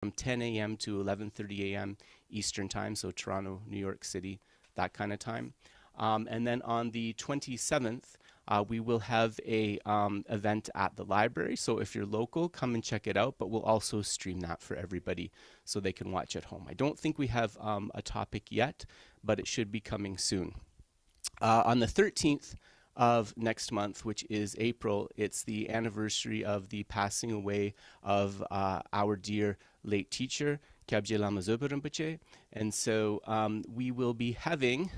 from 10 a.m. to 11:30 a.m. Eastern time, so Toronto, New York City, that kind of time. And then on the 27th, we will have a event at the library. So if you're local, come and check it out. But we'll also stream that for everybody so they can watch at home. I don't think we have a topic yet, but it should be coming soon. On the 13th of next month, which is April, it's the anniversary of the passing away of our dear late teacher, Kyabje Lama Zopa Rinpoche. And so we will be having,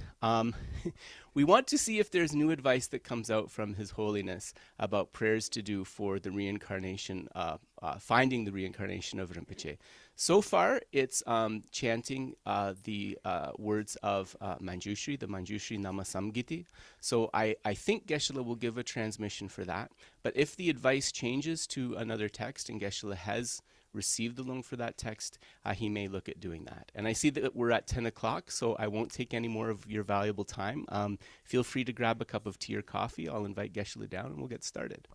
we want to see if there's new advice that comes out from His Holiness about prayers to do for the reincarnation, finding the reincarnation of Rinpoche. So far, it's chanting the words of Manjushri, the Manjushri Nama Samgiti. So I think Geshe-la will give a transmission for that. But if the advice changes to another text and Geshe-la has received the lung for that text, he may look at doing that. And I see that we're at 10 o'clock, so I won't take any more of your valuable time. Feel free to grab a cup of tea or coffee. I'll invite Geshe-la down and we'll get started.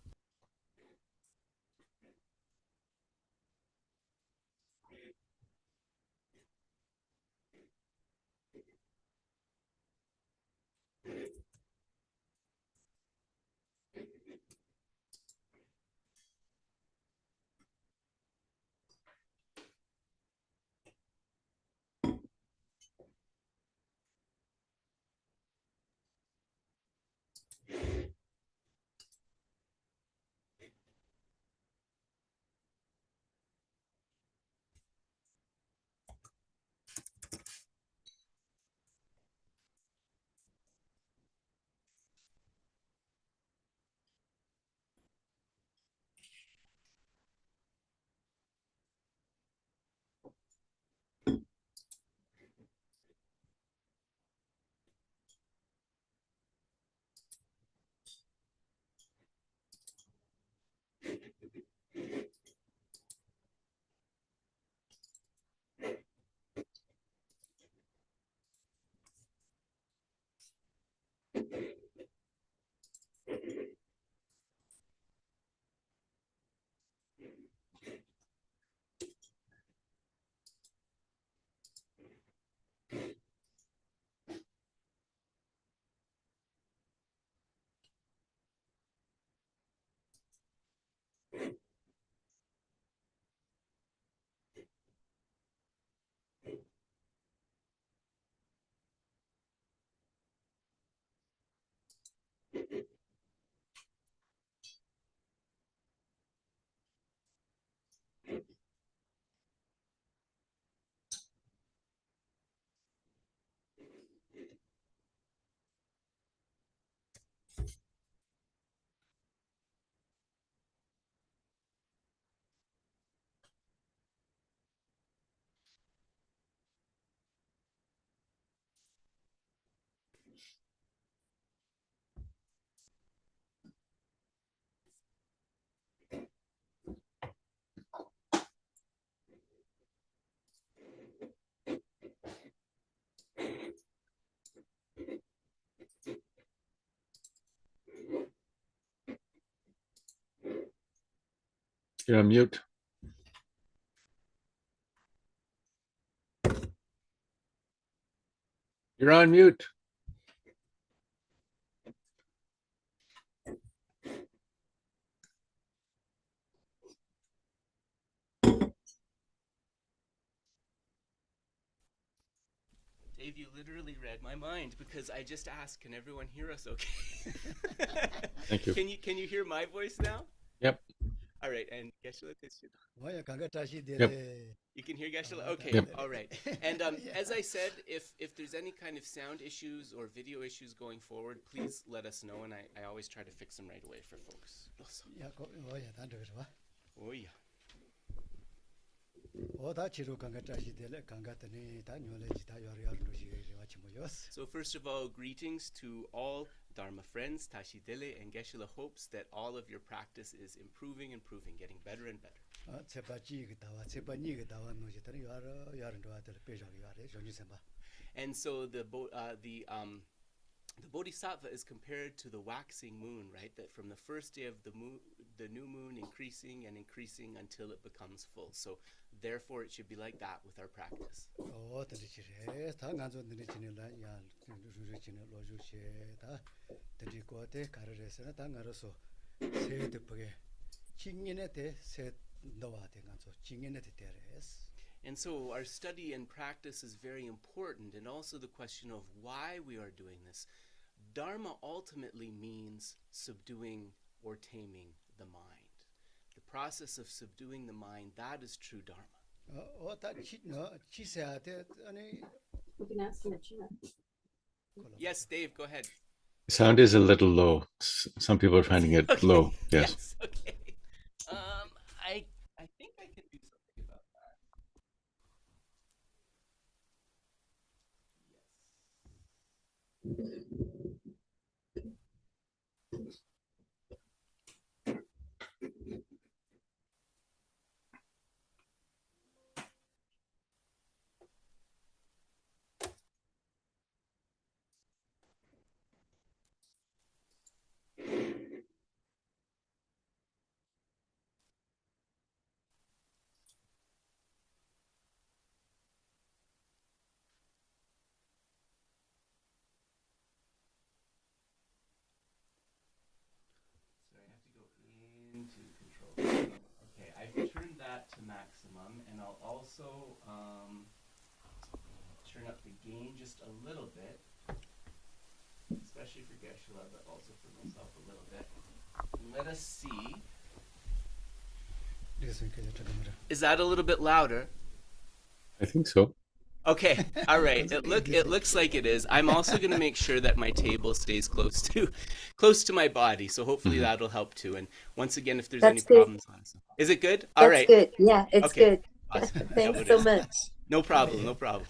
You're on mute. You're on mute. Dave, you literally read my mind because I just asked, can everyone hear us okay? Thank you. Can you hear my voice now? Yep. All right, and Geshe-la, Yep. you can hear Geshe-la? Okay, Yep. all right. And as I said, if there's any kind of sound issues or video issues going forward, please let us know, and I always try to fix them right away for folks. Oh, yeah. So first of all, greetings to all Dharma friends. Tashi Dele and Geshe-la hopes that all of your practice is improving, getting better and better. And so the bodhisattva is compared to the waxing moon, right? That from the first day of the the new moon increasing and increasing until it becomes full. So therefore it should be like that with our practice. Oh, tadikire. Ta nganzo dinichine la ya ruruchine lojuche ta tadikote karresena ta ngaroso se de page. Chingine te se ndawate nganzo chingine te teres. And so our study and practice is very important, and also the question of why we are doing this. Dharma ultimately means subduing or taming the mind. The process of subduing the mind, that is true Dharma. Oh, ta chi se ate ani. We can ask in the chat. Yes, Dave, go ahead. Sound is a little low. Some people are finding it Okay. low. Yes. Yes, okay. I think I can do something about that. Into control. Okay, I've turned that to maximum, and I'll also turn up the gain just a little bit, especially for Geshe, but also for myself a little bit. Let us see. Is that a little bit louder? I think so. Okay, all right. It looks like it is. I'm also going to make sure that my table stays close to my body, so hopefully that'll help too. And once again, if there's any problems, is it good? All right. That's good. Yeah, it's Okay. good. Awesome. Thanks so much. No problem. No problem.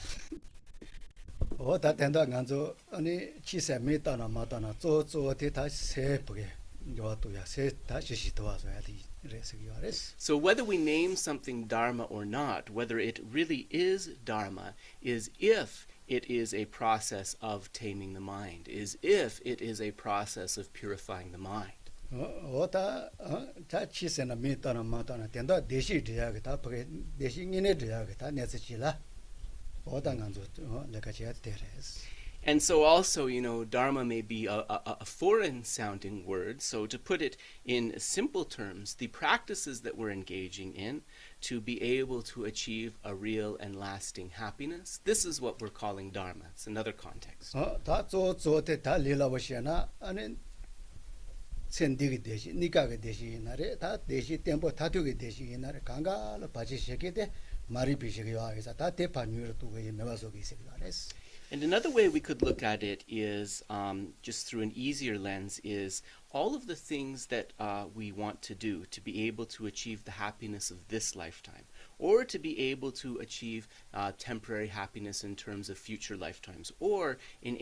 Oh, ta tenda nganzo ani chi se me ta na ma ta na zo te ta se page. Yo to ya se ta shi to wa so ya di resiguares. So whether we name something Dharma or not, whether it really is Dharma, is if it is a process of taming the mind, is if it is a process of purifying the mind. Oh, ta chi se na me ta na ma ta na tenda deshi dia ga ta page deshi ngine dia ga ta ne se chi la. Oh, ta nganzo le ka chi ya teres. And so also, Dharma may be a foreign-sounding word. So to put it in simple terms, the practices that we're engaging in to be able to achieve a real and lasting happiness, this is what we're calling Dharma. It's another context. Ta zo te ta le la wa shi na ani sen di ge deshi ni ka ge deshi na re ta deshi tempo ta tu ge deshi na re kanga la pa chi she ke de mari pi she ge wa ge sa ta te pa nyu tu ge me wa so ge se ga res. And another way we could look at it is, just through an easier lens, is all of the things that we want to do to be able to achieve the happiness of this lifetime, or to be able to achieve temporary happiness in terms of future lifetimes, or to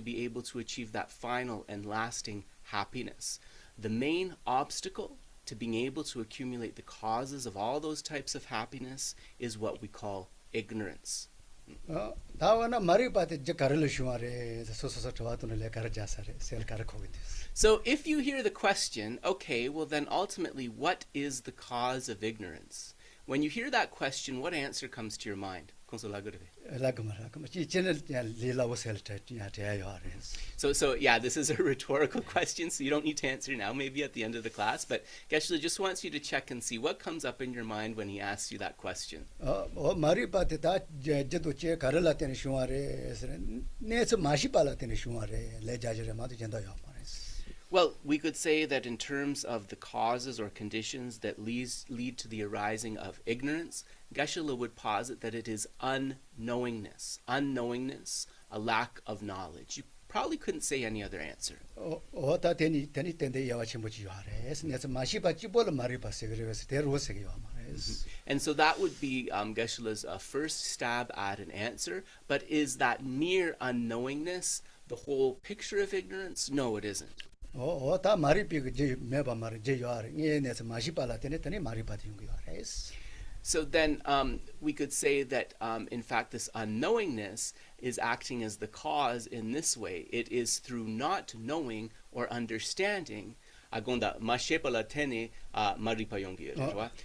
be able to achieve that final and lasting happiness. The main obstacle to being able to accumulate the causes of all those types of happiness is what we call ignorance. Tawana mari pate je karelu shumare so tawatu le kar jasare sel kar khogindis. So if you hear the question, okay, well then ultimately what is the cause of ignorance? When you hear that question, what answer comes to your mind? So yeah, this is a rhetorical question, so you don't need to answer now, maybe at the end of the class, but Geshe just wants you to check and see what comes up in your mind when he asks you that question. Well, we could say that in terms of the causes or conditions that lead to the arising of ignorance, Geshe would posit that it is unknowingness, a lack of knowledge. You probably couldn't say any other answer. And so that would be Geshe-la's first stab at an answer, but is that mere unknowingness the whole picture of ignorance? No, it isn't. So then we could say that in fact this unknowingness is acting as the cause in this way. It is through not knowing or understanding agonda mashepala tene maripayongi.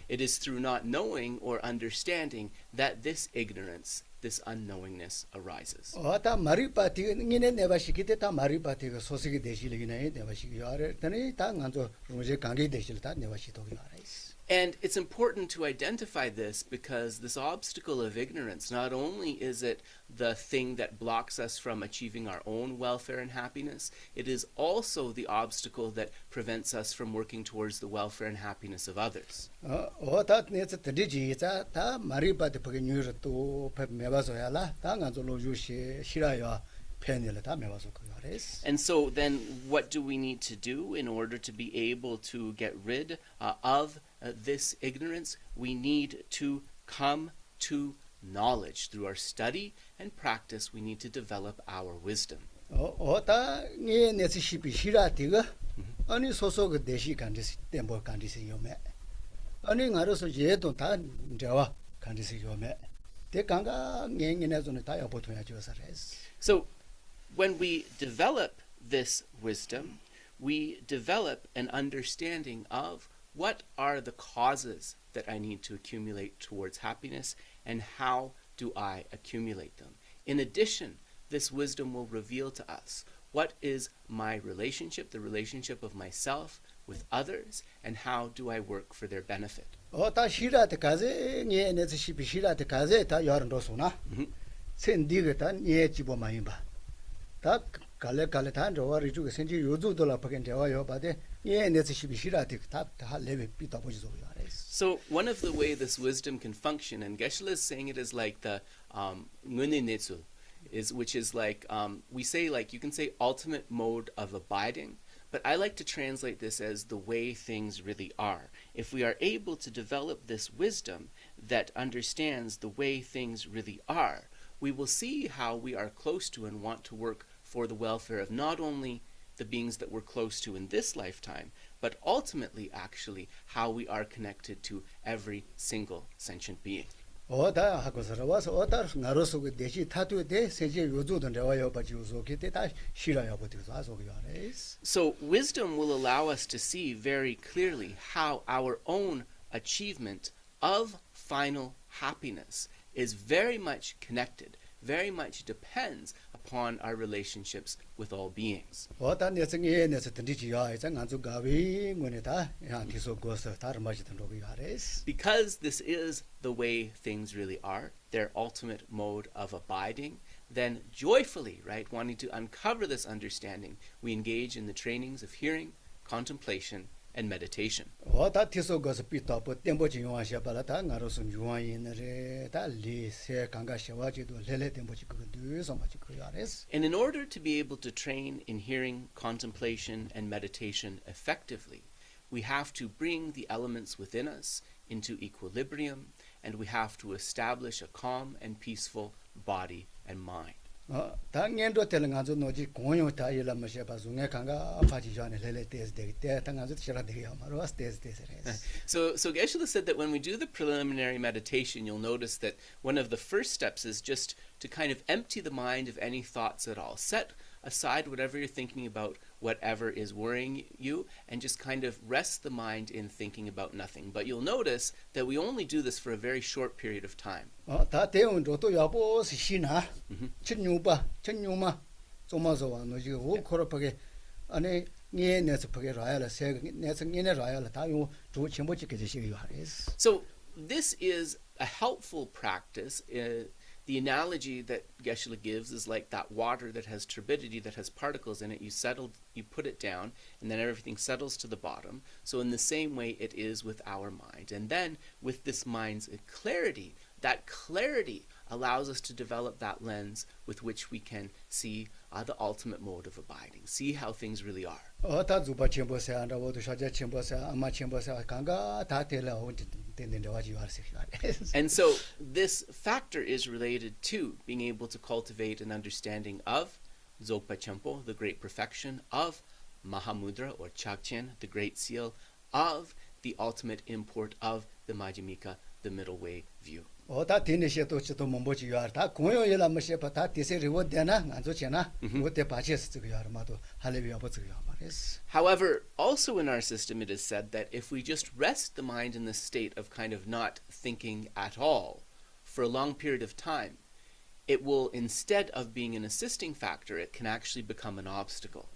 It is through not knowing or understanding that this ignorance, this unknowingness arises. 다 마리파티 니네 네바시기테 다 마리파티가 소식이 되실기네 네바시기 아래 tani 다 간조 로제 강게 되실 다 네바시도기 아래스. And it's important to identify this because this obstacle of ignorance, not only is it the thing that blocks us from achieving our own welfare and happiness, it is also the obstacle that prevents us from working towards the welfare and happiness of others. 다 네츠 드리지 다 마리파티 버게 뉴르 또 메바서야라 다 간조 로주시 시라요 펜을 다 메바서 그 아래스. And so then what do we need to do in order to be able to get rid of this ignorance? We need to come to knowledge. Through our study and practice, we need to develop our wisdom. 다 네 네츠 시비 시라티가 아니 소소그 대시 간디스 템보 간디스 요메 아니 가로서 제도 다 저와 간디스 요메 대 강가 녜녜네존 다 여보토야 줘서레스. So when we develop this wisdom, we develop an understanding of what are the causes that I need to accumulate towards happiness and how do I accumulate them. In addition, this wisdom will reveal to us what is my relationship, the relationship of myself with others, and how do I work for their benefit. 다 시라테 가제 녜 네츠 시비 시라테 가제 다 여런도소나 센디게 다 녜지보 많이 봐. 다 갈래 다 저와 리주게 센지 요주도라 파겐 저와요 바데 예 네츠 시비 시라테 다 레베 비다 보지도 야레스. So one of the way this wisdom can function, and Geshe is saying it is like the nguninetsu, which is like we say, like, you can say ultimate mode of abiding, but I like to translate this as the way things really are. If we are able to develop this wisdom that understands the way things really are, we will see how we are close to and want to work for the welfare of not only the beings that we're close to in this lifetime, but ultimately actually how we are connected to every single sentient being. 다 하고서 와서 다 나로서그 대시 타투에 세제 요주도 저와요 바지 요소게 다 시라요 버티서 아소기 야레스. So wisdom will allow us to see very clearly how our own achievement of final happiness is very much connected, very much depends upon our relationships with all beings. 다 네성에 네서 던지지야 이제 간주 가위 문에다 야 기소 고서 다르마지던 로기 야레스. Because this is the way things really are, their ultimate mode of abiding, then joyfully, right, wanting to uncover this understanding, we engage in the trainings of hearing, contemplation, and meditation. 다 티소 고서 비타 버 템보지 요하샤 발다 나로서 요하이네레 달리 세 강가 샤와지도 레레 템보지 그거 뒤에서 마치 그 야레스. And in order to be able to train in hearing, contemplation, and meditation effectively, we have to bring the elements within us into equilibrium, and we have to establish a calm and peaceful body and mind. 당연도 되는 간주 노지 공용 다이라 마셔 봐중에 강가 아파지 전에 레레 테스 되기 때 당간주 시라 되게 하마로 테스 테스레스. So Geshe said that when we do the preliminary meditation, you'll notice that one of the first steps is just to kind of empty the mind of any thoughts at all. Set aside whatever you're thinking about, whatever is worrying you, and just kind of rest the mind in thinking about nothing. But you'll notice that we only do this for a very short period of time. 다 대운 또 여보 시나 천유마 좀마서 노지 오 코로파게 안에 예 내서 파게 라야라 세 내서 예 라야라 다요 조 첨보지 계시기 하레스. So this is a helpful practice. The analogy that Geshe gives is like that water that has turbidity, that has particles in it. You put it down, and then everything settles to the bottom. So in the same way, it is with our mind. And then with this mind's clarity, that clarity allows us to develop that lens with which we can see the ultimate mode of abiding, see how things really are. 다 주바 첨보세 안다고도 샤제 첨보세 아마 첨보세 강가 다 tel라 And so this factor is related to being able to cultivate an understanding of Dzogpa Chenpo, the great perfection, of Mahamudra or Chakchen, the great seal, of the ultimate import of the Majjhimika, the middle way view. 오다 디네시에 또 몸보지 요다 공용이라 뭐셔봐 다 디세 리워드나 안좋잖아 그때 바치스 그 요마도 할레비아 버즈 요 말이스. However, also in our system it is said that if we just rest the mind in this state of kind of not thinking at all for a long period of time, it will, instead of being an assisting factor, it can actually become an obstacle.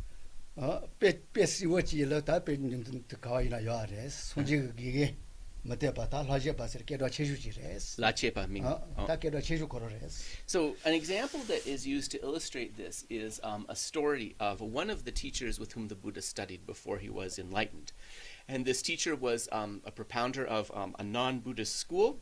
베시워지로 다 베는 가와이나 요아레스 손지기게 못해봐다 라제바스 깨도 체주지레스 La Chepa meaning. 다 깨도 체주 거로레스. So an example that is used to illustrate this is a story of one of the teachers with whom the Buddha studied before he was enlightened. And this teacher was a propounder of a non-Buddhist school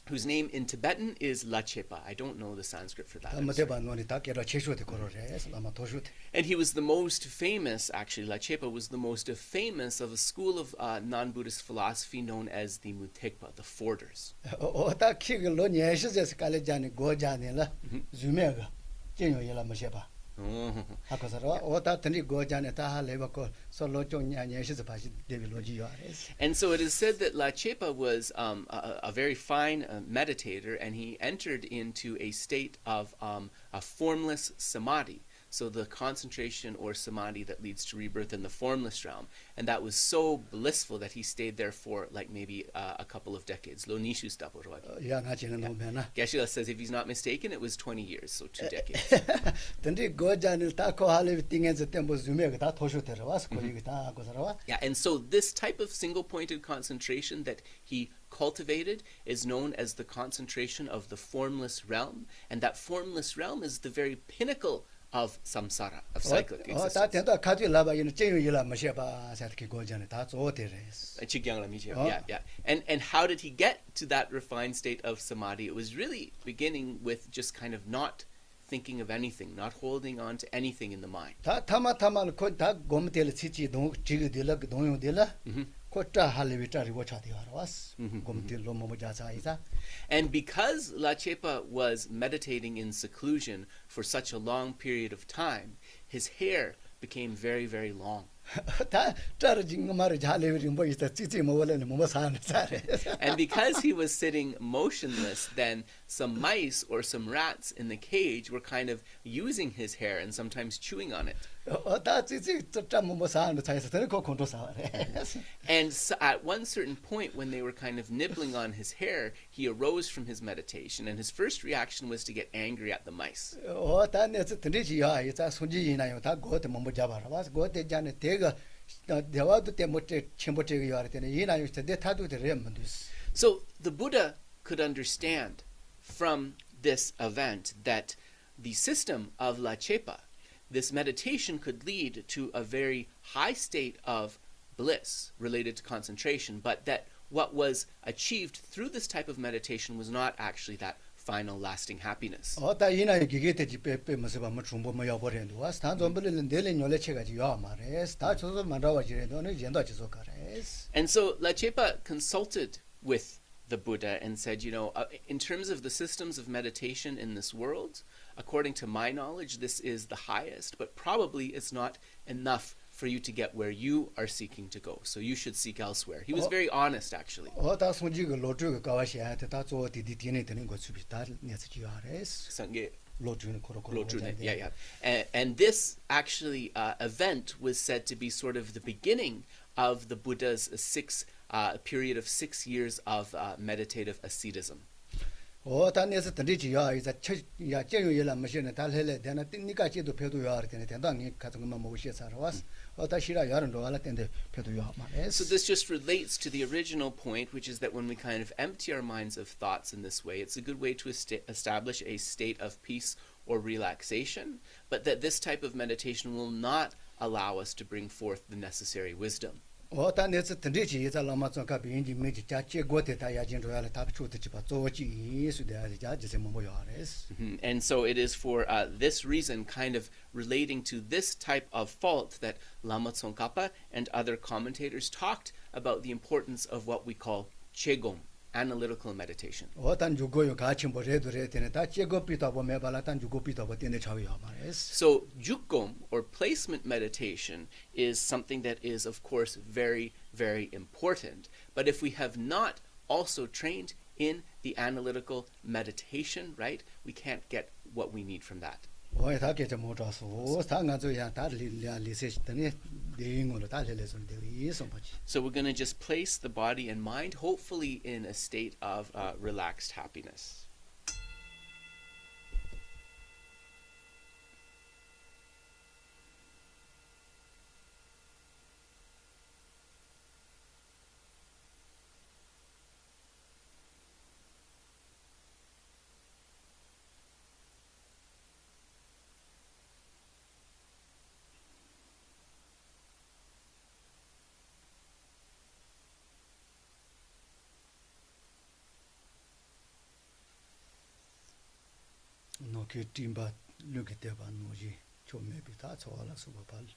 whose name in Tibetan is La Chepa. I don't know the Sanskrit for that. I'm sorry. 못해봐 노니 다 깨도 체주데 거로레스 아마 도슈데. And he was the most famous, actually, La Chepa was the most famous of a school of non-Buddhist philosophy known as the Mutekpa, the Forders. 오다 키글로 녀시제스 칼레자니 고자니라 주메가 쟁요이라 뭐셔봐. 하고서로 오다 드니 고자네 다 할레바고 솔로 쪽냐 녀시스 바시 데빌로지 요아레스. And so it is said that La Chepa was a very fine meditator, and he entered into a state of a formless samadhi. So the concentration or samadhi that leads to rebirth in the formless realm. And that was so blissful that he stayed there for like maybe a couple of decades. Lo nishu stapo roa. 야 나지는 놈이나. Geshe says if he's not mistaken, it was 20 years, so 2 decades. 근데 고자니 다 코할레 띵에서 템보 주메가 다 도슈데로 와서 거기 다 하고서로. Yeah, and so this type of single-pointed concentration that he cultivated is known as the concentration of the formless realm. And that formless realm is the very pinnacle of samsara, of cyclic existence. 다 된다 가지라바 이는 쟁요이라 뭐셔봐 사르키 고자네 다 조데레스. Yeah. And how did he get to that refined state of samadhi? It was really beginning with just kind of not thinking of anything, not holding on to anything in the mind. 다 타마타마는 코다 곰텔 치치 동 지그딜라 동용딜라 코타 할레비타리 워차디 하라와스 곰텔로 모모자사이사. And because La Chepa was meditating in seclusion for such a long period of time, his hair became very, very long. 다 자르진 말이 할레비리 뭐 있다 찌찌 모월레는 뭐 사는 사래. And because he was sitting motionless, then some mice or some rats in the cage were kind of using his hair and sometimes chewing on it. 다 찌찌 쩌쩌 사는 차에서 되는 거 컨트롤 사래. And so at one certain point, when they were kind of nibbling on his hair, he arose from his meditation, and his first reaction was to get angry at the mice. 다 내서 드리지야 이자 손지이나요 다 고때 뭐 잡아라 와서 고때 자네 대가 대화도 때 못해 첨보적이 와라 때는 이나요 때 타도 되려면 됐어. So the Buddha could understand from this event that the system of La Chepa, this meditation, could lead to a very high state of bliss related to concentration, but that what was achieved through this type of meditation was not actually that final lasting happiness. 다 이나요 기계 때지 빼빼 무슨 뭐 중보 뭐 여버려도 와서 다 좀벌는 내린 요래 체가지 요 말에스 다 저도 만라와지래도 는 연도 지속 가래스. And so La Chepa consulted with the Buddha and said, in terms of the systems of meditation in this world, according to my knowledge, this is the highest, but probably it's not enough for you to get where you are seeking to go. So you should seek elsewhere. He was very honest, actually. 다 손지가 로주가 가와시한테 다 저 디디디네 되는 거 수비 다 내서지 요아레스. Sange 로주는 코로코로. Yeah. And this actually event was said to be sort of the beginning of the Buddha's period of 6 years of meditative asceticism. 다 내서 드리지야 이자 야 쟁요이라 뭐시네 달헬레 되나 니가 지도 배도 요아르 되네 된당이 같은 것만 먹으셔 살아왔어. 다 싫어 야른도 알아 텐데 배도 요 말에스. So this just relates to the original point, which is that when we kind of empty our minds of thoughts in this way, it's a good way to establish a state of peace or relaxation, but that this type of meditation will not allow us to bring forth the necessary wisdom. 다 내서 드리지 이자 라마존 카비 인지 메지 자체 고테 다 야진 로얄 다 추트지 바 조지 예수대야지 자지세 뭐 요아레스. And so it is for this reason, kind of relating to this type of fault, that Lama Tsongkhapa and other commentators talked about the importance of what we call Chegom, analytical meditation. 단 주고요 같이 뭐래도래 되네 다 제거비도 보면 발라 단 주고비도 보는데 자위야 말레스. So Jukgom, or placement meditation, is something that is, of course, very, very important. But if we have not also trained in the analytical meditation, right? We can't get what we need from that. 왜 다 개점 못 와서 다 가져야 다 리셋더니 대응으로 다 relation 되고 있어 보지. So we're going to just place the body and mind, hopefully in a state of relaxed happiness. 노케 팀바 르게테바 노지 좀메비 다 저와라 수고발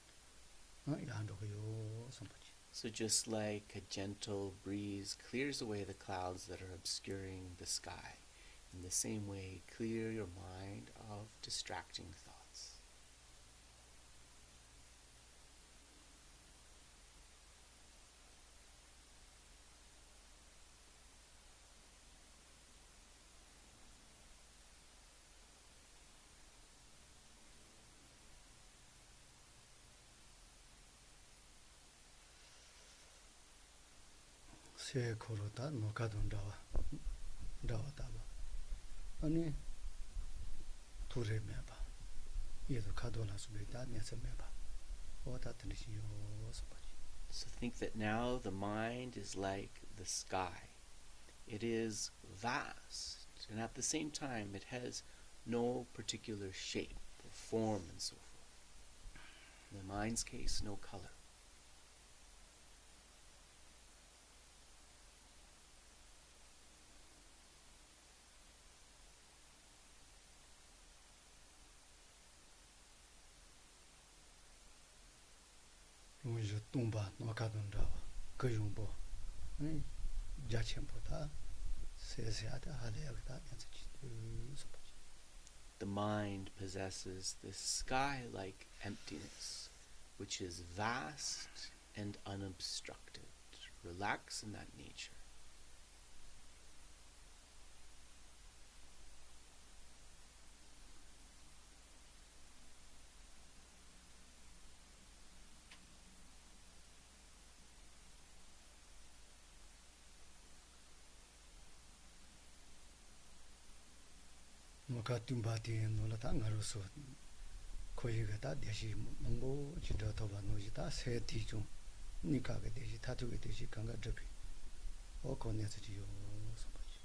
야한도요 선보지. So just like a gentle breeze clears away the clouds that are obscuring the sky, in the same way, clear your mind of distracting thoughts. 세 코로다 노카돈다와 다와다바 아니 두레메바 얘도 카도라서 베다 냐세메바 오다 드니시요 선보지. So think that now the mind is like the sky. It is vast, and at the same time it has no particular shape or form and so forth. In the mind's case, no color. 우주 동바 노카돈다와 그 용보 자체보다 세세하다 하려다 냐세지 선보지. The mind possesses this sky-like emptiness, which is vast and unobstructed. Relax in that nature. 노카툼바티 놀라다 나로서 거기가 다 대시 몽고 지도도바 노지다 세티 좀 니카게 대시 타투게 대시 강가 접이 오코네스지요 선보지.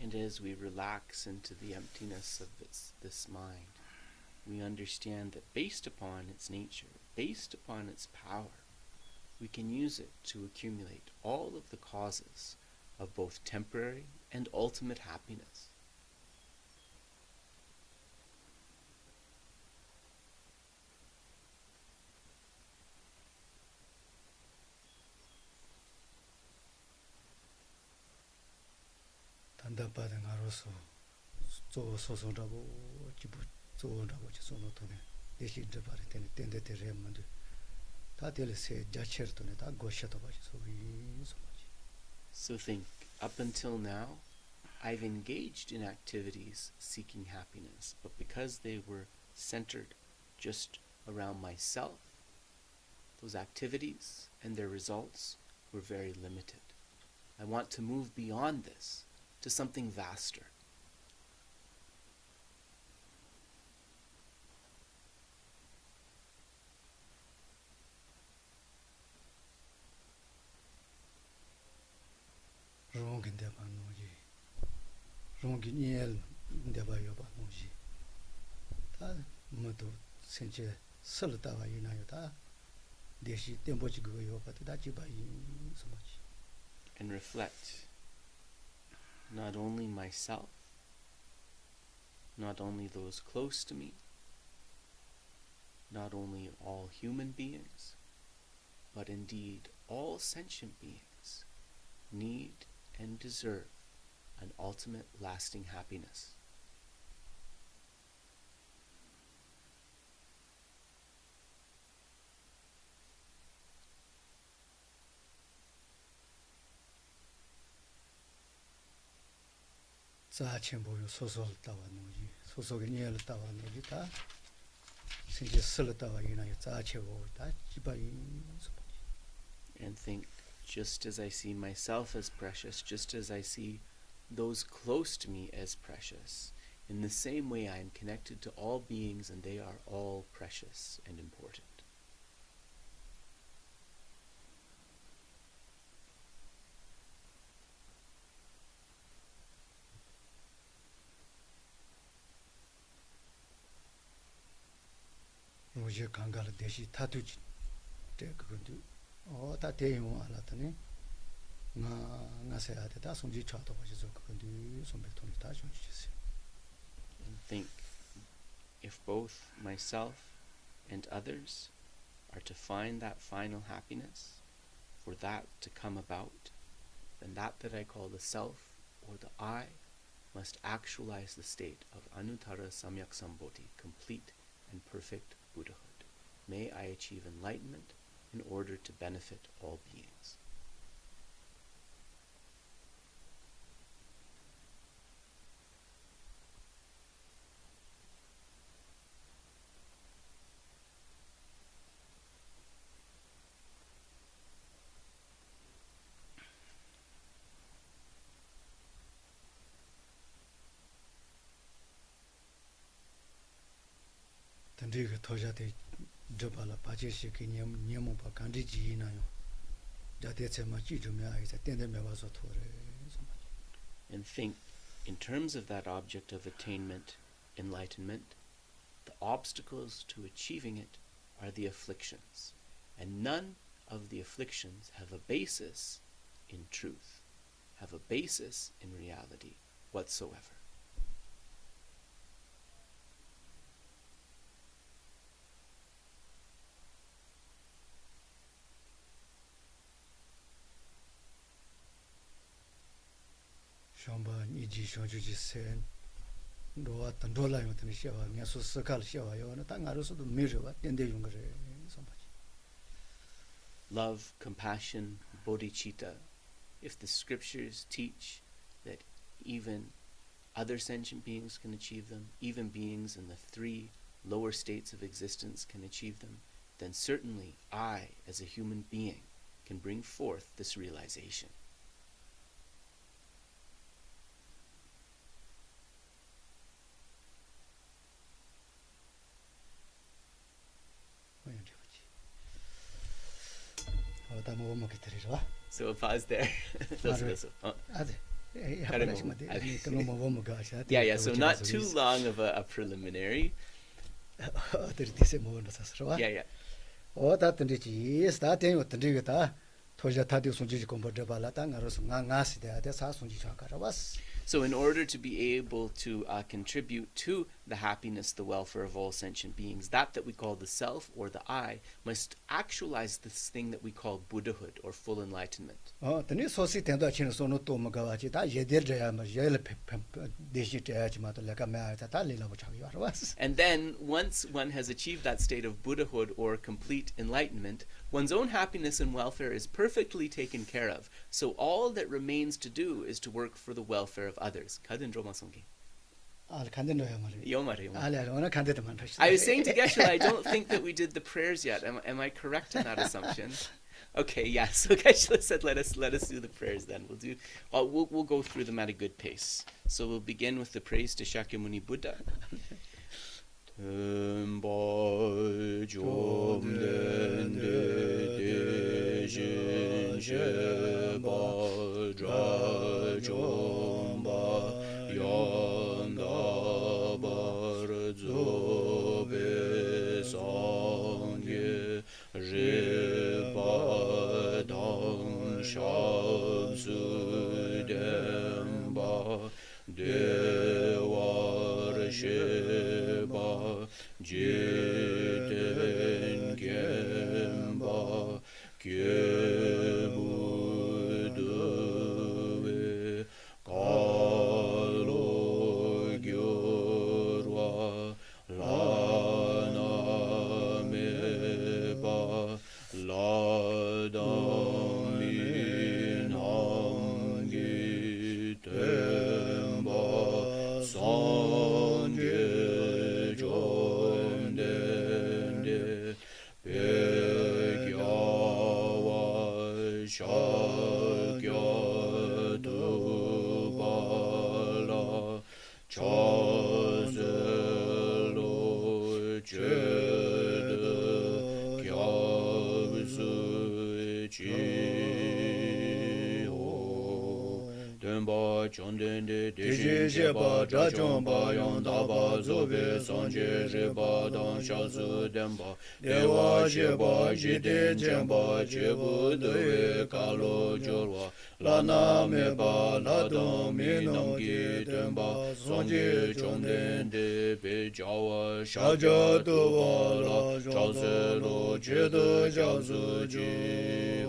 And as we relax into the emptiness of this mind, we understand that based upon its nature, based upon its power, we can use it to accumulate all of the causes of both temporary and ultimate happiness. 단답받은 아로서 조 소소라고 지부 조라고 지소노토네 대신 저바리 때는 땐데데레 만도 다 될세 자체르토네 다 고셔도 바지 소위 소마지. So think, up until now, I've engaged in activities seeking happiness, but because they were centered just around myself, those activities and their results were very limited. I want to move beyond this to something vaster. 롱긴데 바노지 롱긴이엘 데바요 바노지 다 모두 센체 설다와 이나요다 대시 템포지 그거요 바다 지바이 소마지. And reflect, not only myself, not only those close to me, not only all human beings, but indeed all sentient beings need and deserve an ultimate lasting happiness. Dza Chenpo Sosol Tawa Noji, Sosog Niel Tawa Nojita, Sinji Sil Tawa Yuna Dza Chevo, Jibai. And think, just as I see myself as precious, just as I see those close to me as precious, in the same way I am connected to all beings and they are all precious and important. Roger Kangala Deshi Tatuji, Dekundu, or Tateyo Alatane, Nase Adeta, Sonji Chato, which is Okundu, some Betonitage. And think, if both myself and others are to find that final happiness, for that to come about, then that I call the self or the I must actualize the state of Anuttara Samyak Sambodhi, complete and perfect Buddhahood. May I achieve enlightenment in order to benefit all beings. Tandriga Tojate Jabala Pajeshiki Nyamupa Kandiji Nayo. Jatetsemachi Jumia is a tender Mevasotore. And think, in terms of that object of attainment, enlightenment, the obstacles to achieving it are the afflictions, and none of the afflictions have a basis in truth, have a basis in reality whatsoever. Shamba Niji Shonjuji Sen Doa Tandola Yotanishawa, Nasu Sakal Shawa, Tangaruso, the Mirva, and the younger. Love, compassion, bodhicitta. If the scriptures teach that even other sentient beings can achieve them, even beings in the 3 lower states of existence can achieve them, then certainly I, as a human being, can bring forth this realization. So a pause there. Yeah, so not too long of a preliminary. Yeah. Oh, that is starting with the Digata. So in order to be able to contribute to the happiness, the welfare of all sentient beings, that we call the self or the I must actualize this thing that we call Buddhahood or full enlightenment. And then once one has achieved that state of Buddhahood or complete enlightenment, one's own happiness and welfare is perfectly taken care of. So all that remains to do is to work for the welfare of others. I was saying to Geshe, I don't think that we did the prayers yet. Am I correct in that assumption? Okay, yeah. So Geshe said, let us do the prayers then. We'll go through them at a good pace. So we'll begin with the praise to Shakyamuni Buddha. Sanje Jomdende Pegyawa Shakya Dubala Chazelo Chede Kyabsu Chi Demba Chondende Deshin Sheba Jachomba Yondaba Zobe Sanje Reba Dan Shasu Demba Dewa Sheba Jiden Chemba Chebu Dewe Kalo Jorwa Lana Meba Ladon Minamgi Demba Sanje Chondende Pejawa Shaja Dubala Chazelo Chedo Shasu Ji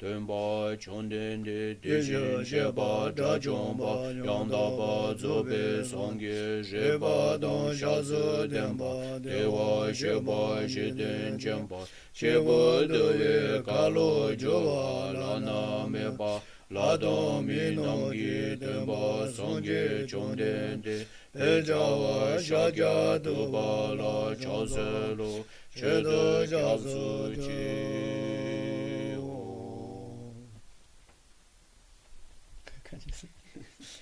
Tenpa Chondende Deshin Sheba Jachomba Yandaba Zobe Sangye Sheba Dan Shasu Demba Dewa Sheba Shiden Chemba Chebu Dewe Kalo Jowa Lana Meba Ladon Minamgi Tenpa Sangye Chondende Pejawa Shakya Dubala Chazelo Chedo Shasu Chi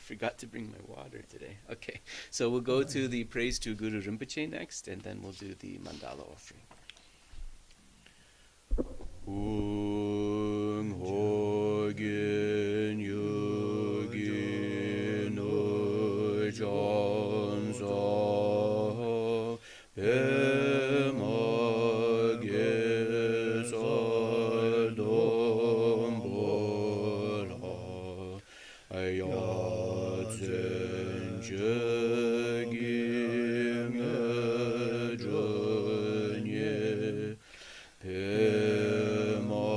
Forgot to bring my water today. Okay, so we'll go to the praise to Guru Rinpoche next, and then we'll do the mandala offering. Ung Hogen Yogi No Jansa Pema Gesal Dombola Ayadzen Jegim Edronye Pema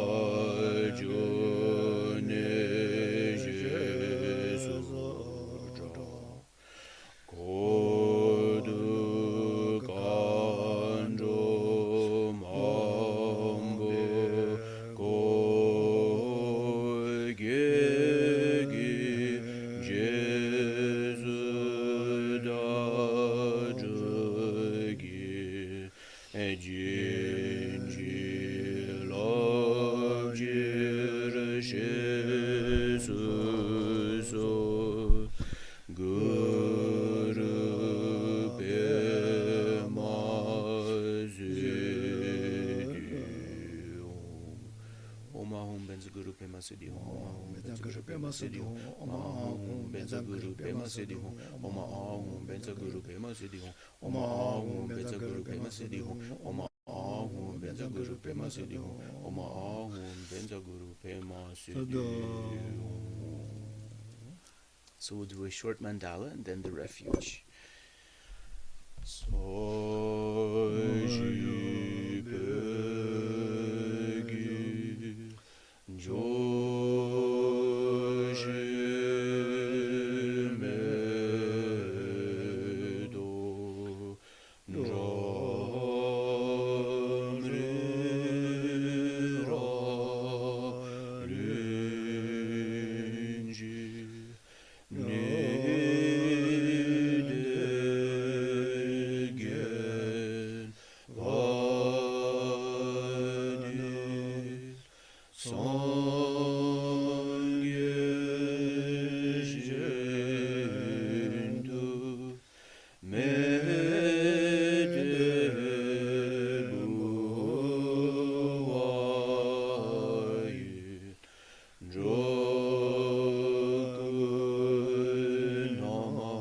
Jone Jesuja Kodu Kanjo Mambo Gegi Jesu Dajogi Ejinji Lojir Jesus Guru Omahum Benza Guru Pema Siddhi Omahum Benza Guru Pema Siddhi Omahum Benza Guru Pema Siddhi Omahum Benza Guru Pema Siddhi Omahum Benza Guru Pema Siddhi Omahum Benza Guru Pema Siddhi Omahum Benza Guru Pema Siddhi. So we'll do a short mandala and then the refuge. Soji Begi Joshi Medo Ramri Ra Rinji Nidegen Vani Sangye Shendu Medeluwayi Jokunama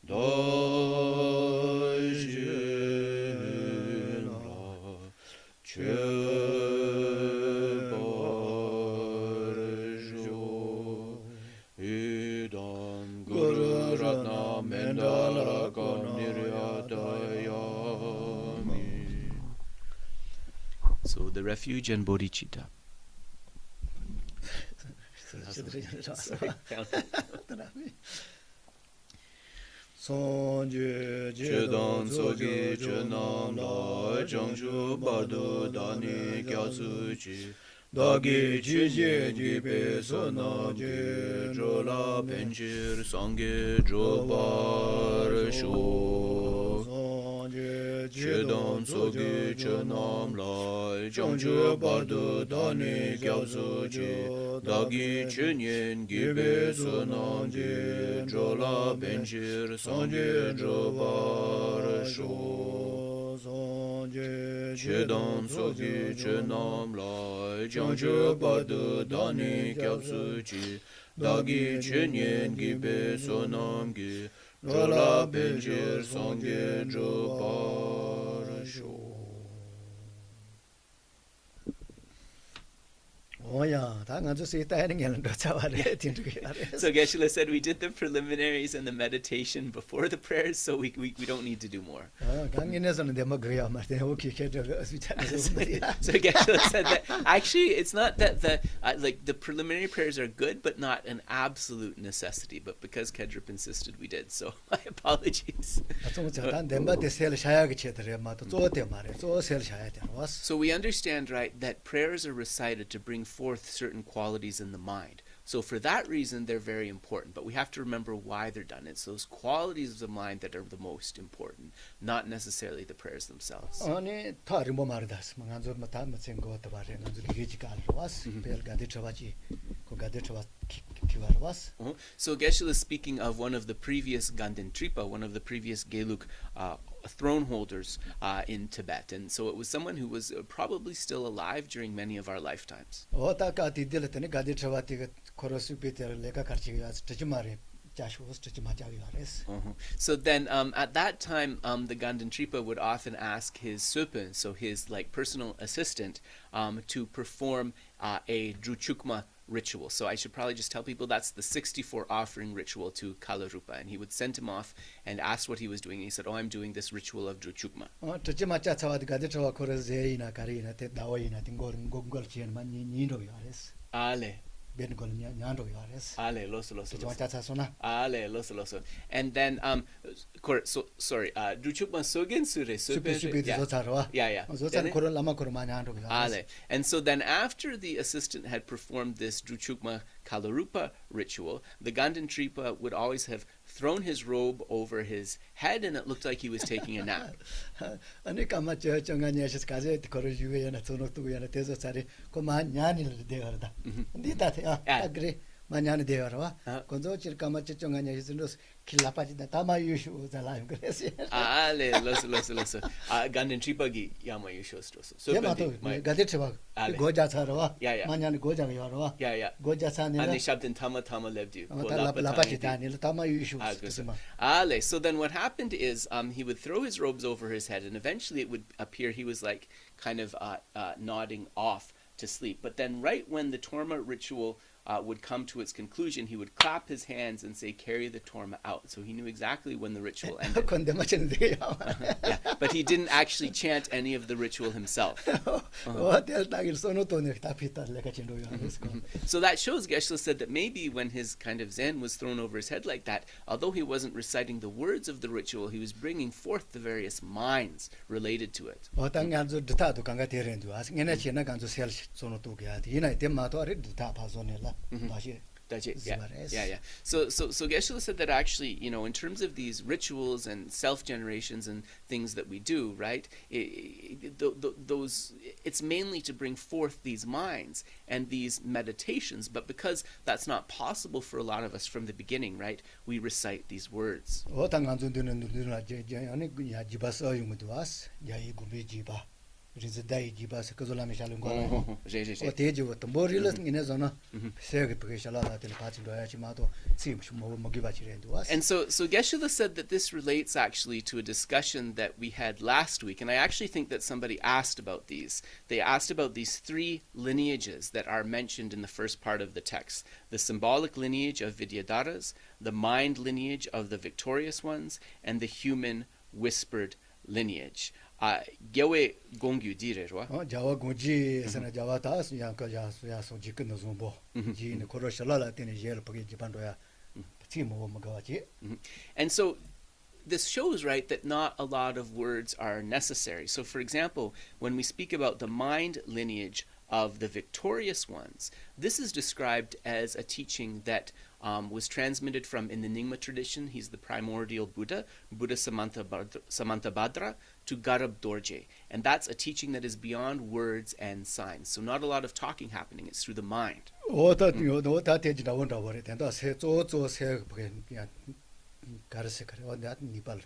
Dajinra Chebarjo Idam Guru Ratna Mendala Niryadayami. So the refuge and bodhicitta. Chedan Sogi Chenam La Changshu Bardu Dani Gyatsu Chi dagi chije jibe sona je jola benjir sange jobar sho chedan sogi chenam lai jangje bardu dani gyabzu je dagi chenyen gibe sona je jola benjir sange jobar sho chedan sogi chenam lai jangje bardu dani gyabzu je dagi chenyen gibe sonam gi jola benjir sange jobar sho. Oh yeah, that I'm just saying that again. That's how I think. So Geshe said we did the preliminaries and the meditation before the prayers, so we don't need to do more. 강인에서는 데모그리아 말때 오케이 캐저 So Geshe said that actually it's not that like the preliminary prayers are good, but not an absolute necessity. But because Kedrup insisted, we did. So my apologies. So we understand, right, that prayers are recited to bring forth certain qualities in the mind. So for that reason, they're very important. But we have to remember why they're done. It's those qualities of the mind that are the most important, not necessarily the prayers themselves. 아니 타리모 말다스 망한조 마타 맞은 거 같아봐래 나도 기기지가 알아왔어 벨가데 쳐바지 고가데 쳐바 키와르와스. So Geshe is speaking of one of the previous Ganden Tripa, one of the previous Geluk throne holders in Tibet. And so it was someone who was probably still alive during many of our lifetimes. 어따가 디딜했더니 가데 쳐바티가 코러스 피테를 내가 같이 가서 듣지마래. So then at that time the Ganden Tripa would often ask his Söpen, so his like personal assistant, to perform a Druchukma ritual. So I should probably just tell people that's the 64 offering ritual to Kalarupa, and he would send him off and ask what he was doing. He said, "Oh, I'm doing this ritual of Druchukma." Ale. Ale, loso. Ale, loso. And then, sorry, Druchukma sogen sure. Yeah. Ale. And so then after the assistant had performed this Druchukma Kalarupa ritual, the Ganden Tripa would always have thrown his robe over his head, and it looked like he was taking a nap. 마냐는 되어라. 건조질 까마치 정하냐 있으면서 길라빠지다 다마유슈 잘라요 그래서. Ale, loso. Ganden Tripa gi yamayusho stroso. So 가데트바 고자차라와. Yeah. 마냐는 고자가 열어와. Yeah. 고자차네. And they shoved in tama levdu. 라빠지다니 다마유슈. Ale. So then what happened is he would throw his robes over his head, and eventually it would appear he was like kind of nodding off to sleep. But then right when the Torma ritual would come to its conclusion, he would clap his hands and say, "Carry the Torma out." So he knew exactly when the ritual ended. Yeah, but he didn't actually chant any of the ritual himself. So that shows, Geshe said, that maybe when his kind of Zen was thrown over his head like that, although he wasn't reciting the words of the ritual, he was bringing forth the various minds related to it. Yeah. So Geshe said that actually, in terms of these rituals and self-generations and things that we do, right, it's mainly to bring forth these minds and these meditations, but because that's not possible for a lot of us from the beginning, right, we recite these words. rizidai jibas kazolami shalung gola o teji wo tamborilas ngine zona sege pege shala tel pati do yachi mato sim shmo mogiba chirendu was. And so Geshe said that this relates actually to a discussion that we had last week, and I actually think that somebody asked about these. They asked about these three lineages that are mentioned in the first part of the text: the symbolic lineage of Vidyadharas, the mind lineage of the victorious ones, and the human whispered lineage. Gyewe gongyu direrwa. Jawa gongji sana Jawa tas yang ka ya so jikin zumbo. Ji ne koro shalala tene jel pagi jipando ya. Timo magawachi. And so this shows, right, that not a lot of words are necessary. So for example, when we speak about the mind lineage of the victorious ones. This is described as a teaching that was transmitted from, in the Nyingma tradition, he's the primordial Buddha, Buddha Samantabhadra, to Garab Dorje. And that's a teaching that is beyond words and signs. So not a lot of talking happening, it's through the mind. 오다 오다 대지나 온다 버리 된다 세조조세 그냥 가르세 그래 온다 니발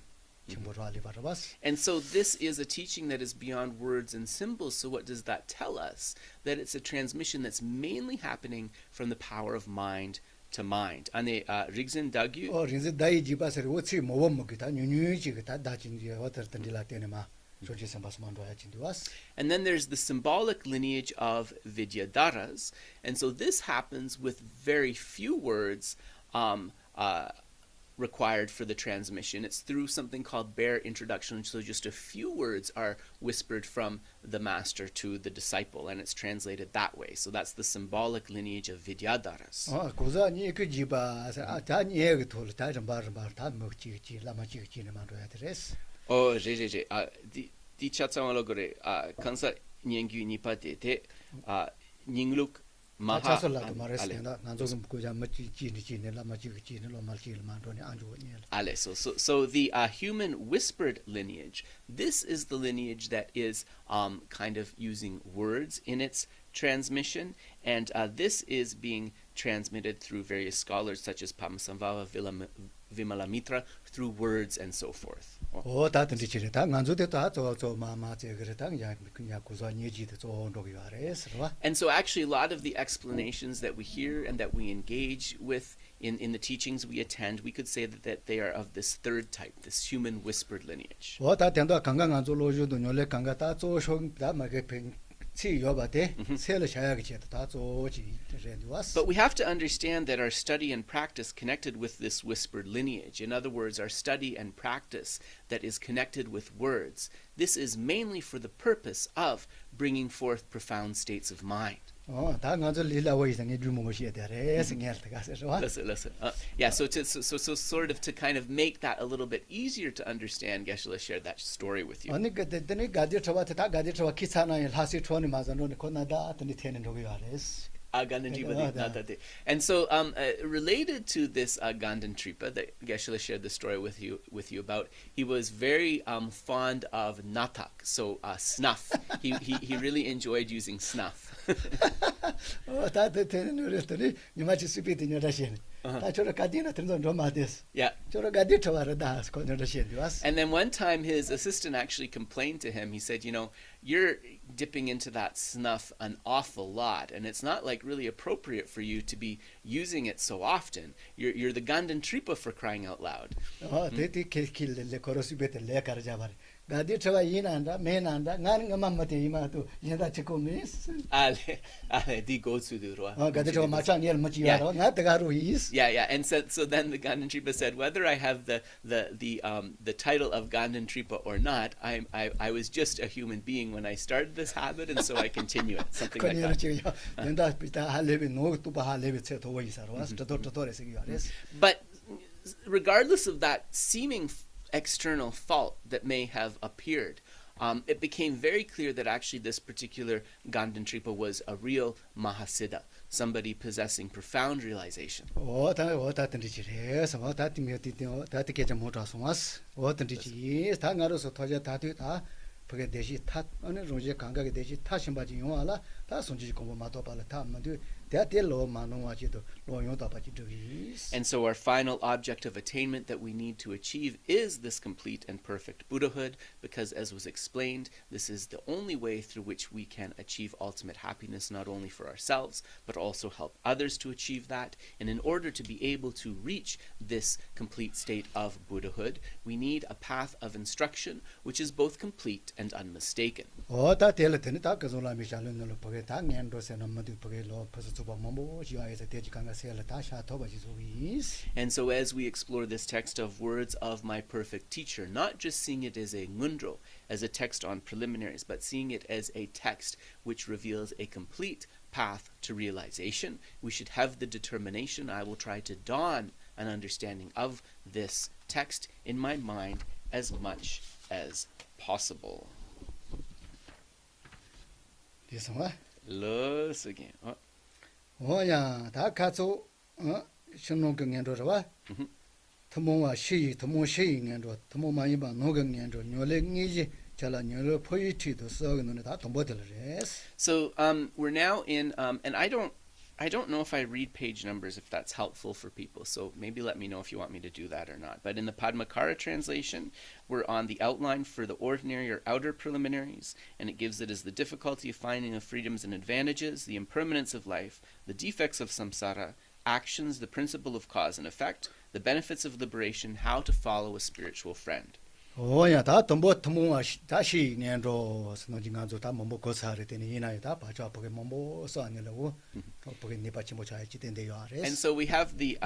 침보로 알리 바라바스. And so this is a teaching that is beyond words and symbols. So what does that tell us? That it's a transmission that's mainly happening from the power of mind to mind. ane rigzen dagyu. rinze 다이 지바서 오치 모범무기다 뉴뉴지가 다진지 어떨던지라 때네마 조지 선바스만도 야진디와스. And then there's the symbolic lineage of Vidyadharas. And so this happens with very few words required for the transmission. It's through something called bare introduction. So just a few words are whispered from the master to the disciple, and it's translated that way. So that's the symbolic lineage of Vidyadharas. 고자니 그 지바서 다니 얘기 돌 다좀 다 먹지지 라마지지네 만도 야드레스. Oh, jejeje. Di chatsamalogore kansa nyengyu nipate te ningluk maha. 차설라도 말했습니다. 난조금 고자 먹지지네 라마지지네 로말지를 만도니 안주니. Ale. So the human whispered lineage, this is the lineage that is kind of using words in its transmission, and this is being transmitted through various scholars such as Padmasambhava, Vimalamitra, through words and so forth. 다든지 지레다 난조대도 하저 마마제 그랬다 그냥 고자니 얘기도 좀 녹이 와레스. And so actually a lot of the explanations that we hear and that we engage with in the teachings we attend, we could say that they are of this third type, this human whispered lineage. 다 된다 강강한 조로주도 뇨래 강가다 조쇼다 마게 But we have to understand that our study and practice connected with this whispered lineage, in other words, our study and practice that is connected with words, this is mainly for the purpose of bringing forth profound states of mind. Listen. Yeah, so sort of to kind of make that a little bit easier to understand, Geshe shared that story with you. And so related to this Ganden Tripa that Geshe shared the story with you about, he was very fond of natak, so snuff. He really enjoyed using snuff. Yeah. And then one time his assistant actually complained to him. He said, you're dipping into that snuff an awful lot, and it's not like really appropriate for you to be using it so often. You're the Ganden Tripa, for crying out loud. Gadi trawa yinanda menanda ngani ngamamate imatu yenda chikomis di go to the gadi trawa machan yel machiaro ngatagaru is. Yeah, and so then the Ganden Tripa said, whether I have the title of Ganden Tripa or not, I was just a human being when I started this habit, and so I continue it, something like that. But regardless of that seeming external fault that may have appeared, it became very clear that actually this particular Ganden Tripa was a real Mahasiddha, somebody possessing profound realization. And so our final object of attainment that we need to achieve is this complete and perfect Buddhahood, because as was explained, this is the only way through which we can achieve ultimate happiness, not only for ourselves, but also help others to achieve that. And in order to be able to reach this complete state of Buddhahood, we need a path of instruction which is both complete and unmistaken. And so as we explore this text of Words of My Perfect Teacher, not just seeing it as a Ngodrup, as a text on preliminaries, but seeing it as a text which reveals a complete path to realization, we should have the determination. I will try to dawn an understanding of this text in my mind as much as possible. Los again. Oh. 오야 다 가서 신농 경연도 봐. 토모와 시 토모 시 경연도 토모 많이 봐 노경연도 뇨랭이지 잘라 뇨를 포이티도 써는 다 동보들레스. So we're now in, and I don't know if I read page numbers, if that's helpful for people. So maybe let me know if you want me to do that or not. But in the Padmakara translation, we're on the outline for the ordinary or outer preliminaries, and it gives it as the difficulty of finding the freedoms and advantages, the impermanence of life, the defects of samsara, actions, the principle of cause and effect, the benefits of liberation, how to follow a spiritual friend. 오야 다 동보 토모와 다시 년도 스노징가조 다 몸보 고사를 때니 이나이 다 바자 보게 몸보 써안으려고 보게 니바치 뭐 자이지 된대요 아레스. And so we have the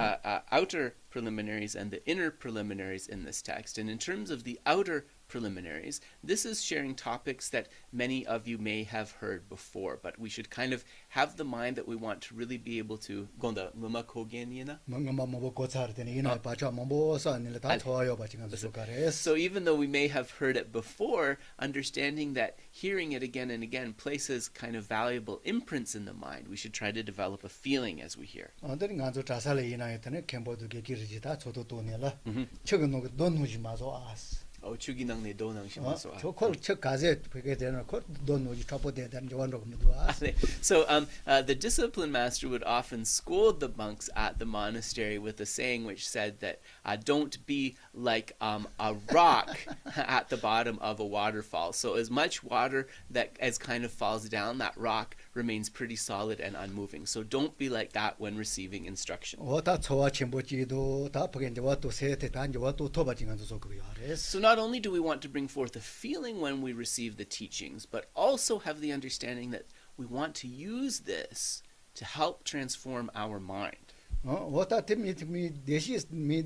outer preliminaries and the inner preliminaries in this text. And in terms of the outer preliminaries, this is sharing topics that many of you may have heard before, but we should kind of have the mind that we want to really be able to gonda mama kogenina. 몸보 고사를 때니 이나이 바자 몸보 써안을 다 좋아요 바징가조 가레스. So even though we may have heard it before, understanding that hearing it again and again places kind of valuable imprints in the mind, we should try to develop a feeling as we hear. 어떤 가조 자살에 이나이 때는 캠보도 기르지다 저도 돈이라 책은 놓고 돈 놓지 마소 아스. Oh, chuginang do nang shimaso. 저콜 책 가제 그게 되는 거돈 놓지 잡고대 되는 저원로 그도 아스. So the discipline master would often scold the monks at the monastery with a saying which said that don't be like a rock at the bottom of a waterfall. So as much water that as kind of falls down, that rock remains pretty solid and unmoving. So don't be like that when receiving instruction. 다 초와 첨보지도 다 보게 이제 와또 세테 다 이제 와또 토바징가서 그거 아레스. So not only do we want to bring forth a feeling when we receive the teachings, but also have the understanding that we want to use this to help transform our mind. 왔다 팀이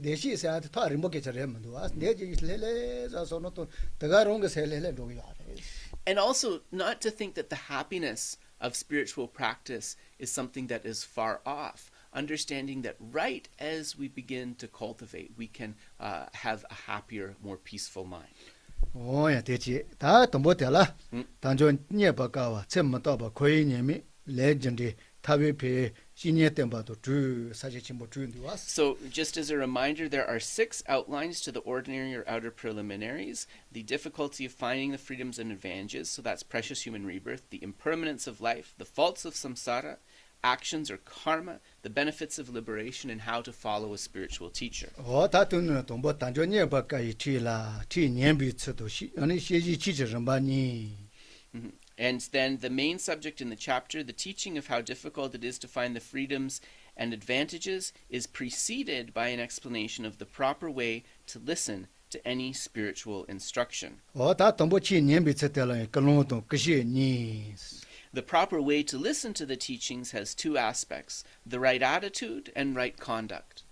대시에서 다 리모게 잘하면 와 내지 레레자서는 또 더가롱 거 셀레레 로기 아레스. And also not to think that the happiness of spiritual practice is something that is far off. Understanding that right as we begin to cultivate, we can have a happier, more peaceful mind. 오야 대지 다 동보텔라 단전 녀바가와 쳔마다바 코이님이 레전드 타베페 시니에템바도 주 사제침보 주인디와스. So just as a reminder, there are 6 outlines to the ordinary or outer preliminaries: the difficulty of finding the freedoms and advantages, so that's precious human rebirth, the impermanence of life, the faults of samsara, actions or karma, the benefits of liberation, and how to follow a spiritual teacher. 다투는 동보 단전 녀바가이 티라 티 년비츠도 아니 시지 지저름바니. And then the main subject in the chapter, the teaching of how difficult it is to find the freedoms and advantages, is preceded by an explanation of the proper way to listen to any spiritual instruction. 다 동보치 년비츠텔라 그롱도 그시니. The proper way to listen to the teachings has 2 aspects: the right attitude and right conduct.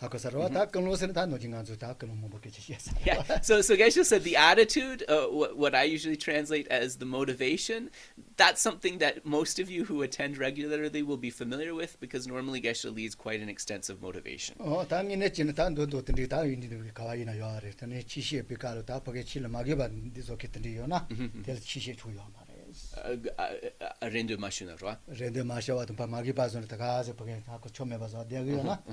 아까서로 다 그롱스는 다 노징가조 다 그롱 뭐 먹게 지시했어. Yeah. So Geshe said the attitude, what I usually translate as the motivation, that's something that most of you who attend regularly will be familiar with, because normally Geshe leads quite an extensive motivation. 당연히 진짜 단도도 된디 다 인디도 가와이나 요아레. 근데 지시에 비가로 다 보게 칠 마게반 디소케던디요나. 될 지시에 줘요 말에. Rendu mashunarwa. 렌데 마셔와도 바 마게 바존 다 가서 보게 하고 처음에 봐서 되고요나.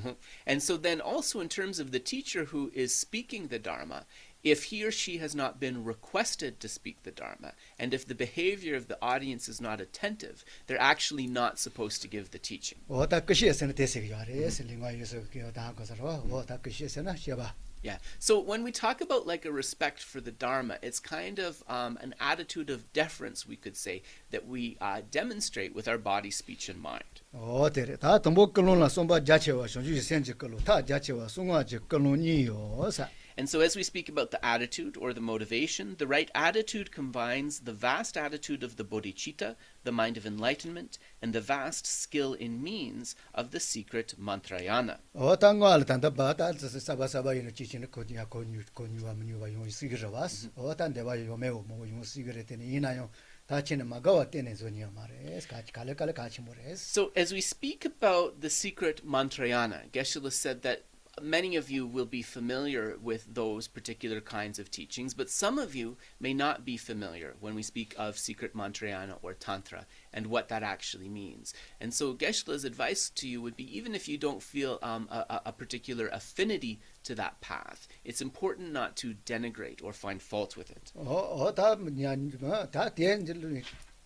And so then also in terms of the teacher who is speaking the Dharma, if he or she has not been requested to speak the Dharma, and if the behavior of the audience is not attentive, they're actually not supposed to give the teaching. 다 끝이에서는 대세가 아레스 링와에서 다 거서로 다 끝이에서나 시바. Yeah. So when we talk about like a respect for the Dharma, it's kind of an attitude of deference, we could say, that we demonstrate with our body, speech, and mind. 어때래? 다 동복글로나 손바 자체와 손주지 센지글로 다 자체와 송아지 글로니요사. And so as we speak about the attitude or the motivation, the right attitude combines the vast attitude of the bodhicitta, the mind of enlightenment, and the vast skill in means of the secret mantrayana. 어떤거 알단다 바다 사바사바이는 지치는 거지야 건유와 용 시그러와스. 어떤 데바 요메오 뭐 용 시그레테니 이나요. 다치는 마가와 때는 소니야 말레스 같이 갈래갈래 같이 모레스. So as we speak about the secret mantrayana, Geshe said that many of you will be familiar with those particular kinds of teachings, but some of you may not be familiar when we speak of secret Mantrayana or Tantra and what that actually means. And so Geshe-la's advice to you would be, even if you don't feel a particular affinity to that path, it's important not to denigrate or find fault with it.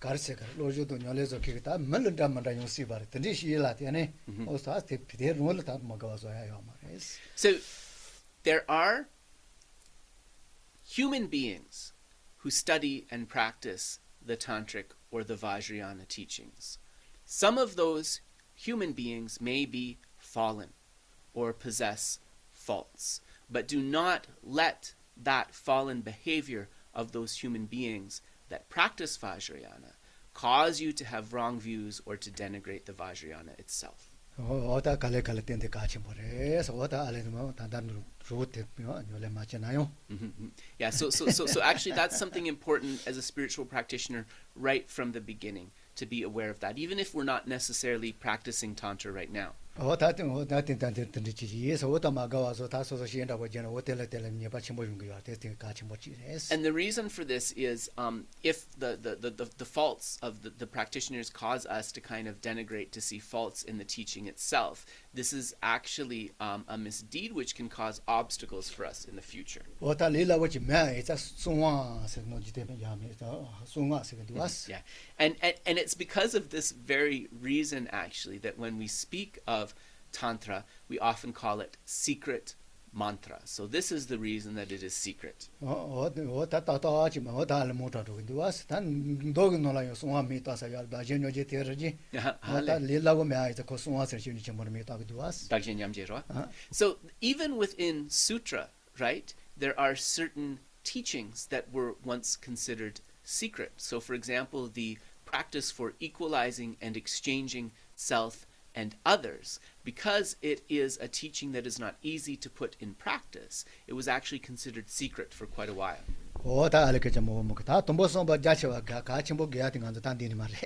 가르세가 로조도 녀레서 기타 멀다 만다 용시 바르 드리시라 되네 오사 대대 롤 다 먹어서 해요 말이스. So there are human beings who study and practice the tantric or the Vajrayāna teachings. Some of those human beings may be fallen or possess faults, but do not let that fallen behavior of those human beings that practice Vajrayāna cause you to have wrong views or to denigrate the Vajrayāna itself. 오다 갈래 텐데 같이 보래서 오다 알레도 단단 로테 녀레 맞잖아요. Yeah, so actually that's something important as a spiritual practitioner right from the beginning, to be aware of that, even if we're not necessarily practicing Tantra right now. 오다 단지지에서 오다 마가와서 다소서 시엔다고 전에 오텔레 녀바 침보준 거야. 대대 같이 못지레스. And the reason for this is if the faults of the practitioners cause us to kind of denigrate, to see faults in the teaching itself, this is actually a misdeed which can cause obstacles for us in the future. 오다 릴라고지 매자 송와 세노지데면 야메 송와 세도와스. Yeah, and it's because of this very reason actually that when we speak of Tantra, we often call it secret mantra. So this is the reason that it is secret. 오다 따따지 마 오다 알 못하도 근데와스 단 도그노라요 송와 미타사야 바제뇨제 테르지. 오다 릴라고 매자 코 송와 세르지 좀 모르미타 그도와스. So even within Sutra, right, there are certain teachings that were once considered secret. So for example, the practice for equalizing and exchanging self and others, because it is a teaching that is not easy to put in practice, it was actually considered secret for quite a while. 오다 알게 좀 먹고 다 돈보선바 자체와 같이 먹게 하든 간도 단디니 말해.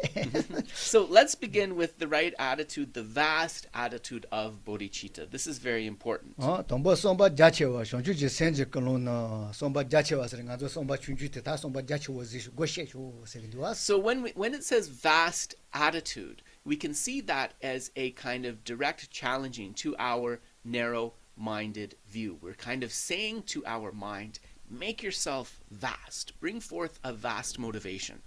So let's begin with the right attitude, the vast attitude of bodhicitta. This is very important. 돈보선바 자체와 손주지 센지 걸로나 선바 자체와서 간도 선바 춘주테 다 선바 자체와지 고셰쇼 세긴도와. So when it says vast attitude, we can see that as a kind of direct challenging to our narrow-minded view. We're kind of saying to our mind, make yourself vast. Bring forth a vast motivation.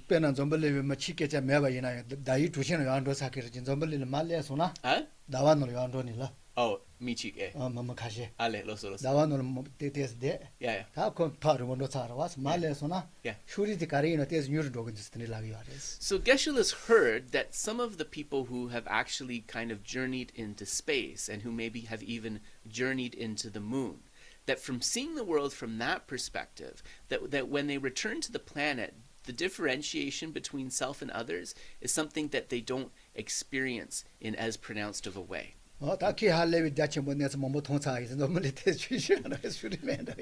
배는 좀벌레 마치게자 매바이나 다이 두신을 안도 사케르진 좀벌레 말레소나. 나와노 안도니라. Oh, michike. 마마카시. Ale, loso. 나와노 테테스데. Yeah. 다 콘파르 원도 차라와스 말레소나. Yeah. 슈리티 카리노 테스 뉴르 도근스트니 라기와레스. So Geshe has heard that some of the people who have actually kind of journeyed into space and who maybe have even journeyed into the moon, that from seeing the world from that perspective, that when they return to the planet, the differentiation between self and others is something that they don't experience in as pronounced of a way. 다키 할레비 자체 뭐내서 뭐 통사에서 너무 리테주시하는 수리맨다.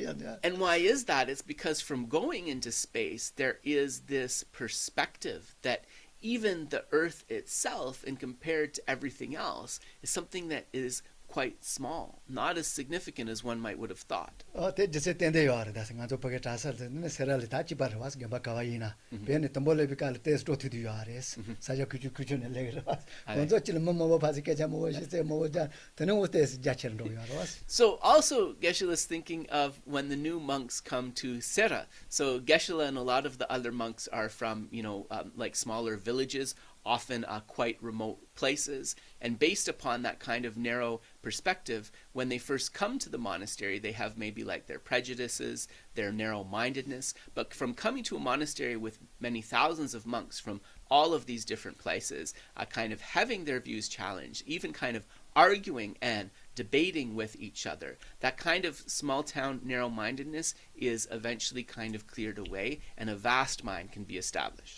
And why is that? It's because from going into space, there is this perspective that even the Earth itself, and compared to everything else, is something that is quite small, not as significant as one might would have thought. 대제세 텐데요. 알아서 가서 보게 다살는 세랄이 다치 바르와스 게바 가와이나. 베네 덤볼레비칼 테스트 투디요 아레스. 사자 규준에 레그라. 먼저 찔 뭐뭐 바지게 자모시세 뭐자 되는 것에서 자체는 로요 알아스. So also Geshe is thinking of when the new monks come to Sera. So Geshe and a lot of the other monks are from, like smaller villages, often quite remote places, and based upon that kind of narrow perspective, when they first come to the monastery, they have maybe like their prejudices, their narrow-mindedness, but from coming to a monastery with many thousands of monks from all of these different places, kind of having their views challenged, even kind of arguing and debating with each other, that kind of small-town narrow-mindedness is eventually kind of cleared away, and a vast mind can be established.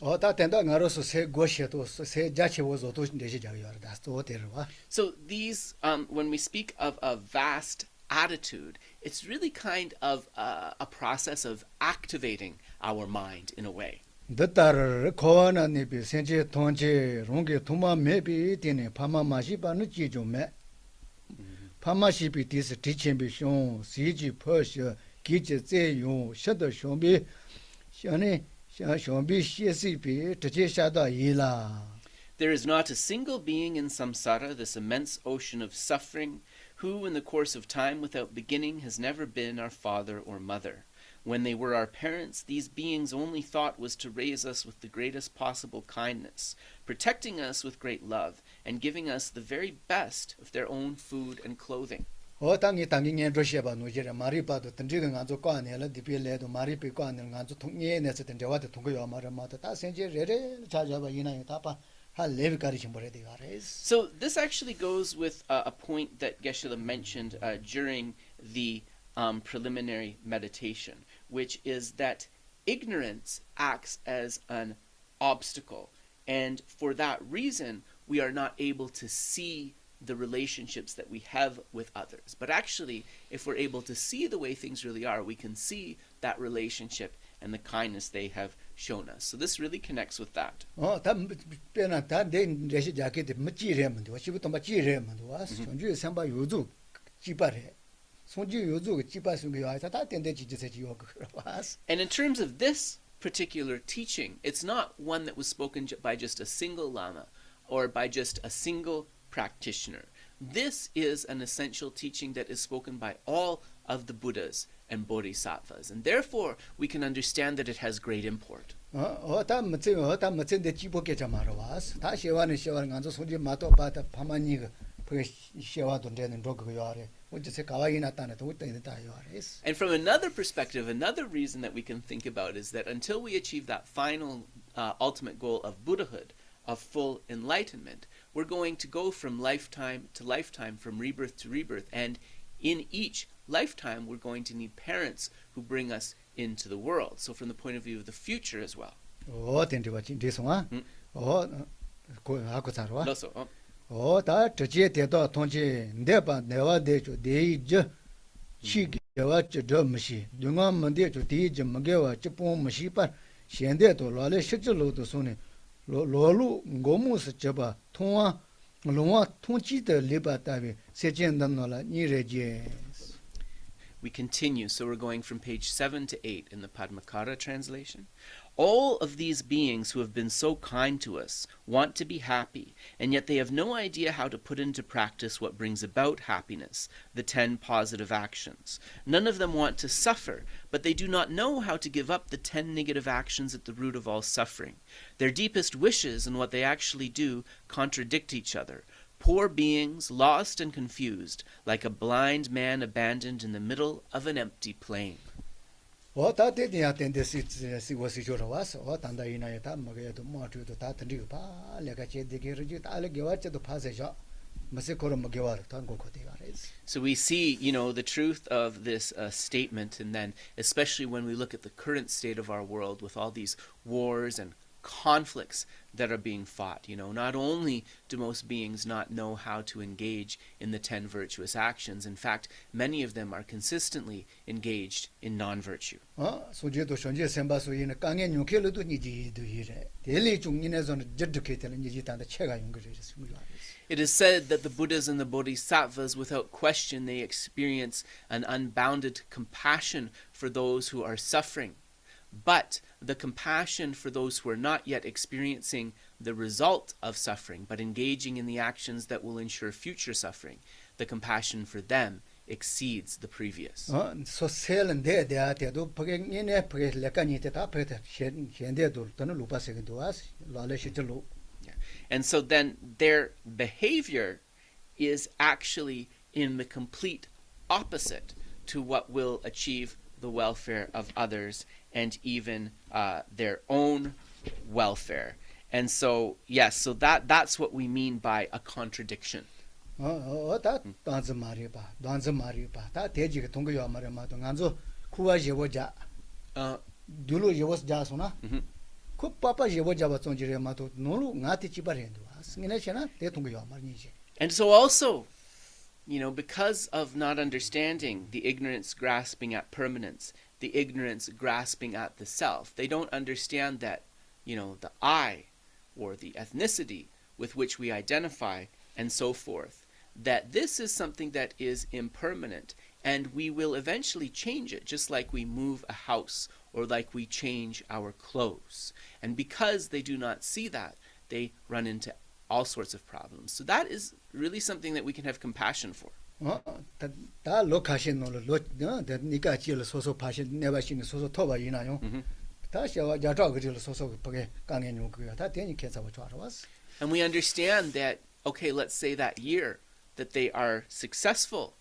So these, when we speak of a vast attitude, it's really kind of a process of activating our mind in a way. 더따르 코아나니비 센제 통제 롱게 투마 메비 되네 파마 마시바는 지좀에 파마시비 디스 디첸비 숑 시지 퍼셔 기제 제용 셔더 숑비 샤네 숑비 시시비 드제샤다 이라. There is not a single being in samsara, this immense ocean of suffering, who in the course of time without beginning has never been our father or mother. When they were our parents, these beings' only thought was to raise us with the greatest possible kindness, protecting us with great love, and giving us the very best of their own food and clothing. 당이 년 러시아바 노제라 마리바도 던지가 간조 과네라 디빌레도 마리비 과네 간조 통예네서 던져와도 통고요 말마다 다 생제 레레 자자바 이나이 다파 할 레비 가리신 버려 되가레스. So this actually goes with a point that Geshe mentioned during the preliminary meditation, which is that ignorance acts as an obstacle, and for that reason we are not able to see the relationships that we have with others. But actually, if we're able to see the way things really are, we can see that relationship and the kindness they have shown us. So this really connects with that. 다 빼나 다내 레시 자켓에 멋지래면도 시부터 멋지래면도 와서 전주 상바 요주 지바래. 손주 요주 지바스고 와서 다 된대 지지세지 요거 와서. And in terms of this particular teaching, it's not one that was spoken by just a single lama or by just a single practitioner. This is an essential teaching that is spoken by all of the Buddhas and Bodhisattvas, and therefore we can understand that it has great import. 다 멋진데 지보게 좀 알아 와서 다 시와는 간조 손지 마도 바다 파마니가 그 시와도 되는 로그 요아래 어디서 가와이 나타나 또 있다 요아레스. And from another perspective, another reason that we can think about is that until we achieve that final ultimate goal of Buddhahood, of full enlightenment, we're going to go from lifetime to lifetime, from rebirth to rebirth, and in each lifetime we're going to need parents who bring us into the world. So from the point of view of the future as well. 된대 와진 대송아. 하고 살아. Also, 다 저지에 대도 통지 내가 내와 대죠 대이저 시기와 저점시 영암문데 저 대이저 먹게와 저뽕 무시바 현대도 라레 실질로도 손에 로루 고무스 저바 통화 롱화 통지의 리바타비 세전단노라 니레제. we continue. So we're going from page 7 to 8 in the Padmakara translation. All of these beings who have been so kind to us want to be happy, and yet they have no idea how to put into practice what brings about happiness, the 10 positive actions. None of them want to suffer, but they do not know how to give up the 10 negative actions at the root of all suffering. Their deepest wishes and what they actually do contradict each other. Poor beings, lost and confused, like a blind man abandoned in the middle of an empty plain. 다 대대야 된데시 시고시 저러 와서 단다 이나에 다 먹어도 뭐도 다 던지고 봐 내가 제대로지 다 알게와도 파세죠. 마세코로 먹게와 단고 거대가레스. So we see, the truth of this statement, and then especially when we look at the current state of our world with all these wars and conflicts that are being fought. Not only do most beings not know how to engage in the 10 virtuous actions, in fact, many of them are consistently engaged in non-virtue. 소제도 현재 셈바소이는 강에 뉴켈로도 니지도 이래. 대리 중인에서는 저득해되는 니지단다 체가 연결했습니다. It is said that the Buddhas and the Bodhisattvas, without question, they experience an unbounded compassion for those who are suffering. But the compassion for those who are not yet experiencing the result of suffering, but engaging in the actions that will ensure future suffering, the compassion for them exceeds the previous. 소셀은 대대아대도 버갱이네 버게 레카니테 다 버게 현대도 또는 루파세도 와스 라레시들로. And so then their behavior is actually in the complete opposite to what will achieve the welfare of others and even their own welfare. And so, yes, so that's what we mean by a contradiction. 다 단즈 마리바 다 대지가 동거야 말마도 간조 쿠와 제보자 둘로 제보스 자소나 그 빠빠 제보자바 존지레마도 노루 나티 지바렌도 승인해셔나 대 동거야 말니지. And so also, because of not understanding the ignorance grasping at permanence, the ignorance grasping at the self, they don't understand that, the I, or the ethnicity with which we identify, and so forth, that this is something that is impermanent, and we will eventually change it, just like we move a house or like we change our clothes. And because they do not see that, they run into all sorts of problems. So that is really something that we can have compassion for. 다 로카신 노로 로 니가 지를 소소 파신 내바신 소소 토바 이나요. 다시와 자자 그질 소소 버게 강연요 그야 다 되니 계산을 좋아라 왔어. And we understand that, okay, let's say that year that they are successful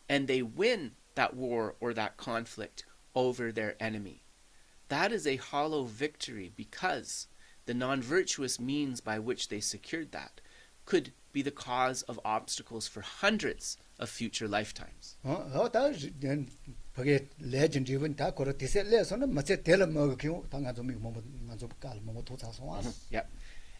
and they win that war or that conflict over their enemy. That is a hollow victory, because the non-virtuous means by which they secured that could be the cause of obstacles for hundreds of future lifetimes. 다 버게 레전드 이번 다 거로 디셀레서는 맞에 될 먹기요 당가 좀 뭐좀 깔 뭐 도자서 왔어. Yep.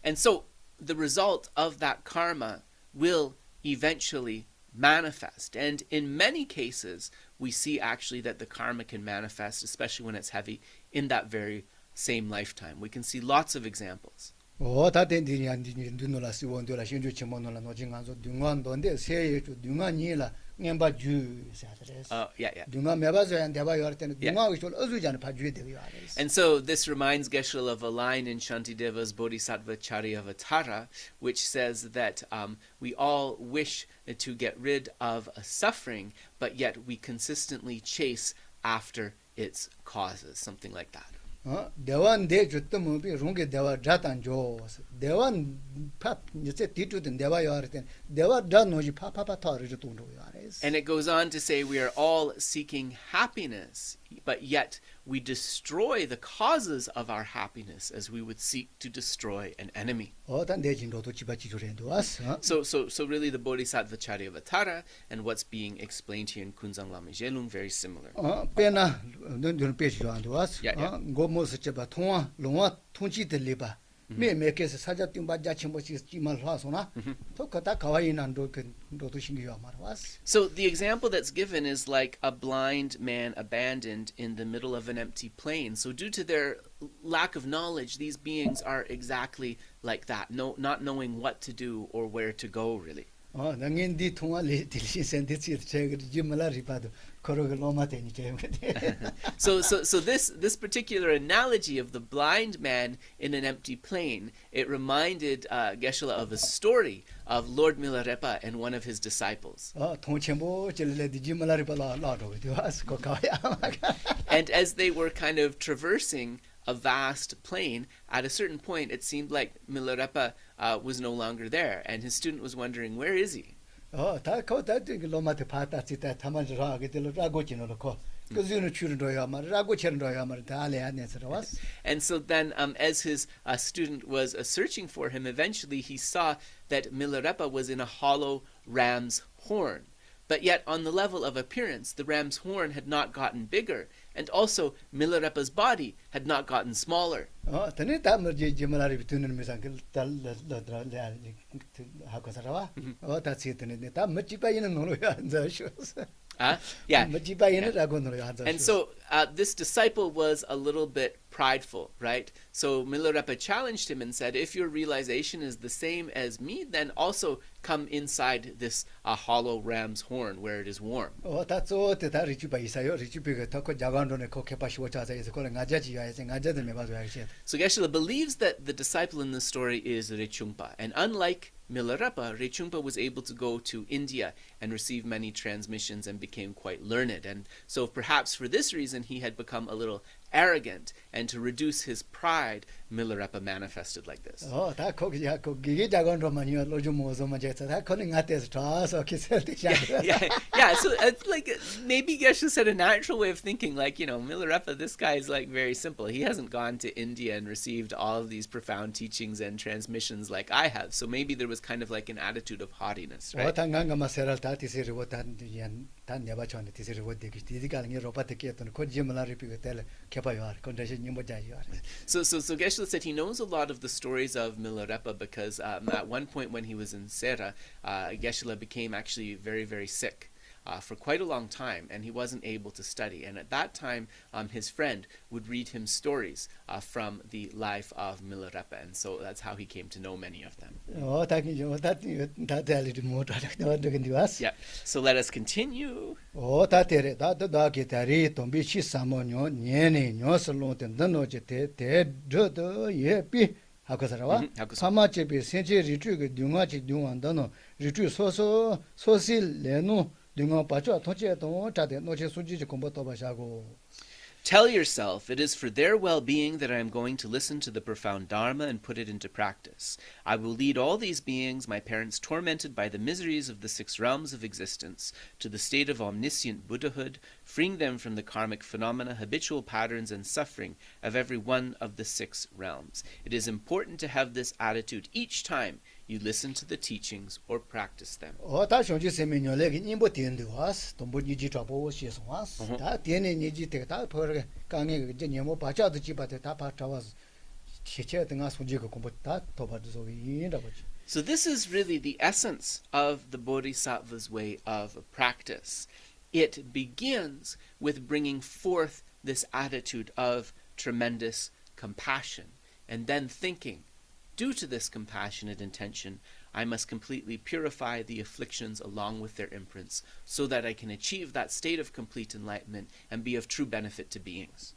And so the result of that karma will eventually manifest. And in many cases, we see actually that the karma can manifest, especially when it's heavy, in that very same lifetime. We can see lots of examples. 다 된디니 안디니 눈노라 시원도라 신주 치모노라 노징안서 둥안도인데 세에 둥안이라 냠바 주 사드레스. Yeah. 둥안 매바서야 대바 요할 때는 둥아고 좀 어주잖아 봐주게 되고 알았어. And so this reminds Geshe of a line in Shantideva's Bodhisattva Charyavatara, which says that we all wish to get rid of a suffering, but yet we consistently chase after its causes, something like that. 대원 대주도 뭐비 롱게 대와 자탄조 대원 팝 이제 뒤주든 대와 요할 때 대와 자노지 파파파 타르죠 돈도 알았어. And it goes on to say we are all seeking happiness, but yet we destroy the causes of our happiness as we would seek to destroy an enemy. 단 대진도도 지바지조련도 왔어. So really the Bodhisattva Charyavatara and what's being explained here in Kunzang Lama Gelung very similar. 빼나 눈 빼지도 안 왔어. Yeah. 고모스 쳬바 통화 롱화 통치들리바 매매께서 사자띵 바자친 뭐지 지말 하소나 또 그다 가와이난도 그도 신기요 말 왔어. So the example that's given is like a blind man abandoned in the middle of an empty plain. So due to their lack of knowledge, these beings are exactly like that, not knowing what to do or where to go, really. 당연히 통화 리딜시 센티치 제가 지말라 리바도 거로가 로마테니 제가. So this particular analogy of the blind man in an empty plain, it reminded Geshe of a story of Lord Milarepa and one of his disciples. 통첨보 질레디 지말라 리바라 라도 왔어. 거가야. And as they were kind of traversing a vast plain, at a certain point it seemed like Milarepa was no longer there, and his student was wondering, where is he? 다 거다 로마테 파타치타 타만저라 하게 될 라고치노로 거. 그즈는 추르도야 말 라고치노야 말 다레 안에서 왔어. And so then as his student was searching for him, eventually he saw that Milarepa was in a hollow ram's horn. But yet, on the level of appearance, the ram's horn had not gotten bigger, and also Milarepa's body had not gotten smaller. tene ta merje jimalari bitun me sang tal la hago sarawa ta chitene ta merji pa yin no ya za shos Yeah. merji pa yin ra go no ya za. And so this disciple was a little bit prideful, right? So Milarepa challenged him and said, if your realization is the same as me, then also come inside this hollow ram's horn where it is warm. ta so te ta richi pa isayo richi pe ta ko jagando ne ko ke pa shi cha za is ko nga ja ji ya nga ja de me ba zo ya shi. So Geshe believes that the disciple in this story is Rechungpa, and unlike Milarepa, Rechungpa was able to go to India and receive many transmissions and became quite learned. And so perhaps for this reason he had become a little arrogant, and to reduce his pride, Milarepa manifested like this. ta ko ya ko gi jagando mani lo ju mo zo ma je ta ko nga te ta so ki se ti ya. Yeah. So it's like maybe Geshe said a natural way of thinking, like, Milarepa, this guy is like very simple. He hasn't gone to India and received all of these profound teachings and transmissions like I have. So maybe there was kind of like an attitude of haughtiness, right? ta nga ma seral ta ti se ro ta yan tan ya ba chon ti se ro de ki ti ga ngi ro pa te ke ton ko jimalari pi tel ke pa yo ar kon de ni mo ja yo ar. So Geshe said he knows a lot of the stories of Milarepa because at one point when he was in Sera, Geshe became actually very, very sick. for quite a long time, and he wasn't able to study. And at that time, his friend would read him stories from the life of Milarepa, and so that's how he came to know many of them. Yeah. So let us continue. Tell yourself, it is for their well-being that I am going to listen to the profound Dharma and put it into practice. I will lead all these beings, my parents tormented by the miseries of the 6 realms of existence, to the state of omniscient Buddhahood, freeing them from the karmic phenomena, habitual patterns, and suffering of every one of the 6 realms. It is important to have this attitude each time you listen to the teachings or practice them. So this is really the essence of the Bodhisattva's way of practice. It begins with bringing forth this attitude of tremendous compassion, and then thinking, due to this compassionate intention, I must completely purify the afflictions along with their imprints, so that I can achieve that state of complete enlightenment and be of true benefit to beings.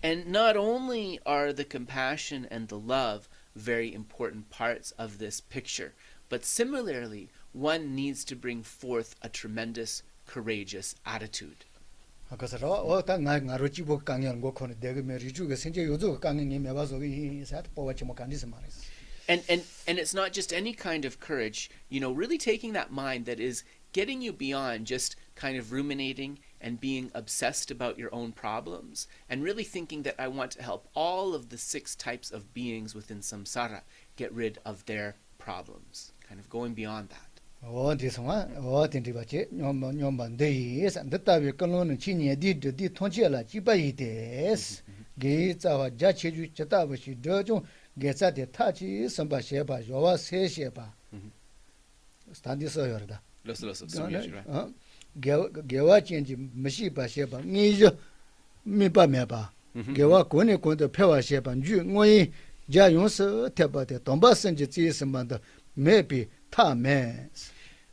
And not only are the compassion and the love very important parts of this picture, but similarly, one needs to bring forth a tremendous courageous attitude. And it's not just any kind of courage, really taking that mind that is getting you beyond just kind of ruminating and being obsessed about your own problems, and really thinking that I want to help all of the 6 types of beings within samsara get rid of their problems, kind of going beyond that.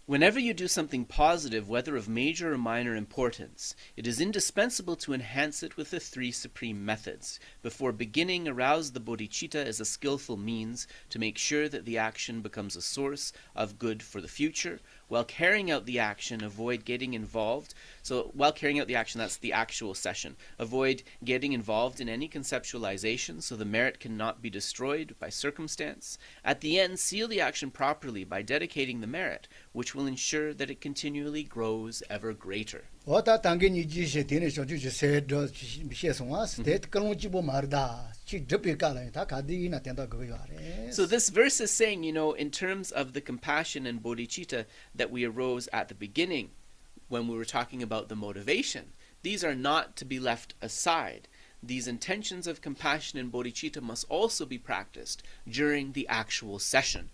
Whenever you do something positive, whether of major or minor importance, it is indispensable to enhance it with the 3 supreme methods. Before beginning, arouse the bodhicitta as a skillful means to make sure that the action becomes a source of good for the future. While carrying out the action, avoid getting involved. So while carrying out the action, that's the actual session. Avoid getting involved in any conceptualization so the merit cannot be destroyed by circumstance. At the end, seal the action properly by dedicating the merit, which will ensure that it continually grows ever greater. So this verse is saying, in terms of the compassion and bodhicitta that we arose at the beginning, when we were talking about the motivation, these are not to be left aside. These intentions of compassion and bodhicitta must also be practiced during the actual session.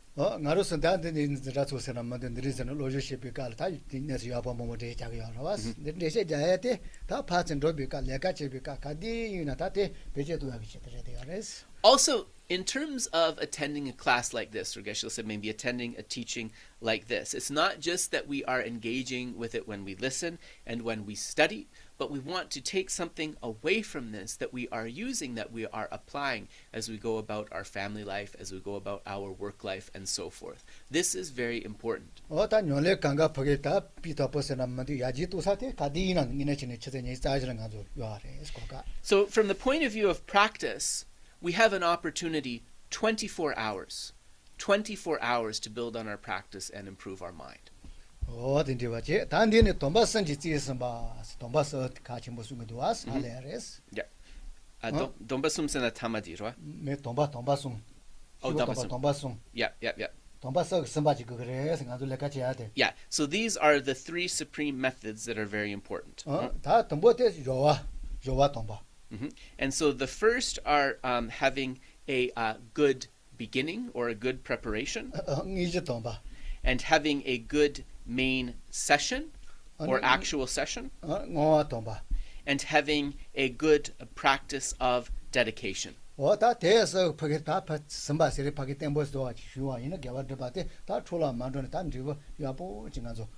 Also, in terms of attending a class like this, or Geshe said maybe attending a teaching like this, it's not just that we are engaging with it when we listen and when we study, but we want to take something away from this that we are using, that we are applying as we go about our family life, as we go about our work life, and so forth. This is very important. So from the point of view of practice, we have an opportunity 24 hours to build on our practice and improve our mind. Yeah. Domba sum sena tamadi, right? Oh, domba sum. Yeah. Yeah, so these are the 3 supreme methods that are very important. And so the first are having a good beginning or a good preparation, 이제 동바 and having a good main session or actual session, ngwa 동바 and having a good practice of dedication. 다 대해서 파게 다 선바세리 파게 템보스도 주와 이나 개발드바데 다 초라 만드는 단 지고 야보 진가죠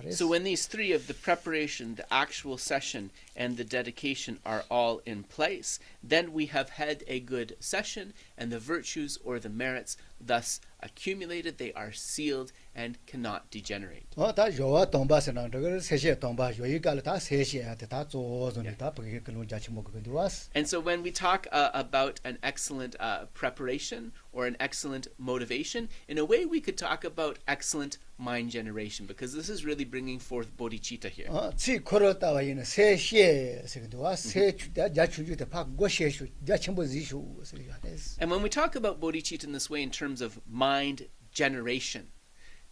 So when these three of the preparation, the actual session, and the dedication are all in place, then we have had a good session, and the virtues or the merits thus accumulated, they are sealed and cannot degenerate. 다 요와 동바스는 저 세세 동바 요이갈 다 세세한테 다 조존이 다 그게 그런 자치 먹고 들어왔어. And so when we talk about an excellent preparation or an excellent motivation, in a way we could talk about excellent mind generation, because this is really bringing forth bodhicitta here. 치 코로다와 이는 세세 세도와 세 자추주대 파 고셰슈 자첨부 지슈 세야데스. And when we talk about bodhicitta in this way in terms of mind generation,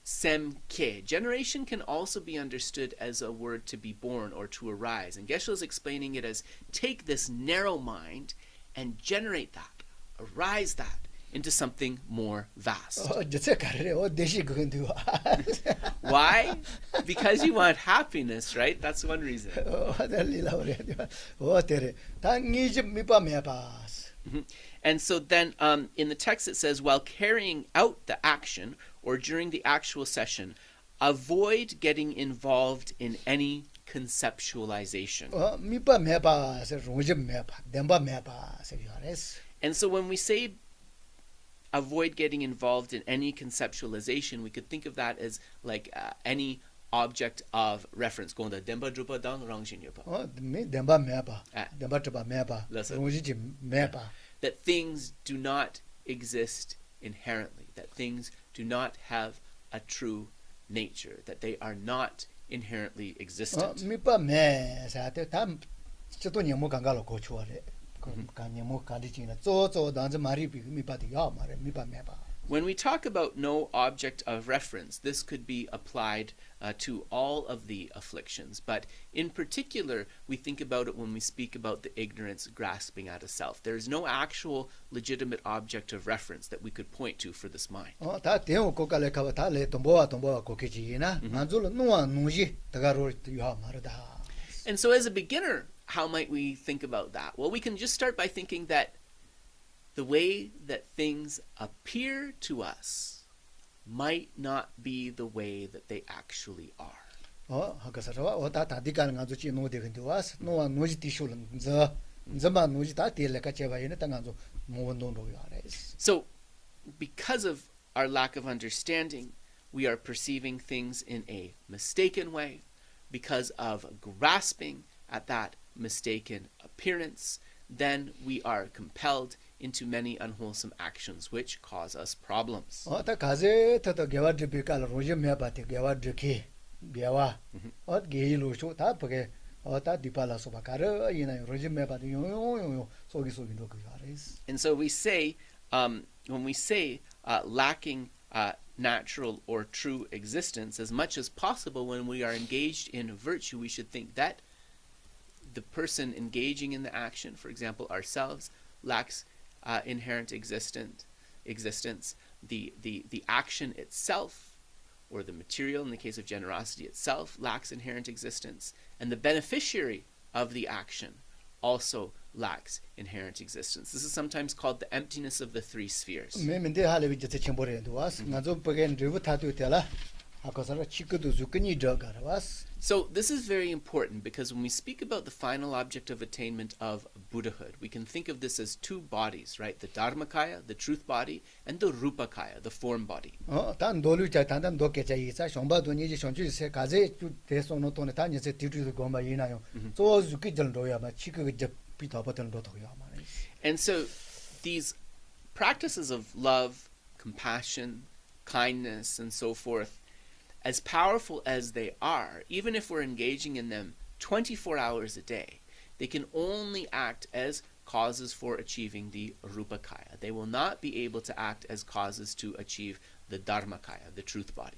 semke, generation can also be understood as a word to be born or to arise. And Geshe is explaining it as take this narrow mind and generate that, arise that into something more vast. Why? Because you want happiness, right? That's one reason. And so then in the text it says, while carrying out the action or during the actual session, avoid getting involved in any conceptualization. And so when we say avoid getting involved in any conceptualization, we could think of that as like any object of reference. That things do not exist inherently, that things do not have a true nature, that they are not inherently existent. When we talk about no object of reference, this could be applied to all of the afflictions, but in particular, we think about it when we speak about the ignorance grasping at a self. There is no actual legitimate object of reference that we could point to for this mind. And so as a beginner, how might we think about that? Well, we can just start by thinking that the way that things appear to us might not be the way that they actually are. So, because of our lack of understanding, we are perceiving things in a mistaken way. Because of grasping at that mistaken appearance, then we are compelled into many unwholesome actions which cause us problems. And so we say, when we say lacking natural or true existence, as much as possible when we are engaged in virtue, we should think that the person engaging in the action, for example, ourselves, lacks inherent existence. The action itself, or the material in the case of generosity itself, lacks inherent existence, and the beneficiary of the action also lacks inherent existence. This is sometimes called the emptiness of the three spheres. So this is very important, because when we speak about the final object of attainment of Buddhahood, we can think of this as two bodies, right? The Dharmakaya, the truth body, and the Rupakaya, the form body. And so these practices of love, compassion, kindness, and so forth, as powerful as they are, even if we're engaging in them 24 hours a day, they can only act as causes for achieving the Rupakaya. They will not be able to act as causes to achieve the Dharmakaya, the truth body.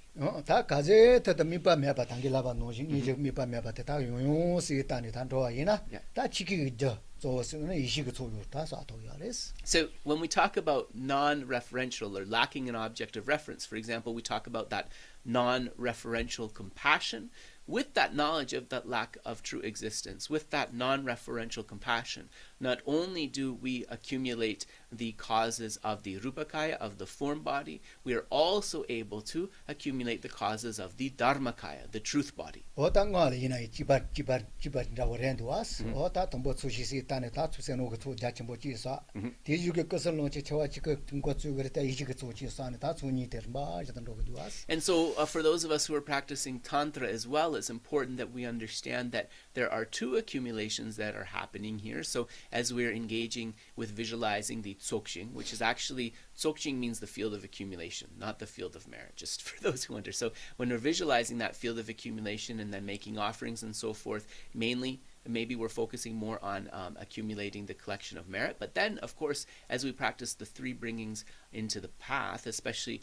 조스는 이식의 조율다 사도야레스. So when we talk about non-referential or lacking an object of reference, for example, we talk about that non-referential compassion. With that knowledge of that lack of true existence, with that non-referential compassion, not only do we accumulate the causes of the rupakaya, of the form body, we are also able to accumulate the causes of the dharmakaya, the truth body. 어떤가를 이나이 지바라고 렌도와스. 어다 동보 수시시 단에 다 수세노가 조 자침보지사. 대주게 것을 놓지 저와 지그 등고주 그랬다 이지그 조지사는 다 존이 되마 저던 로도와스. And so for those of us who are practicing Tantra as well, it's important that we understand that there are two accumulations that are happening here. So as we're engaging with visualizing the Dzogchen, which is actually, Dzogchen means the field of accumulation, not the field of merit, just for those who wonder. So when we're visualizing that field of accumulation and then making offerings and so forth, maybe we're focusing more on accumulating the collection of merit. But then, of course, as we practice the three bringings into the path, especially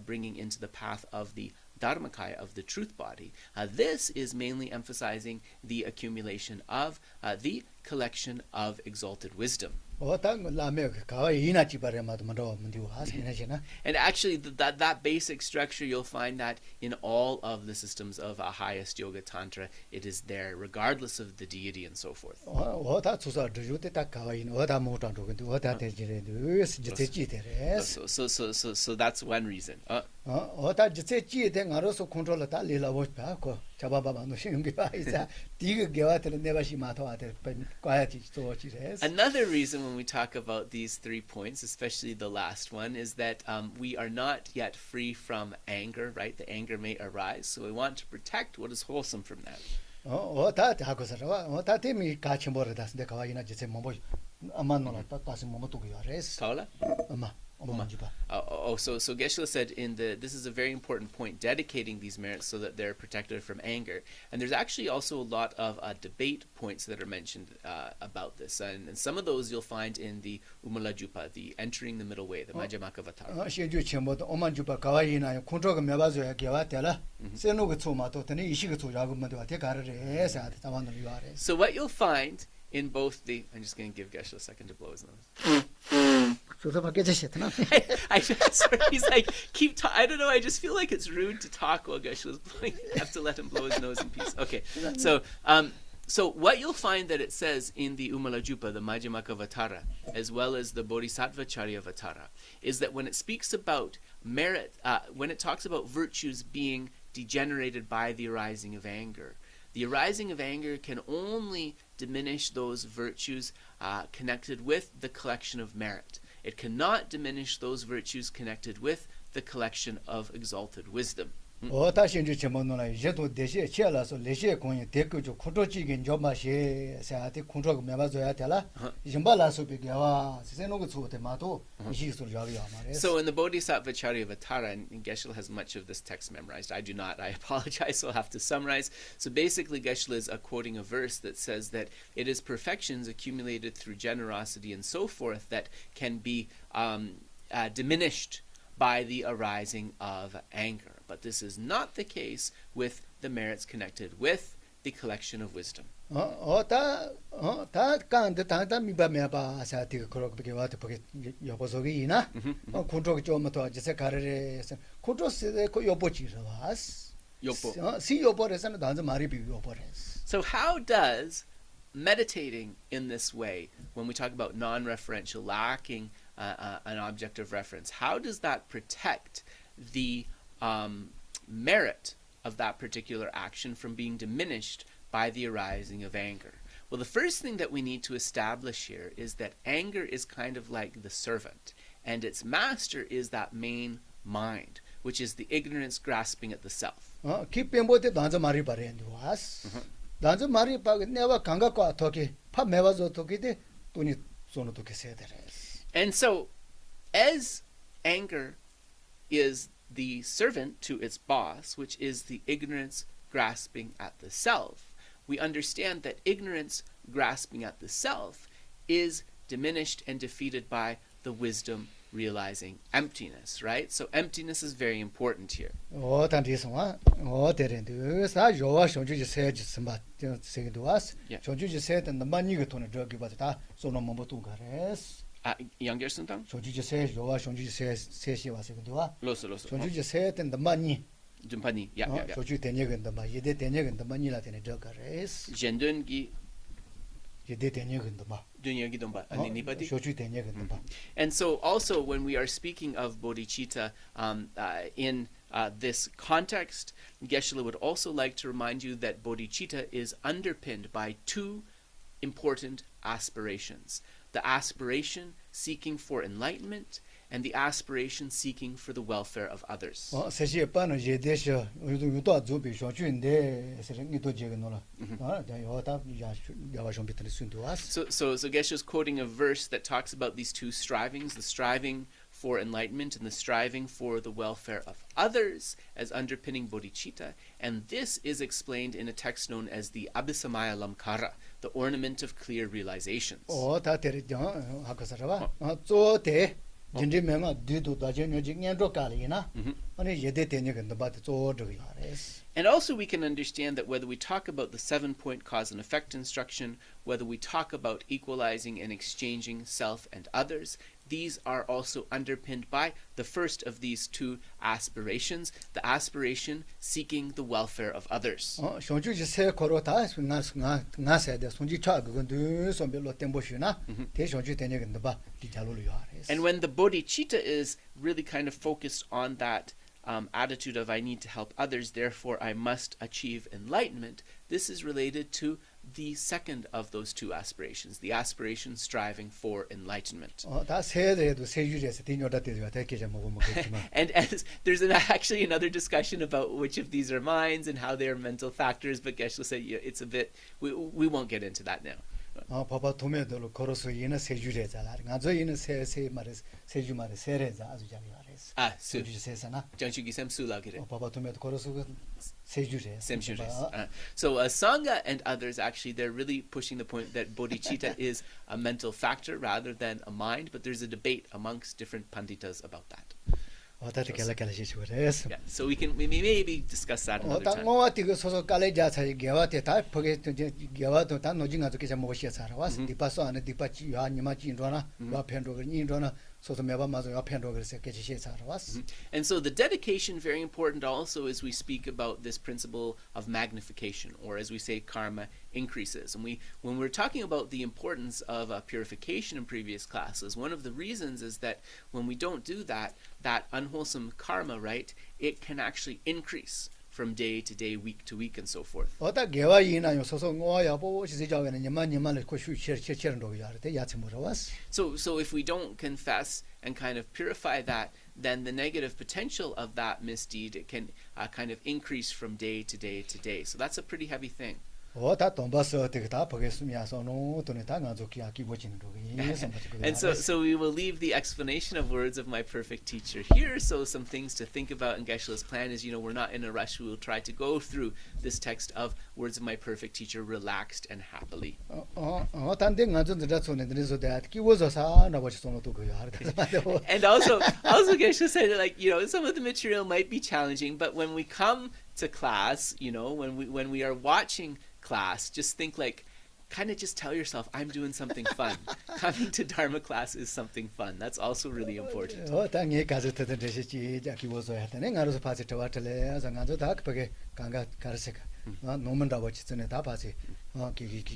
bringing into the path of the Dharmakaya, of the truth body, this is mainly emphasizing the accumulation of the collection of exalted wisdom. 어떤 라메 가와이 이나 지바레마도 만도 문디와스 이나시나. And actually, that basic structure, you'll find that in all of the systems of highest yoga tantra, it is there, regardless of the deity and so forth. 어다 주사 주요때 딱 가와이는 어다 못한도 근데 어다 되지래. 지지지데레스. So that's one reason. 어다 지지지데 가로서 컨트롤을 다 리라고 봐고 잡아봐봐 너 신경 봐이자 디그 개와들 내가 시마토한테 과야지 조지레스. Another reason when we talk about these 3 points, especially the last one, is that we are not yet free from anger, right? The anger may arise, so we want to protect what is wholesome from that. 어다 하고서라 어다 때문에 같이 버려다스 내가 와이나 지세 뭐 아만노라 다시 뭐 도기야레스. Kaula? 엄마 So Geshe said this is a very important point, dedicating these merits so that they're protected from anger. And there's actually also a lot of debate points that are mentioned about this. And some of those you'll find in the Umalajupa, the entering the middle way, the Majjhimakavattara. 시주 첨보도 오만주바 가와이나 컨트롤가 메바줘야 개와텔라 세노가 초마도 되네 이시가 조작은만도 와테 가르레서 다만도 유아레. So what you'll find in both I'm just going to give Geshe a second to blow his nose. 조사바 깨졌잖아. I sorry, he's like, I don't know, I just feel like it's rude to talk while Geshe was blowing. I have to let him blow his nose in peace. Okay, so what you'll find that it says in the Umalajupa, the Majjhimakavattara, as well as the Bodhisattva Charyavatara, is that when it speaks about merit, when it talks about virtues being degenerated by the arising of anger, the arising of anger can only diminish those virtues connected with the collection of merit. It cannot diminish those virtues connected with the collection of exalted wisdom. 어다 신주 첨보노라 이제도 대시에 치알라서 레시에 공이 대교조 컨트롤지긴 좀마시 세한테 컨트롤 메바줘야 되라. 이좀발라서 비게와 세노가 주어때 마도 이시스로 자기야 말해. So in the Bodhisattva Charyavatara, and Geshe has much of this text memorized. I do not. I apologize. So I'll have to summarize. So basically, Geshe is quoting a verse that says that it is perfections accumulated through generosity and so forth that can be diminished by the arising of anger. But this is not the case with the merits connected with the collection of wisdom. 어다 간데 다다 미바메바 사티 그렇게 와도 보게 여보서기나 컨트롤 좀 더 이제 가르레서 컨트롤스에 그 여보지라스. Yopo. 시 여보레서는 단지 말이 비여보레스. So how does meditating in this way, when we talk about non-referential, lacking an object of reference, how does that protect the merit of that particular action from being diminished by the arising of anger? Well, the first thing that we need to establish here is that anger is kind of like the servant, and its master is that main mind, which is the ignorance grasping at the self. 기쁨보다 단지 말이 바래는와스. 단지 말이 바 내가 감각과 토기 파 매와서 토기데 돈이 손으로 토기 세데레스. And so, as anger is the servant to its boss, which is the ignorance grasping at the self, we understand that ignorance grasping at the self is diminished and defeated by the wisdom realizing emptiness, right? So emptiness is very important here. 단디스와 데렌드 사 요와 쇼주지 세지 스마 세기도와스 Yeah. 쇼주지 세든 많이 그 돈을 저기 받다 소노 몸도 가레스 Younger Suntang? 쇼주지 세 요와 쇼주지 세시 와세기도와 Loso. 쇼주지 세든 많이 Jumpani. Yeah. 쇼주 되냐근다 마 예데 되냐근다 많이라 되네 저 가레스 Jendungi 예데 되냐근다 마 Dunyagi Domba. Anipati. 쇼주 되냐근다 마 And so also when we are speaking of bodhicitta in this context, Geshe would also like to remind you that bodhicitta is underpinned by two important aspirations. The aspiration seeking for enlightenment and the aspiration seeking for the welfare of others. 세시에 빠는 예데셔 유도 좀비 쇼주인데 세랭이도 제거노라 요다 야와 좀 비트는 순도와스 So Geshe is quoting a verse that talks about these two strivings, the striving for enlightenment and the striving for the welfare of others as underpinning bodhicitta. And this is explained in a text known as the Abhisamaya Lamkara, the ornament of clear realizations. 다 데리죠 하고서라 쪼데 진리명아 뒤도 다전여지 년도 깔이나 아니 예데 되냐근다 바트 쪼저기 하레스 And also we can understand that whether we talk about the 7-point cause and effect instruction, whether we talk about equalizing and exchanging self and others, these are also underpinned by the first of these two aspirations, the aspiration seeking the welfare of others. 쇼주지 세 코로다 나세데 손지 차 그건도 손별로 템보시나 대 쇼주 되냐근다 바 디잘로요 하레스 And when the bodhicitta is really kind of focused on that attitude of I need to help others, therefore I must achieve enlightenment, this is related to the second of those two aspirations, the aspiration striving for enlightenment. 다 세대도 세주리에서 디뇨다 되가 되게 뭐 먹겠지만 And as there's actually another discussion about which of these are minds and how they are mental factors, but Geshe said it's a bit, we won't get into that now. 바바 도메들로 걸어서 이는 세주리에잖아 가서 이는 세세 말에 세주 말에 세레자 아주 잘 알았어 Su. 세주 세사나 Janchugi sem sulagire. 바바 도메도 걸어서 세주리에 So Sangha and others, actually, they're really pushing the point that bodhicitta is a mental factor rather than a mind, but there's a debate amongst different panditas about that. 어떻게 갈라갈라시시고래서 Yeah, so we may maybe discuss that another time. 뭐와 티그 소소 깔레자 차이 개와테 다 포게 개와도 다 노징아도 계속 먹으셔 살아왔어 디파소 안에 디파치 야 니마치 인도나 와 펜도거 인도나 소소 매바 마저 와 펜도거 계속 살아왔어 And so the dedication, very important also, as we speak about this principle of magnification, or as we say, karma increases. And when we're talking about the importance of purification in previous classes, one of the reasons is that when we don't do that, that unwholesome karma, right, it can actually increase from day to day, week to week, and so forth. 어다 개와 이나요 소소 뭐야 보고 시자가는 니만을 코슈 셔셔는 야르데 야치 물어왔어 So if we don't confess and kind of purify that, then the negative potential of that misdeed, it can kind of increase from day to day to day. So that's a pretty heavy thing. 다 돈바서 어떻게 다 보겠으면서 노 돈에 다 가족이 아끼고지는 거기 And so we will leave the explanation of words of my perfect teacher here. So some things to think about in Geshe's plan is, we're not in a rush. We will try to go through this text of words of my perfect teacher relaxed and happily. 단데 가족들 손에 들어서 다 끼워서 사나 버시 손도 그요 And also Geshe said that, some of the material might be challenging, but when we come to class, when we are watching class, just think kind of just tell yourself, I'm doing something fun. Coming to Dharma class is something fun. That's also really important. 당에 가족들 되시지 끼워서 했더니 알아서 파지 저와틀래 장가도 다 그게 강가 가르세가 노면다 버치 전에 다 파지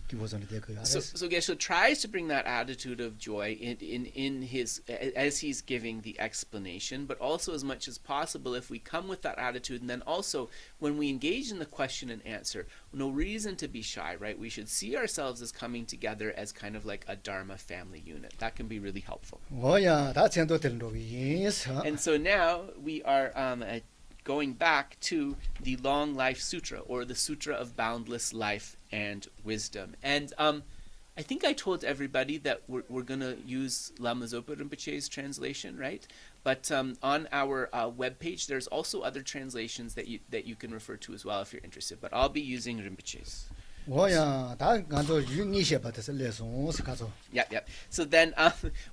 끼워서는 되고요 So Geshe tries to bring that attitude of joy in his, as he's giving the explanation, but also as much as possible, if we come with that attitude, and then also when we engage in the question and answer, no reason to be shy, right? We should see ourselves as coming together as kind of like a Dharma family unit. That can be really helpful. 뭐야 다 전도 되는 거기 And so now we are going back to the Long Life Sutra, or the Sutra of Boundless Life and Wisdom. And I think I told everybody that we're going to use Lama Zopa Rinpoche's translation, right? But on our webpage, there's also other translations that you can refer to as well if you're interested. But I'll be using Rinpoche's. 뭐야 다 간도 유니셰 받아서 레송스 가서 Yep. So then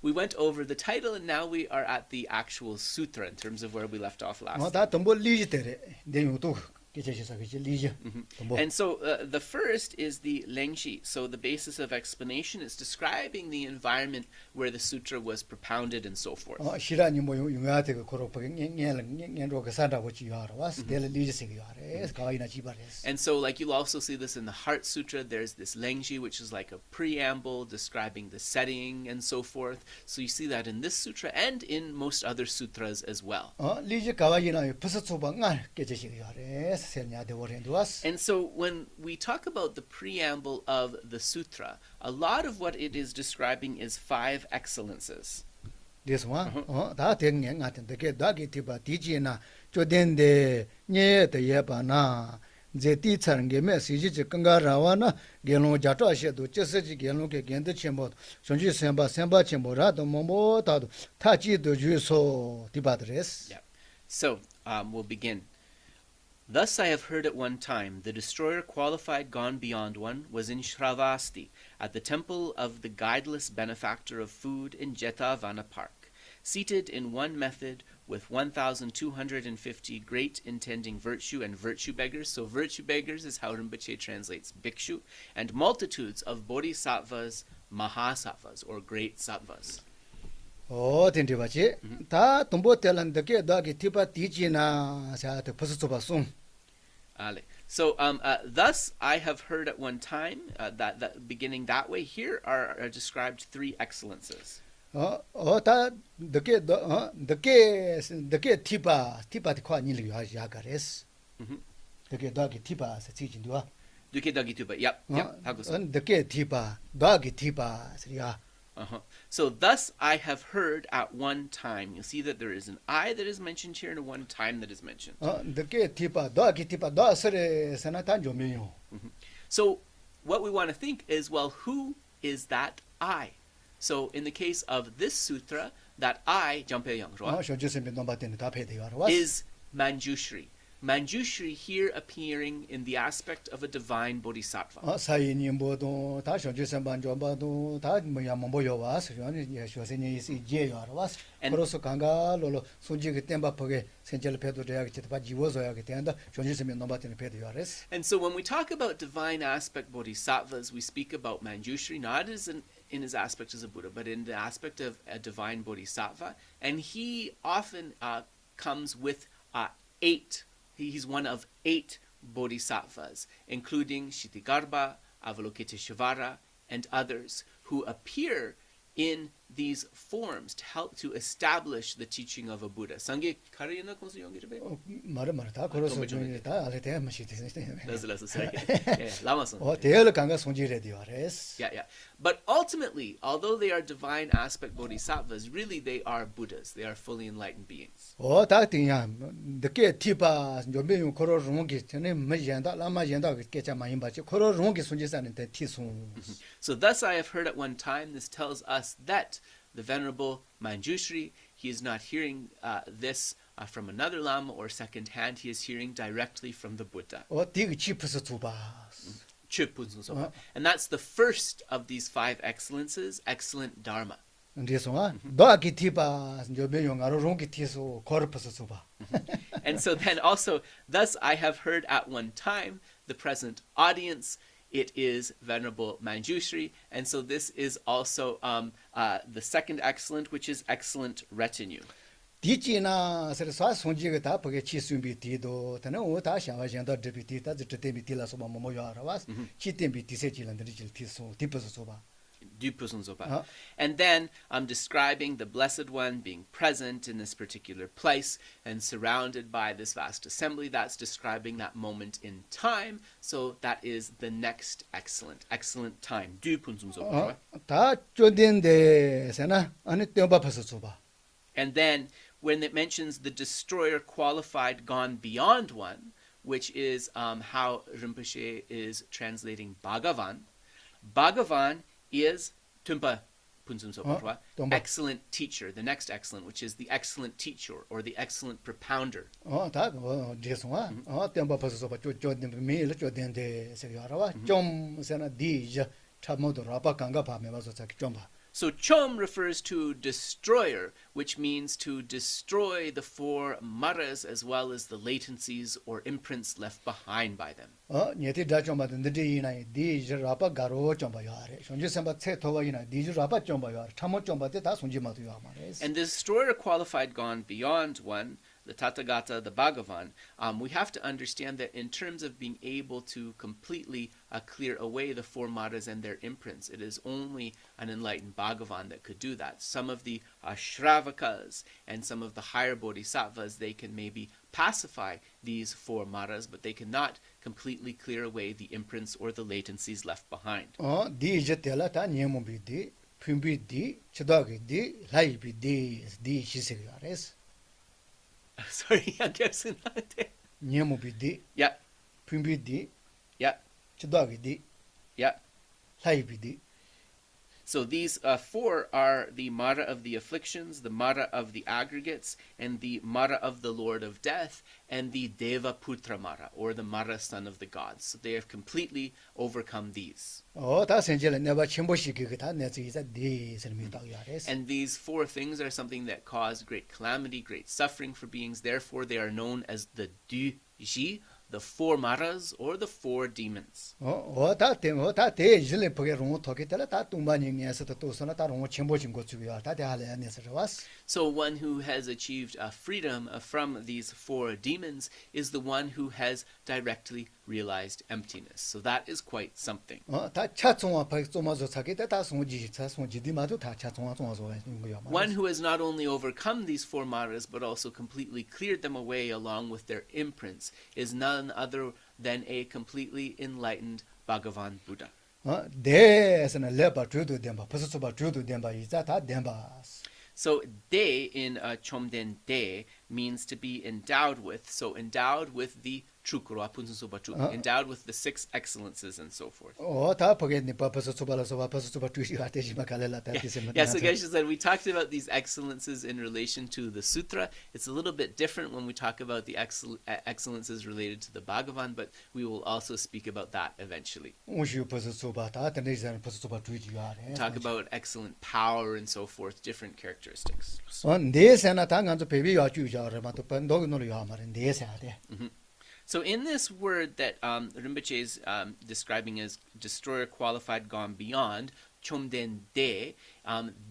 we went over the title, and now we are at the actual sutra in terms of where we left off last. 다 덤보 리지데레 내용도 계제시사 그지 리지 덤보 And so the first is the lengshi. So the basis of explanation is describing the environment where the sutra was propounded and so forth. 시라니 뭐 용야데 고로 버게 녜로 그 산다고 지요하러 와스 델 리지세기 요하레 가와이나 지바레스 And so, like, you'll also see this in the Heart Sutra. There's this lengshi, which is like a preamble describing the setting and so forth. So you see that in this sutra and in most other sutras as well. 리지 가와이나 부스초방아 계제시기 요하레 세냐데 오렌도 와스 And so when we talk about the preamble of the sutra, a lot of what it is describing is 5 excellences. 데스와 다 댕행 같은 데게 다기 티바 디지나 조덴데 녜데 예바나 제티 차는 게 메시지 건가라와나 게노 자토아셰도 쩨스지 게노게 겐데 쳔보 손지 셈바 쳔보라도 모모다도 타지도 주소 디바드레스 Yeah. So we'll begin. Thus I have heard at one time, the destroyer qualified gone beyond one was in Shravasti, at the temple of the guideless benefactor of food in Jetavana Park, seated in one method with 1,250 great intending virtue and virtue beggars. So virtue beggars is how Rinpoche translates bhikshu, and multitudes of bodhisattvas, mahasattvas, or great sattvas. 덴디바지 다 돈보텔란데게 다기 티바 디지나 자테 부스초바송 So thus I have heard at one time, that beginning that way, here are described 3 excellences. 다 데게 티바티 콰니리 야가레스 데게 다기 티바 세치진도와 Duke Dagi Tuba. Yep. Hago so. 데게 티바 다기 티바 스리야 So thus I have heard at one time. You'll see that there is an I that is mentioned here and a one time that is mentioned. 데게 티바 다기 티바 다스레 사나탄 조메요 So what we want to think is, well, who is that I? So in the case of this sutra, that I, 쇼주스미 넘바테는 다 페데요 is Manjushri. Manjushri here appearing in the aspect of a divine bodhisattva. 사이니 모두 다 쇼주스 반조바도 다 뭐야 뭐요 와서 쇼세니 이제요 와서 그래서 강가로로 손지게 템바퍼게 센젤 페도 대야게 바 지워서야게 된다 쇼주스미 넘바테는 페데요 And so when we talk about divine aspect bodhisattvas, we speak about Manjushri not as in his aspect as a Buddha, but in the aspect of a divine bodhisattva. And he often comes with 8. He's one of 8 bodhisattvas, including Kshitigarbha, Avalokiteshvara, and others who appear in these forms to help to establish the teaching of a Buddha. Sangye karayana konsu yongirbe? 말다 그래서 다 알테 마시데 That's sorry. Lamason. 대열 강가 손지레디요 아레스 Yeah. But ultimately, although they are divine aspect bodhisattvas, really they are Buddhas. They are fully enlightened beings. 다 띵야 데게 티바 조메요 코로 롱게 전에 마젠다 라마젠다 게자 많이 받지 코로 롱게 손지사는데 티송 So thus I have heard at one time, this tells us that the Venerable Manjushri, he is not hearing this from another Lama or second hand, he is hearing directly from the Buddha. 디그 치프스 투바 And that's the first of these 5 excellences, excellent Dharma. 그래서 너기 티바 조메요 가로 롱게 티소 코르프스 투바 And so then also, thus I have heard at one time, the present audience, it is Venerable Manjushri, and so this is also the second excellent, which is excellent retinue. 디지나 서서 손지가 다 버게 치수비 디도 다는 오다 샤와젠다 드비티 다 드테미 딜라서 뭐뭐요 알아와 치템비 디세질란들이 질 티소 디퍼서 소바 And then describing the Blessed One being present in this particular place and surrounded by this vast assembly. That's describing that moment in time. So that is the next excellent time. 다 쫀된데 세나 아니 떼어봐서 소바 And then when it mentions the destroyer qualified gone beyond one, which is how Rinpoche is translating Bhagavan. Bhagavan is Tumpa punzum sopa Tomba. excellent teacher, the next excellent, which is the excellent teacher or the excellent propounder. 다 제송아 템바 퍼서 봐 조조된 메일 조된데 세요라와 좀 세나 디자 참모도 라바 강가 밤에 와서 자기 좀 봐. So chom refers to destroyer, which means to destroy the four maras as well as the latencies or imprints left behind by them. 녀티 다좀 받는데 디나 디자 라바 가로 좀 봐요. 손지 선바 체토와이나 디자 라바 좀 봐요. 참모 좀 받대 다 손지 마도요 말이야. And the destroyer qualified gone beyond one, the Tathagata, the Bhagavan, we have to understand that in terms of being able to completely clear away the four maras and their imprints, it is only an enlightened Bhagavan that could do that. Some of the Shravakas and some of the higher bodhisattvas, they can maybe pacify these four maras, but they cannot completely clear away the imprints or the latencies left behind. 디자 tel라 다 녀모비디 핀비디 치다기디 라이비디 디 시세가레스. Sorry, I guess not. 녀모비디 Yeah, 핀비디 yeah, 치다기디 yeah. 라이비디. So these four are the Mara of the afflictions, the Mara of the aggregates, and the Mara of the Lord of Death, and the Deva Putra Mara, or the Mara son of the gods. So they have completely overcome these. 다 senjel에 내가 첨보시키게 다 내지자 디 설명다야레스. And these four things are something that cause great calamity, great suffering for beings. Therefore, they are known as the Dji, the four maras or the four demons. 다 대질에 보게 롱 토게텔라 다 뚱바닝에서도 또서나 다 롱 첨보진 거 주요. 다 대할래야네서 왔어. So one who has achieved freedom from these four demons is the one who has directly realized emptiness. So that is quite something. 다 차종화 박조마서 차게다 다 송지디마도 다 차종화 종화서 거요. One who has not only overcome these four maras but also completely cleared them away along with their imprints is none other than a completely enlightened Bhagavan Buddha. 대에서는 레바 주도 덴바 버스소바 주도 덴바 이자 다 덴바스. So de in Chomden de means to be endowed with. So endowed with the chukro, endowed with the six excellences and so forth. 다 보겠네. 버스소바라서 버스소바 주시가 되지마 갈래라 다 되시면. Yeah, so Geshe said we talked about these excellences in relation to the sutra. It's a little bit different when we talk about the excellences related to the Bhagavan, but we will also speak about that eventually. 우슈 버스소바 다 되는 버스소바 주지가. Talk about excellent power and so forth, different characteristics. 네세나 당간도 베비가 주자라마 또 번도노로 야마는 네세하대. So in this word that Rinpoche is describing as destroyer qualified gone beyond, Chomden de,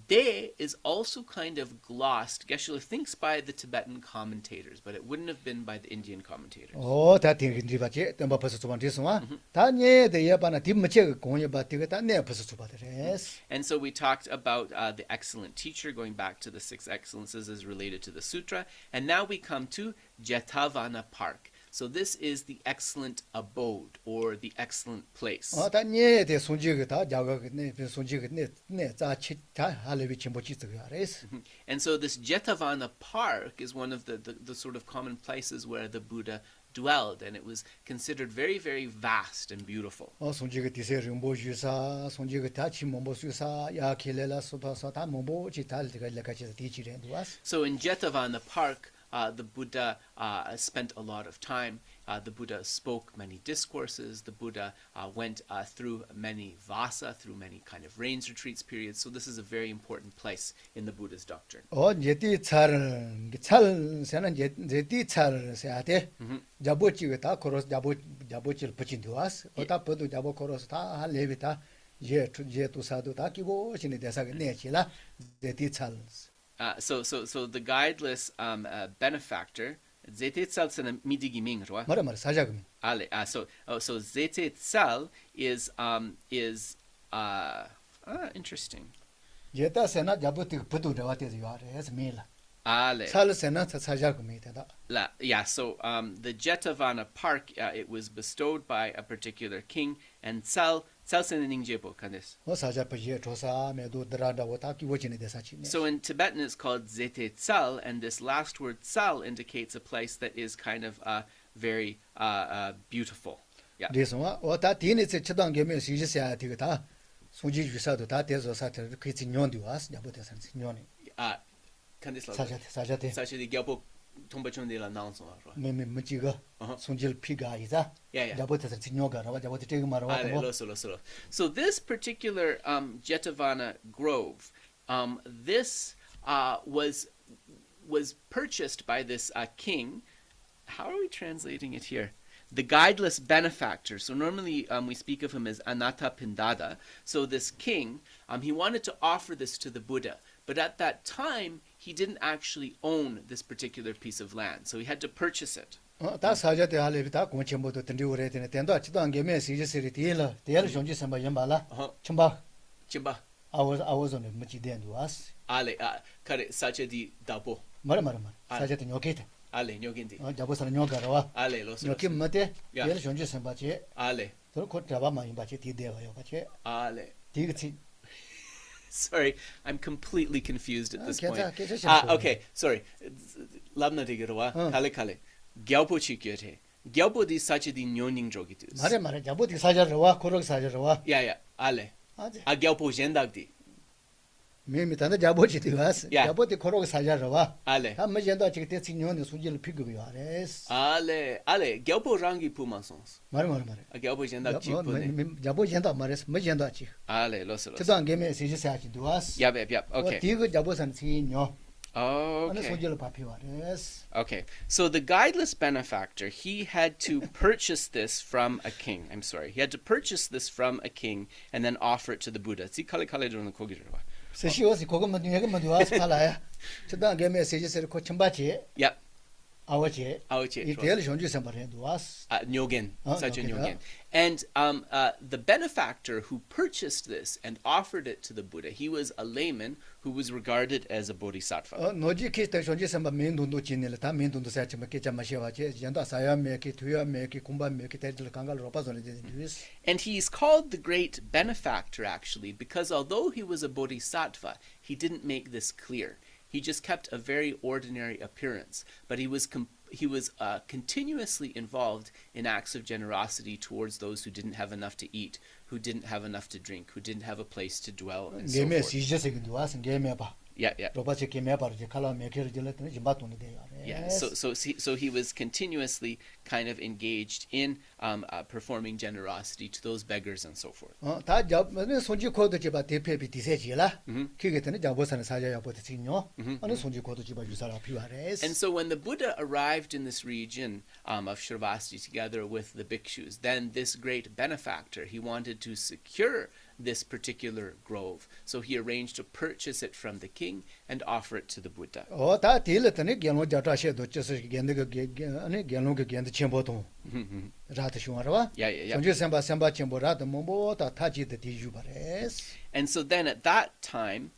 de is also kind of glossed. Geshe thinks by the Tibetan commentators, but it wouldn't have been by the Indian commentators. 다 띵긴지 받지. 덤바 버스소바 됐어와. 다 녀데 예바나 dimmeche 공예 받티가 다 내 버스소바데레스. And so we talked about the excellent teacher, going back to the six excellences as related to the sutra. And now we come to Jetavana Park. So this is the excellent abode or the excellent place. 다 녀데 손지가 다 자가네 손지가 네 자치 다 할레비 첨보치스가레스. And so this Jetavana Park is one of the sort of common places where the Buddha dwelled, and it was considered very, very vast and beautiful. 손지가 디세 림보주사 손지가 다 치몬보수사 야킬레라 소바사 다 몬보치 달가 레가치 디치렌도 와스. So in Jetavana Park, the Buddha spent a lot of time. The Buddha spoke many discourses. The Buddha went through many vasa, through many kind of rains retreats periods. So this is a very important place in the Buddha's doctrine. 제티 찰 세는 제티 찰 세아데 자보치가 다 코로스 자보치를 붙인도 와스. 어다 버도 자보 코로스 다 할레비다 제투 사도 다 끼고 신의 대사가 내치라 제티 찰. So the guideless benefactor, Zete Tsal tsana midigi ming, right? 말아 사자금. So Zete Tsal is interesting. 제타 세나 자보티 버도 나와테지 와레스 밀라. Ale. 찰 세나 사자금이 되다. Yeah, so the Jetavana Park, it was bestowed by a particular king, and Tsal Ningjebo Kandes. 사자प지 조사 메도 드라다 와타 끼고지네 대사치네. So in Tibetan it's called Zete Tsal, and this last word Tsal indicates a place that is kind of very beautiful. Yeah. 그래서 와타 디니세 처단 개면 시지세야 되겠다. 송지 유사도 다 돼서 사태 그 진용도 왔어. 야보대서 진용이. Kandis 사자대. Sashi the Gyapo Tombachon de la Nanson. 매매 뭐지가 송질 피가 이자. Yeah, yeah. 야보대서 진용가 라 야보대 되게 말아 와. So this particular Jetavana grove, this was purchased by this king. How are we translating it here? The guideless benefactor. So normally we speak of him as Anatta Pindada. So this king, he wanted to offer this to the Buddha. But at that time, he didn't actually own this particular piece of land. So he had to purchase it. 다 사자대 할래 다 공천부터 던지고래 되네. 된도 지도 안 게면 시지스리 뒤에라. 뒤에라 정지 선바 연발라. 첨바. Chimba. I was on the much 된도 왔어. Ale, kare sacha di dabo. 말아. 사자대 녀게다. Ale, nyogindi. 잡아서 녀가라 와. Ale, los. 녀게 뭐대? Yeah. 뒤에라 정지 선바지. Ale, 저 곧 잡아만 임바지 뒤대와요. 같이. ale. 뒤그치. Sorry, I'm completely confused at this point. 괜찮아. Okay, sorry. Labna digirwa, kale. Gyalpo chikyote. Gyalpo di sacha di nyoning jogitus. 말해. 잡어디 사자로 와. 고럭 사자로 와. Yeah, ale. 아제. Gyalpo jendagdi. 매미단데 잡어지 되왔어. Yeah. 잡어디 고럭 사자로 와. Ale. 한 먼저 지금 대치 녀는 수질 피고요. 아레스. Ale. Gyalpo rangi pumasons. 말해. Gyalpo jendag chipune. 잡어지 한다 말했어. 뭐지 한다 지. Ale, los. 저도 안 게면 시지사지 되왔어. Yep. Okay. 뒤그 잡어선 지녀. 어느 Okay. 수질로 바피와레스. Okay, so the guideless benefactor, he had to purchase this from a king. I'm sorry, he had to purchase this from a king and then offer it to the Buddha. See, kale do는 거기로. 세시오스 그것만 얘기만 되왔어 팔아야. 저도 안 게면 시지스를 고침바지. Yep. 아버지. 아우치. 이 대를 전주 선발해 되왔어. Nyogen, such a okay, Nyogen. And the benefactor who purchased this and offered it to the Buddha, he was a layman who was regarded as a bodhisattva. 노지 키스터 전주 선발 민돈도 지내라. 다 민돈도 사치면 깨자 마셔와지. 연다 사야메키 투야메키 kumba메키 대들 강가로 빠져는 되는 뉴스. And he's called the great benefactor, actually, because although he was a bodhisattva, he didn't make this clear. He just kept a very ordinary appearance, but he was continuously involved in acts of generosity towards those who didn't have enough to eat, who didn't have enough to drink, who didn't have a place to dwell, and so 게메 forth. 시지스게 되왔어. 게메바. Yeah. 로바체 게메바르 칼라 메케르 질렀더니 지마톤이 돼요. Yeah, so he was continuously kind of engaged in performing generosity to those beggars and so forth. 다 잡는 손지 코드 집아 대표비 디세지라. 그게더니 잡어서는 사자야 보듯이요. 어느 손지 코드 집아 유사라 필요하레스. And so when the Buddha arrived in this region of Shravasti together with the bhikshus, then this great benefactor, he wanted to secure this particular grove. So he arranged to purchase it from the king and offer it to the Buddha. 다 딜렀더니 견로 자타셔도 저서 견데가 아니 견로가 견데 첨보도. 라트 슈마라와. Yeah. 손지 셈바 첨보라도 뭐다 타지데 디주바레스. And so then at that time,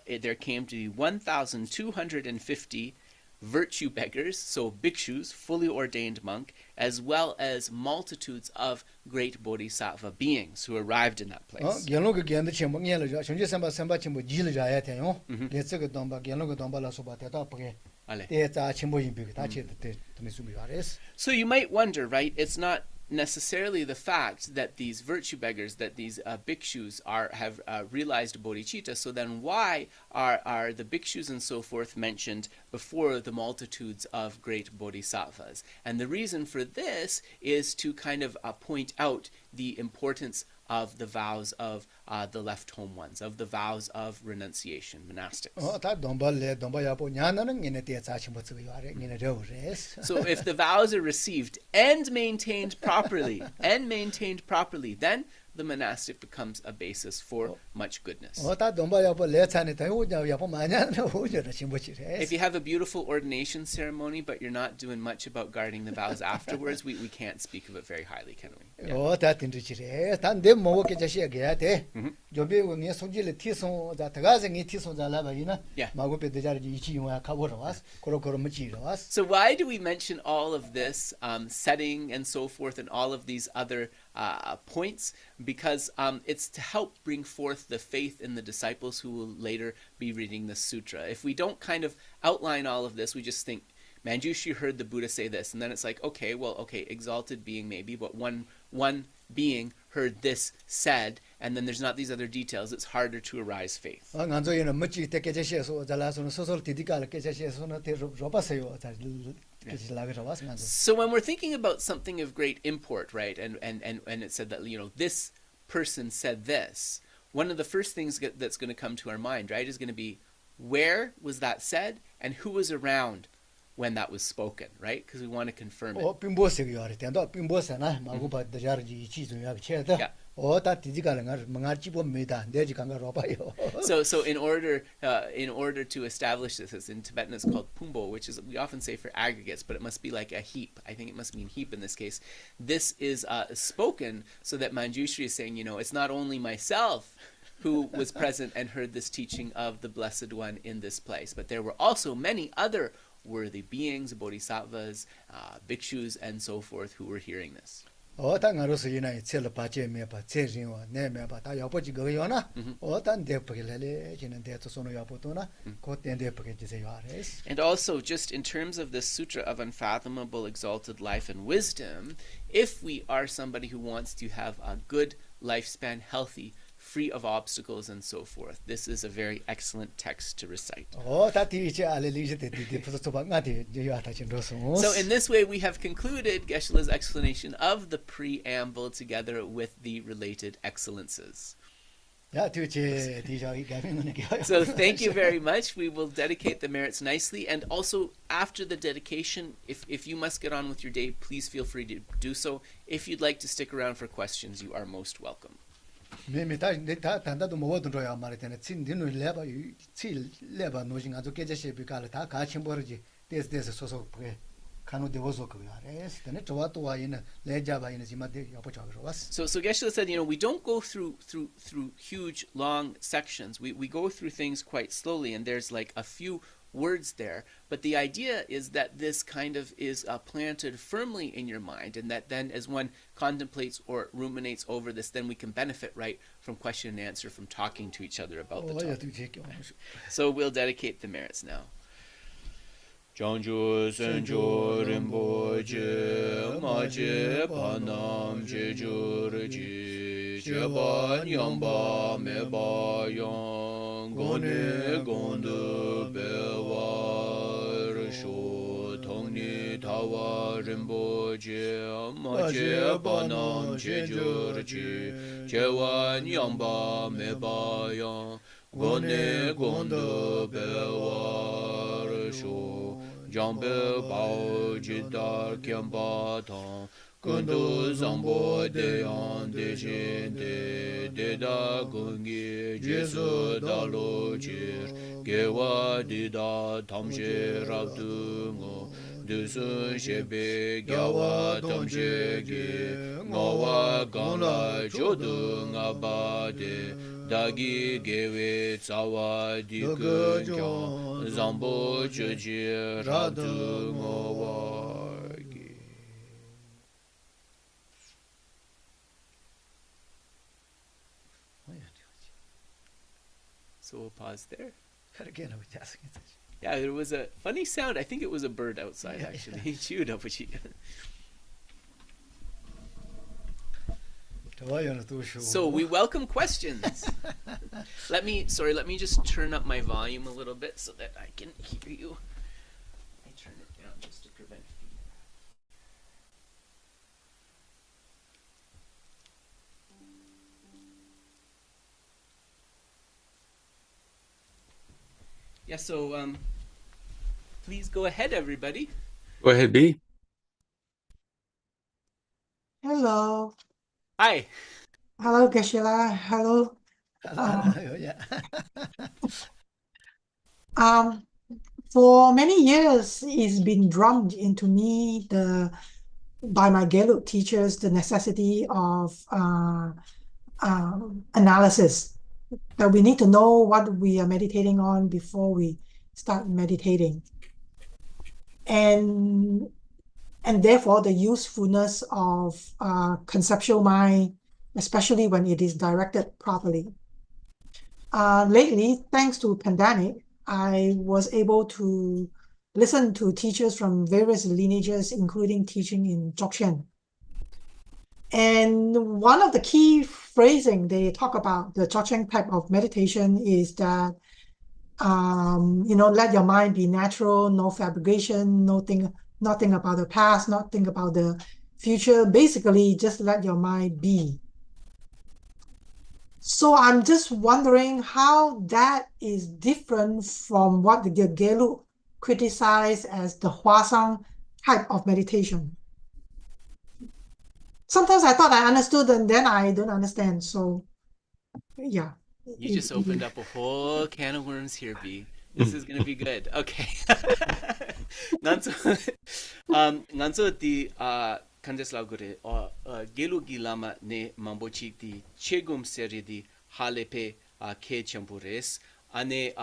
there came to be 1,250 virtue beggars, so bhikshus, fully ordained monk, as well as multitudes of great bodhisattva beings who arrived in that place. 견로가 견데 첨보 녀를 손지 셈바 첨보 지를 자야 돼요. 게스가 domba 견로가 dom바라 소바 대다 보게. Ale. 대자 첨보 임비가 다치데 드미수비아레스. So you might wonder, right? It's not necessarily the fact that these virtue beggars, that these bhikshus have realized bodhicitta. So then why are the bhikshus and so forth mentioned before the multitudes of great bodhisattvas? And the reason for this is to kind of point out the importance of the vows of the left home ones, of the vows of renunciation, monastics. 다 domba야보 냐나는 얘네 대자 첨보 쓰고 아래 얘네 레오레스. So if the vows are received and maintained properly, then the monastic becomes a basis for much goodness. 다 domba야보 레차네 다 오냐야보 마냐나 오저라 첨보치레스. If you have a beautiful ordination ceremony, but you're not doing much about guarding the vows afterwards, we can't speak of it very highly, can we? Yeah. 다 딘지치레. 단데 뭐게 자시야 돼. 조비고 니 손질에 티송 자 다가생이 티송 잘라바이나. Yeah. 마고베 대자리 이치용아 카보라와스. 코로코로 무치라와스. So why do we mention all of this setting and so forth and all of these other points? Because it's to help bring forth the faith in the disciples who will later be reading the sutra. If we don't kind of outline all of this, we just think Manjushri heard the Buddha say this, and then it's like, okay, exalted being maybe, but one being heard this said, and then there's not these other details. It's harder to arise faith. nganzo yena machi te ke che so jala so sosol tidikal ke che so na te roba sayo ta ke laga rawas nganzo. So when we're thinking about something of great import, right, and it said that, this person said this, one of the first things that's going to come to our mind, right, is going to be, where was that said, and who was around when that was spoken, right? Because we want to confirm it. Pimbo se yore tendo pimbo se na ma go ba de jar ji chi zo ya che da o ta tidikal ngar mangar chi bo me da de ji kanga roba yo. So in order to establish this, it's in Tibetan it's called pumbo, which is, we often say for aggregates, but it must be like a heap. I think it must mean heap in this case. This is spoken so that Manjushri is saying, it's not only myself who was present and heard this teaching of the Blessed One in this place, but there were also many other worthy beings, bodhisattvas, bhikshus, and so forth, who were hearing this. O ta ngaro so yina chel pa che me pa che rin wa ne me pa ta ya po ji go yo na o ta de pa le le jin de to so no ya po to na ko ten de pa ke ji se yo res. And also, just in terms of this Sutra of Unfathomable Exalted Life and Wisdom, if we are somebody who wants to have a good lifespan, healthy, free of obstacles and so forth, this is a very excellent text to recite. O ta ti che ale li je de so ba nga de je ya ta chin ro so. So in this way, we have concluded Geshe-la's explanation of the preamble together with the related excellences. Ya tu che di ja ga me ne ke. So thank you very much. We will dedicate the merits nicely. And also, after the dedication, if you must get on with your day, please feel free to do so. If you'd like to stick around for questions, you are most welcome. Me ta tanda do mo do ya mare tene chin din le ba chi le ba no jing azo ke je she bi ka ta ka chim bor ji des so so pre kanu de wo zo ko ya res tene to wa to wa yin le ja ba yin ji ma de ya po cha ro was. So Geshe said, we don't go through huge long sections. We go through things quite slowly, and there's like a few words there, but the idea is that this kind of is planted firmly in your mind, and that then as one contemplates or ruminates over this, then we can benefit, right, from question and answer, from talking to each other about the O ya topic. tu che ke. So we'll dedicate the merits now. Chanju senjo rinpoche maje panam jeju reji cheba nyamba meba yang gone gondu bewa resho tongni tawa rinpoche maje panam jeju reji cheba nyamba meba yang gone gondu bewa resho Jambe bao jidar kyamba tang kundu zambo deyan dejen de da gungi jesu dalo jir gewa dida tamshe rabdu ngo dusun shebe gyawa tamshe ge ngawa gana jodu ngabade dagi gewe tsawa dikun kya zambo choji radu ngawagi. So we'll pause there. Again, I was asking it. Yeah, there was a funny sound. I think it was a bird outside, actually. He chewed up, So we welcome questions. Let me just turn up my volume a little bit so that I can hear you. I turn it down just to prevent feedback. Yeah, so please go ahead, everybody. Go ahead, B. Hello. Hi. Hello, Geshe-la. Hello. For many years, it's been drummed into me by my Gelug teachers the necessity of analysis. That we need to know what we are meditating on before we start meditating, and therefore the usefulness of conceptual mind, especially when it is directed properly. Lately, thanks to pandemic, I was able to listened to teachers from various lineages, including teaching in Dzogchen. And one of the key phrasing they talk about the Dzogchen type of meditation is that, let your mind be natural, no fabrication, nothing about the past, nothing about the future. Basically, just let your mind be. So I'm just wondering how that is different from what the Gelug criticized as the Huasang type of meditation. Sometimes I thought I understood and then I don't understand. So, yeah. You just opened up a whole can of worms here, B. This is gonna be good. Okay. Nganzo di kandes laugure Gelug lama ne mambochi di chegum seri di halepe ke champures ane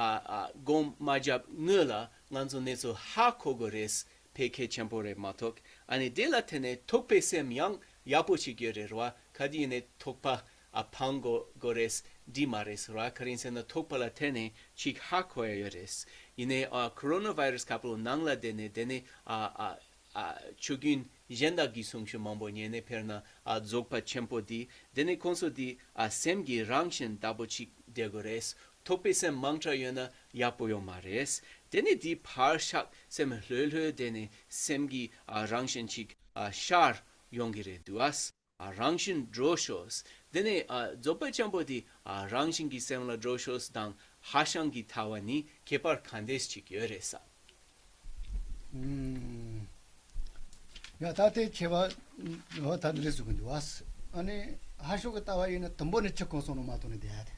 gom majab nula nganzo nezo ha kogores pe ke champore matok ane dela tene tokpe sem yang yapochi gyererwa kadi ne tokpa pango gores dimares ra karin sena tokpa la tene chik ha koyores ine coronavirus kaplo nangla dene chugin jenda gi sungshu mambo nyene perna zokpa chempo di dene konso di semgi rangshin dabochi degores tope sem mantra yona yapoyo mares dene di parshak sem hlölhö dene semgi rangshin chik shar yongire duas rangshin droshos dene zopa chempo di rangshin gi semla droshos dang hashang gi tawani kepar kandes chik yoresa. 야 다들 제가 다들 수군이 왔어. 아니 하쇼가 따와 있는 돈번에 적고서는 마돈이 돼야 돼.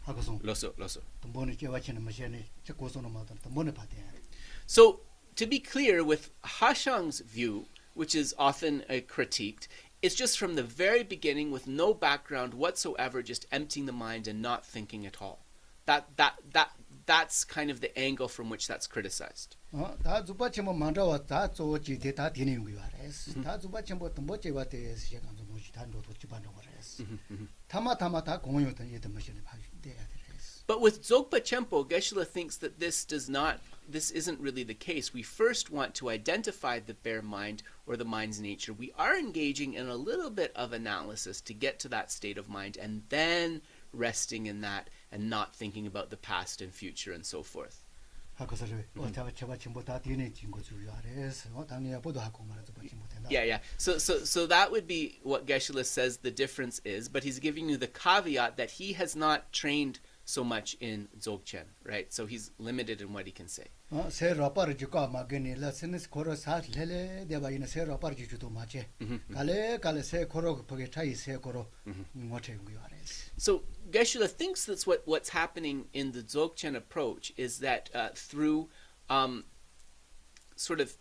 하고서 Loso. 돈번에 제와치는 마시네 적고서는 마돈 돈번에 받아야 돼. So, to be clear, with Hashang's view, which is often critiqued, it's just from the very beginning with no background whatsoever, just emptying the mind and not thinking at all. That's kind of the angle from which that's criticized. 다 주바치모 만다와 다 조지대 다 되는 거야. 다 주바치모 돈번째와 대해서 제가 좀 뭐지 단도도 집안으로 그랬어. 타마 다 공유던 얘들 마시네 돼야 돼. But with Dzogpa Chenpo, Geshe thinks that this isn't really the case. We first want to identify the bare mind or the mind's nature. We are engaging in a little bit of analysis to get to that state of mind and then resting in that and not thinking about the past and future and so forth. Yeah. So that would be what Geshe says the difference is, but he's giving you the caveat that he has not trained so much in Dzogchen, right? So he's limited in what he can say. So Geshe thinks that's what's happening in the Dzogchen approach is that through sort of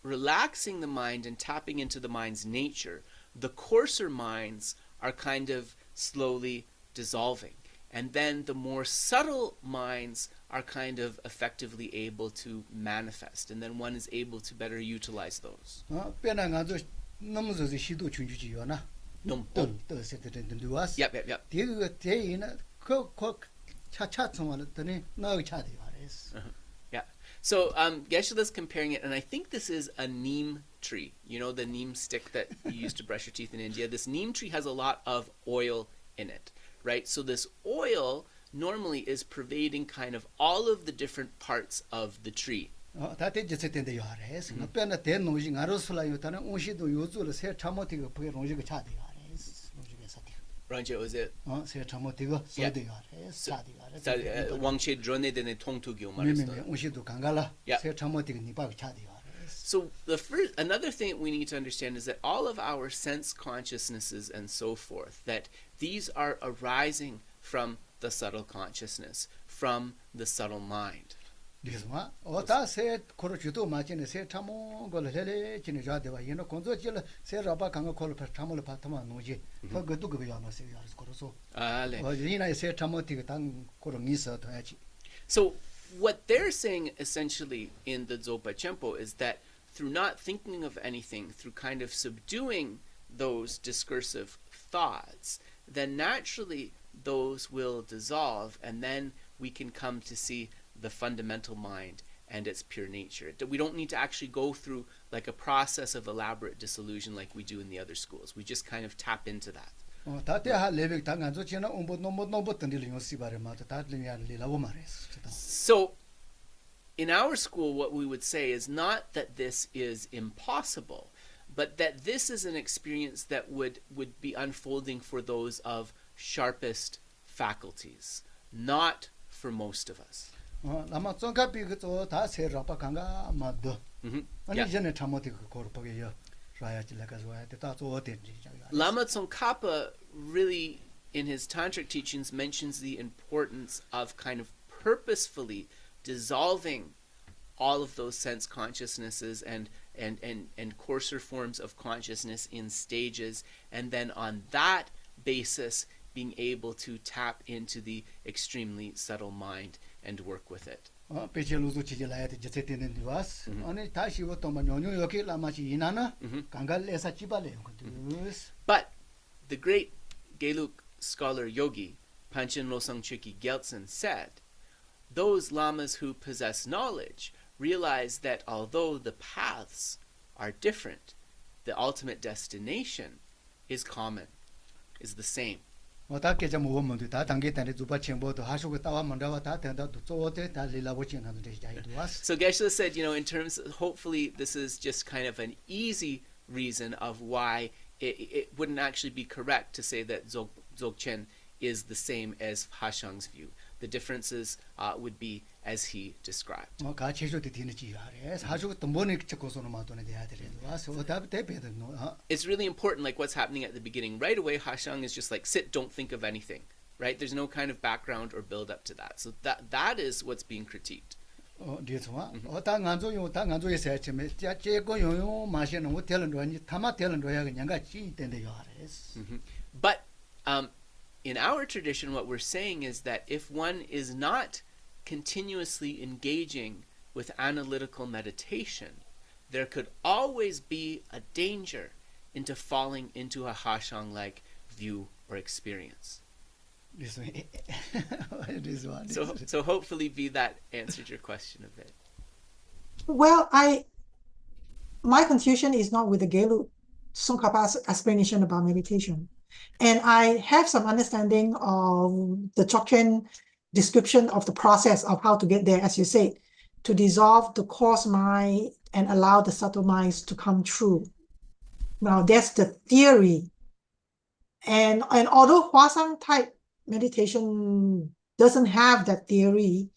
relaxing the mind and tapping into the mind's nature, the coarser minds are kind of slowly dissolving. And then the more subtle minds are kind of effectively able to manifest. And then one is able to better utilize those. Yep. Yeah. So Geshe is comparing it, and I think this is a neem tree. You know, the neem stick that you use to brush your teeth in India? This neem tree has a lot of oil in it. Right? So this oil normally is pervading kind of all of the different parts of the tree. Ranje, was it? Wangche drone dene tongtugyo maristo. So another thing we need to understand is that all of our sense consciousnesses and so forth, that these are arising from the subtle consciousness, from the subtle mind. So what they're saying essentially in the Dzopa Chenpo is that through not thinking of anything, through kind of subduing those discursive thoughts, then naturally those will dissolve, and then we can come to see the fundamental mind and its pure nature. We don't need to actually go through like a process of elaborate disillusion like we do in the other schools. We just kind of tap into that. 다때하 레벨 당간조 지나 온보 nombo 던딜 요시바레 마도 다리야 리라고 말했어. So in our school, what we would say is not that this is impossible, but that this is an experience that would be unfolding for those of sharpest faculties, not for most of us. 아마 쫑카피 그저 다 세라파 강가 마도. 아니 Yeah. 전에 참모티 그 거르퍼게요. 라야질라가 좋아야 다 좋어된지. Lama Tsongkhapa really, in his tantric teachings, mentions the importance of kind of purposefully dissolving all of those sense consciousnesses and coarser forms of consciousness in stages, and then on that basis being able to tap into the extremely subtle mind and work with it. 베젤로도 지질라야 돼 제때는 디와스. 아니 다시 뭐또만 요요 여기 라마시 이나나 강갈레사 지발레요. But the great Geluk scholar-yogi, Panchen Losang Chökyi Gyaltsen, said, those lamas who possess knowledge realize that although the paths are different, the ultimate destination is common, is the same. 어떻게 좀 모험도 다 단계 단계 주바 첨보도 하시고 따와 만다와 다 된다도 쪼데 다 리라보치 하는 데 자이도와스. So Geshe said, in terms, hopefully this is just kind of an easy reason of why it wouldn't actually be correct to say that Dzogchen is the same as Hashang's view. The differences would be as he described. 가체조도 되는지 알아. 하시고 또 뭐는 고소는 마도네 돼야 되는 와서 어답 대배는 It's really important, like what's happening at the beginning. Right away, Hashang is just like, sit, don't think of anything. Right? There's no kind of background or build up to that. So that is what's being critiqued. 디스와 어땅안조요 땅안조에서 했지만 제거 요요 마시는 거 텔은 거니 타마 텔은 거야 그냥 같이 된대요 알았어. But in our tradition, what we're saying is that if one is not continuously engaging with analytical meditation, there could always be a danger into falling into a Hashang-like view or experience. So hopefully that answered your question a bit. Well, my confusion is not with the Gelug Tsongkhapa's explanation about meditation. And I have some understanding of the Dzogchen description of the process of how to get there, as you said, to dissolve the coarse mind and allow the subtle minds to come true. Now, that's the theory. And although Hwasang type meditation doesn't have that theory,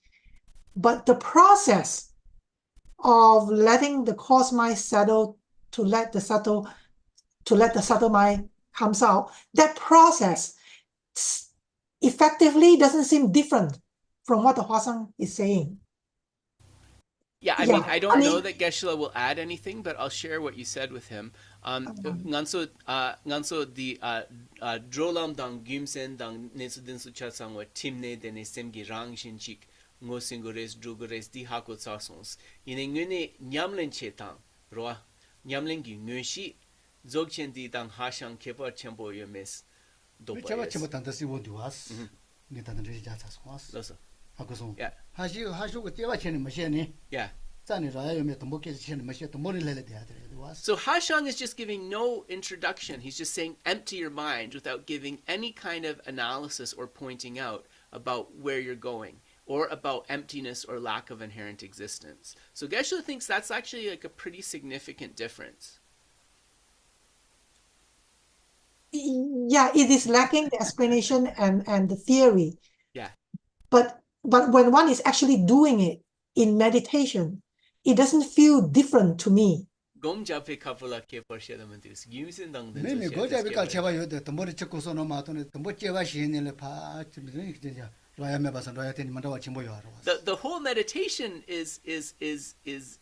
but the process of letting the coarse mind settle to let the subtle mind comes out, that process effectively doesn't seem different from what the Hwasang is saying. Yeah, I mean, I don't know that Geshe will add anything, but I'll share what you said with him. Nganso the drolam dang gymsen dang nesudinsu chatsangwa timne dene semgi rang shinchik ngosingores drugores di hako tsasons. Ine ngune nyamlen chetang roa nyamlen gi ngönshi Dzogchen di dang Hashang kepa chenpo yomes dopa 제가 yes. 좀 단다시 원디 왔어. 네 단다시 자자서 왔어. Loso. 하고서 Yeah. 하시고 떼와 챘니 마셔니. Yeah. 자니 라야 요메 또 먹게 챘니 마셔 또 머리 내려 돼야 돼. 왔어. So Hashang is just giving no introduction. He's just saying empty your mind without giving any kind of analysis or pointing out about where you're going or about emptiness or lack of inherent existence. So Geshe thinks that's actually like a pretty significant difference. Yeah, it is lacking the explanation and the theory. Yeah. But when one is actually doing it in meditation, it doesn't feel different to me. Gomjape kapula ke parshadamantis. Gimsin dang den. 매매 거자비 갈 제가 요데 또 머리 찍고서 노마도네 또 멋제와 시행을 파 진짜 라야메 봐서 라야 되니 만다와 침보요 하러 왔어. The whole meditation is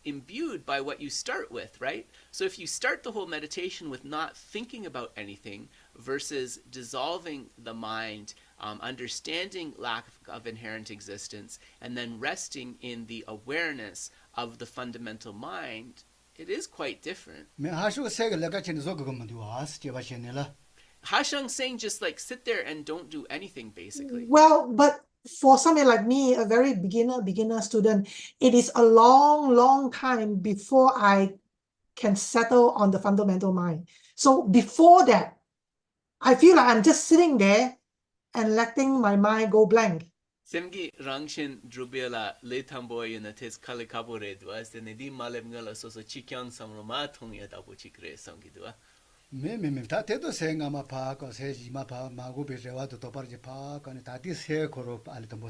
imbued by what you start with, right? So if you start the whole meditation with not thinking about anything versus dissolving the mind, understanding lack of inherent existence, and then resting in the awareness of the fundamental mind, it is quite different. 매 하시고 세가 내가 전에 저 그것만 디 왔어. 제가 시행을라. Hashang saying just like sit there and don't do anything basically. Well, but for somebody like me, a very beginner student, it is a long time before I can settle on the fundamental mind. So before that, I feel like I'm just sitting there and letting my mind go blank. Semgi rangshin drubela le tamboy na tes kalikabore duas de nedi malebngala so chikyan samroma thongya da bochikre songi dua. Me 다 때도 생각만 파고 세지마 파 마고 베레와도 도바르지 파고 다디 세 거로 알도 뭐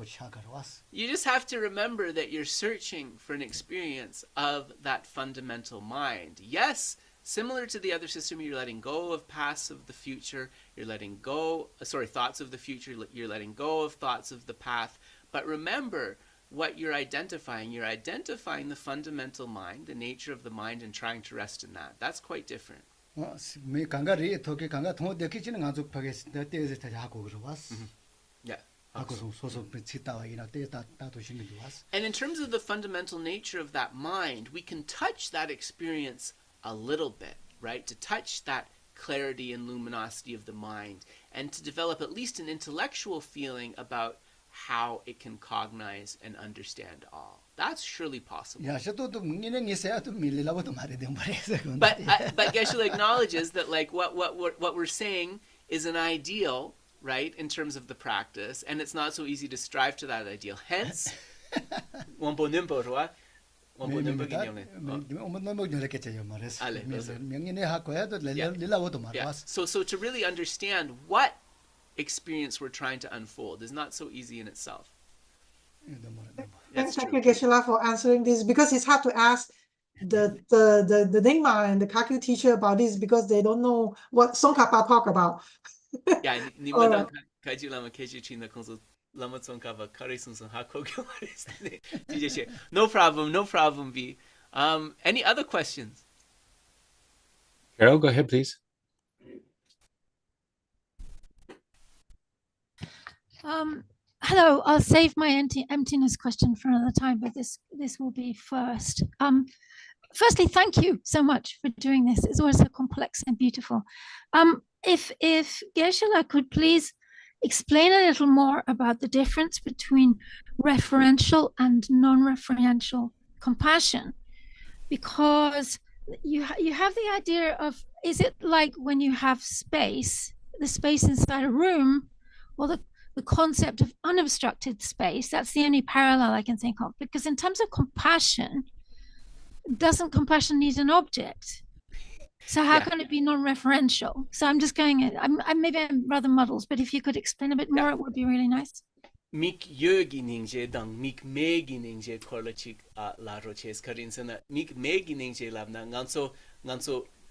시작하러 왔어. You just have to remember that you're searching for an experience of that fundamental mind. Yes, similar to the other system, you're letting go of past of the future, you're letting go, thoughts of the future, you're letting go of thoughts of the past. But remember what you're identifying. You're identifying the fundamental mind, the nature of the mind, and trying to rest in that. That's quite different. 미 강가리 토기 강가 통 데키지는 간주 파게 때에서 다 하고 그러 왔어. Yeah. 하고 소소 치다와 이나 때다 다도 신경 왔어. And in terms of the fundamental nature of that mind, we can touch that experience a little bit, right? To touch that clarity and luminosity of the mind and to develop at least an intellectual feeling about how it can cognize and understand all. That's surely possible. 야, 저도 문기는 있어야도 밀리라고도 말해 된 말이에요. But Geshe acknowledges that like what we're saying is an ideal, right, in terms of the practice, and it's not so easy to strive to that ideal. Hence, 원보 nimbo로와 원보 nimbo기념네. 너무 이렇게죠 말했어. 알레, 명인의 하고 해도 릴라고도 말았어. So to really understand what experience we're trying to unfold is not so easy in itself. Thank you, Geshe, for answering this, because it's hard to ask the Nyingma and the Kakyu teacher about this because they don't know what Tsongkhapa talk about. Yeah, nimadang kaji lama keji china konso lama Tsongkhapa kare sunsun hakogyo maresne. No problem, V. Any other questions? Carol, go ahead, please. Hello, I'll save my emptiness question for another time, but this will be first. Firstly, thank you so much for doing this. It's always so complex and beautiful. If Geshe could please explain a little more about the difference between referential and non-referential compassion, because you have the idea of, is it like when you have space, the space inside a room, or the concept of unobstructed space? That's the only parallel I can think of, because in terms of compassion, doesn't compassion need an object? So how can it be non-referential? So I'm just going, maybe I'm rather muddled, but if you could explain a bit more, it would be really nice. Mik yogi ningje dang mik megi ningje korlachik la roches karinsana mik megi ningje lavna nganso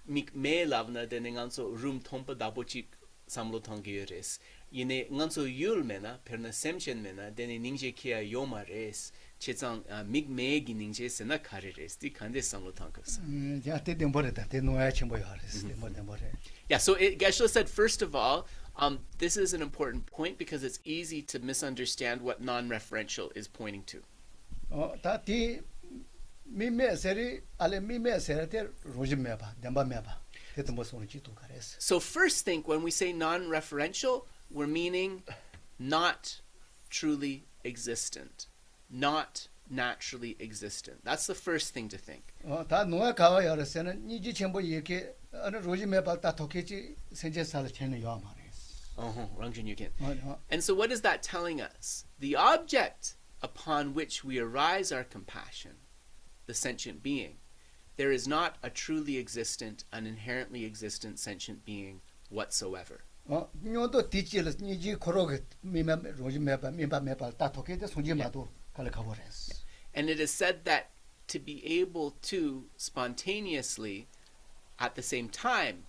mik me lavna dene nganso room tompa dabochik samlo tangires. Yine nganso yul mena perna semchen mena dene ningje kia yoma res chetsang mig megi ningje sena kare res di kande samlo tangkas. Ja, te demboreta te noya chimbo yares demore. Yeah, so Geshe said, first of all, this is an important point because it's easy to misunderstand what non-referential is pointing to. Ta ti mime seri ale mime seri te rojimeba demba meba. Te mo sonu chitu kares. So first think when we say non-referential, we're meaning not truly existent, not naturally existent. That's the first thing to think. 다 노야 가와 열었으는 니지 전부 이렇게 어느 로지메바 다 도케지 센제살 체는 요 말이스. Rangjin you can. And so what is that telling us? The object upon which we arise our compassion, the sentient being, there is not a truly existent, an inherently existent sentient being whatsoever. 뇨도 디지를 니지 코로게 미메 로지메바 미바메바 다 도케지 손지마도 갈래 가버렸어. And it is said that to be able to spontaneously, at the same time,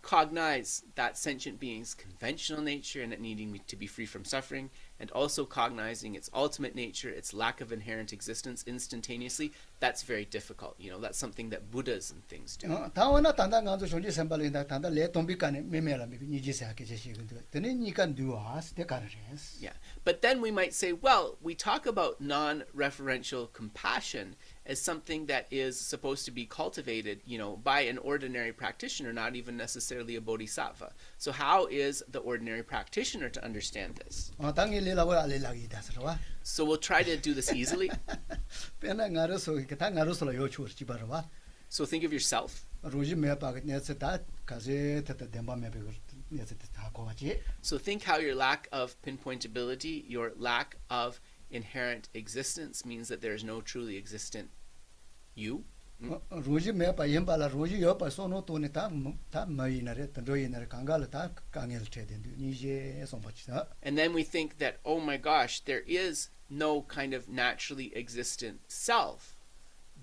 cognize that sentient being's conventional nature and it needing to be free from suffering, and also cognizing its ultimate nature, its lack of inherent existence instantaneously, that's very difficult. You know, that's something that Buddhas and things do. 다원나 단단 간주 존재 선발인다 단단 레 동비간에 메메라 미비 니지세 하게 제시근데 드네 니간 누아스 데카레스. Yeah. But then we might say, well, we talk about non-referential compassion as something that is supposed to be cultivated, you know, by an ordinary practitioner, not even necessarily a bodhisattva. So how is the ordinary practitioner to understand this? 당일 달리라고 알리라기 다스러와. So we'll try to do this easily. 배나 가르소 기타 가르소라 요추르지 바라와. So think of yourself. 로지 메바가 네스다 가제 테다 덴바 메베거 네스다 하고지. So think how your lack of pinpointability, your lack of inherent existence means that there is no truly existent you. 로지 메바 옌발라 로지 요바 소노 토네 다 마이나레 던조이나레 강갈 다 강엘 체덴 니제 송바치다. And then we think that, oh my gosh, there is no kind of naturally existent self.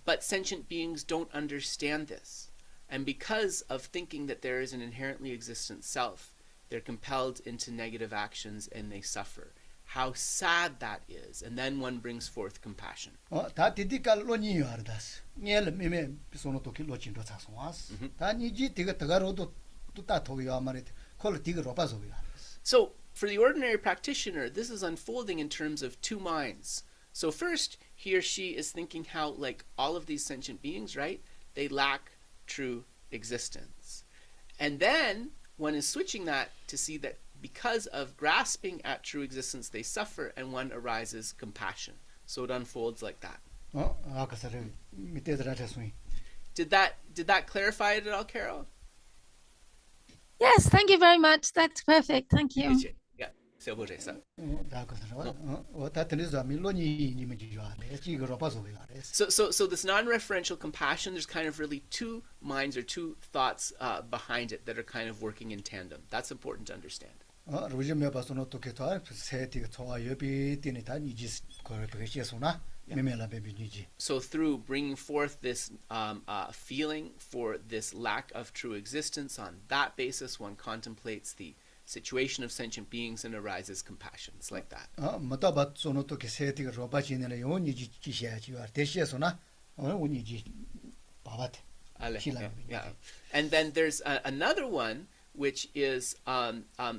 But sentient beings don't understand this. And because of thinking that there is an inherently existent self, they're compelled into negative actions and they suffer. How sad that is. And then one brings forth compassion. 다 디디칼 로니 요르다스. 녜르 메메 소노 토키 로친도 차송와스. 다 니지 디가 다가로도 또다 토요 아마레 콜 디가 로바소요. So for the ordinary practitioner, this is unfolding in terms of two minds. So first, he or she is thinking how, like all of these sentient beings, right, they lack true existence. And then one is switching that to see that because of grasping at true existence, they suffer, and one arises compassion. So it unfolds like that. Did that clarify it at all, Carol? Yes, thank you very much. That's perfect. Thank you. Yeah. So this non-referential compassion, there's kind of really two minds or two thoughts behind it that are kind of working in tandem. That's important to understand. So through bringing forth this feeling for this lack of true existence, on that basis one contemplates the situation of sentient beings and arises compassion. It's like that. Yeah. And then there's another one which is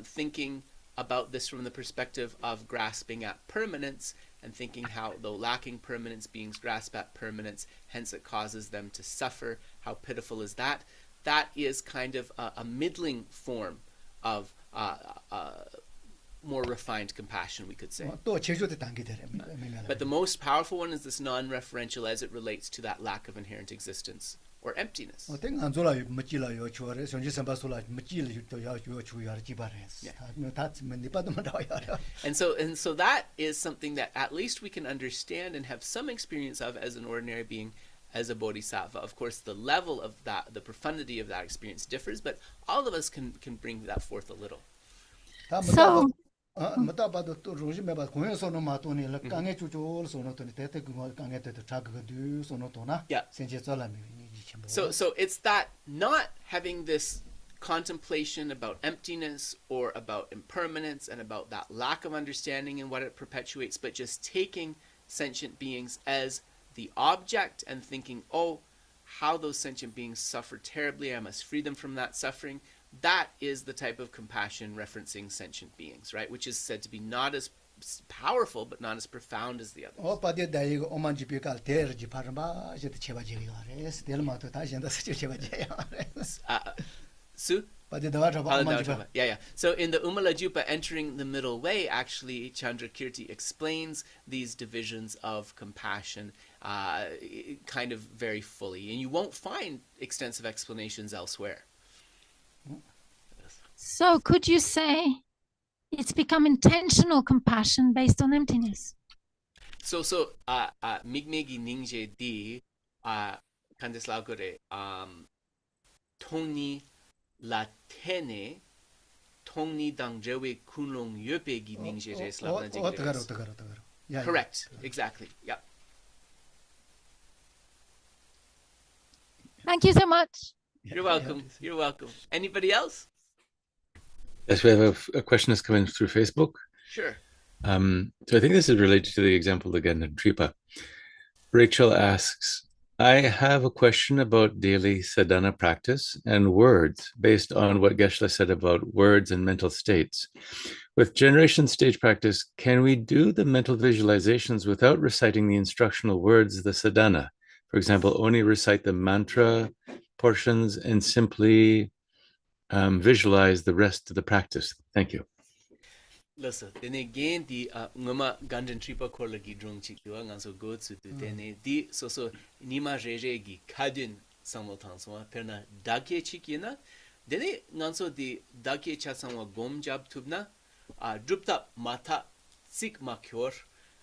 thinking about this from the perspective of grasping at permanence and thinking how, though lacking permanence, beings grasp at permanence, hence it causes them to suffer. How pitiful is that? That is kind of a middling form of more refined compassion, we could say. But the most powerful one is this non-referential as it relates to that lack of inherent existence or emptiness. And so that is something that at least we can understand and have some experience of as an ordinary being, as a bodhisattva. Of course, the level of that, the profundity of that experience differs, but all of us can bring that forth a little. So, yeah. So it's that not having this contemplation about emptiness or about impermanence and about that lack of understanding and what it perpetuates, but just taking sentient beings as the object and thinking, oh, how those sentient beings suffer terribly, I must free them from that suffering. That is the type of compassion referencing sentient beings, right? Which is said to be not as powerful, but not as profound as the others. Su? Yeah. So in the Umalajupa, entering the middle way, actually, Chandrakirti explains these divisions of compassion kind of very fully. And you won't find extensive explanations elsewhere. So could you say it's become intentional compassion based on emptiness? So migmegi ningje di kandeslaukore tongni latene tongni dangjewe kunlong yopegi ningje reslavna. Correct. Exactly. Yeah. Thank you so much. You're welcome. You're welcome. Anybody else? Yes, we have a question that's coming through Facebook. Sure. So I think this is related to the example again in Tripa. Rachel asks, I have a question about daily sadhana practice and words based on what Geshe said about words and mental states. With generation stage practice, can we do the mental visualizations without reciting the instructional words, the sadhana? For example, only recite the mantra portions and simply visualize the rest of the practice. Thank you. Listen, dene gain di ngoma gandan tripa korla gi drung chik yuwa nganso go tsu tu dene di so nima reje gi kadun samlo tangswa perna dakye chik yina dene nganso di dakye cha samwa gom jab tubna drupta mata sik makyor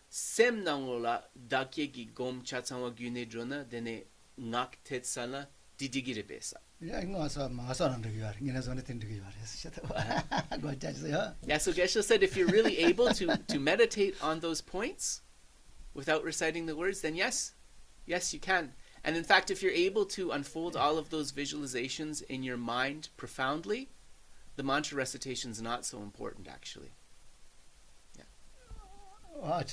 sem nangola dakye gi gom cha samwa gyune drona dene ngak tetsana didigire besa. 야 이거 와서 마사는 되게 말. 이나 전에 된 되게 말했어. 고자지요. Yeah, so Geshe said if you're really able to meditate on those points without reciting the words, then yes, you can. And in fact, if you're able to unfold all of those visualizations in your mind profoundly, the mantra recitation is not so important, actually. But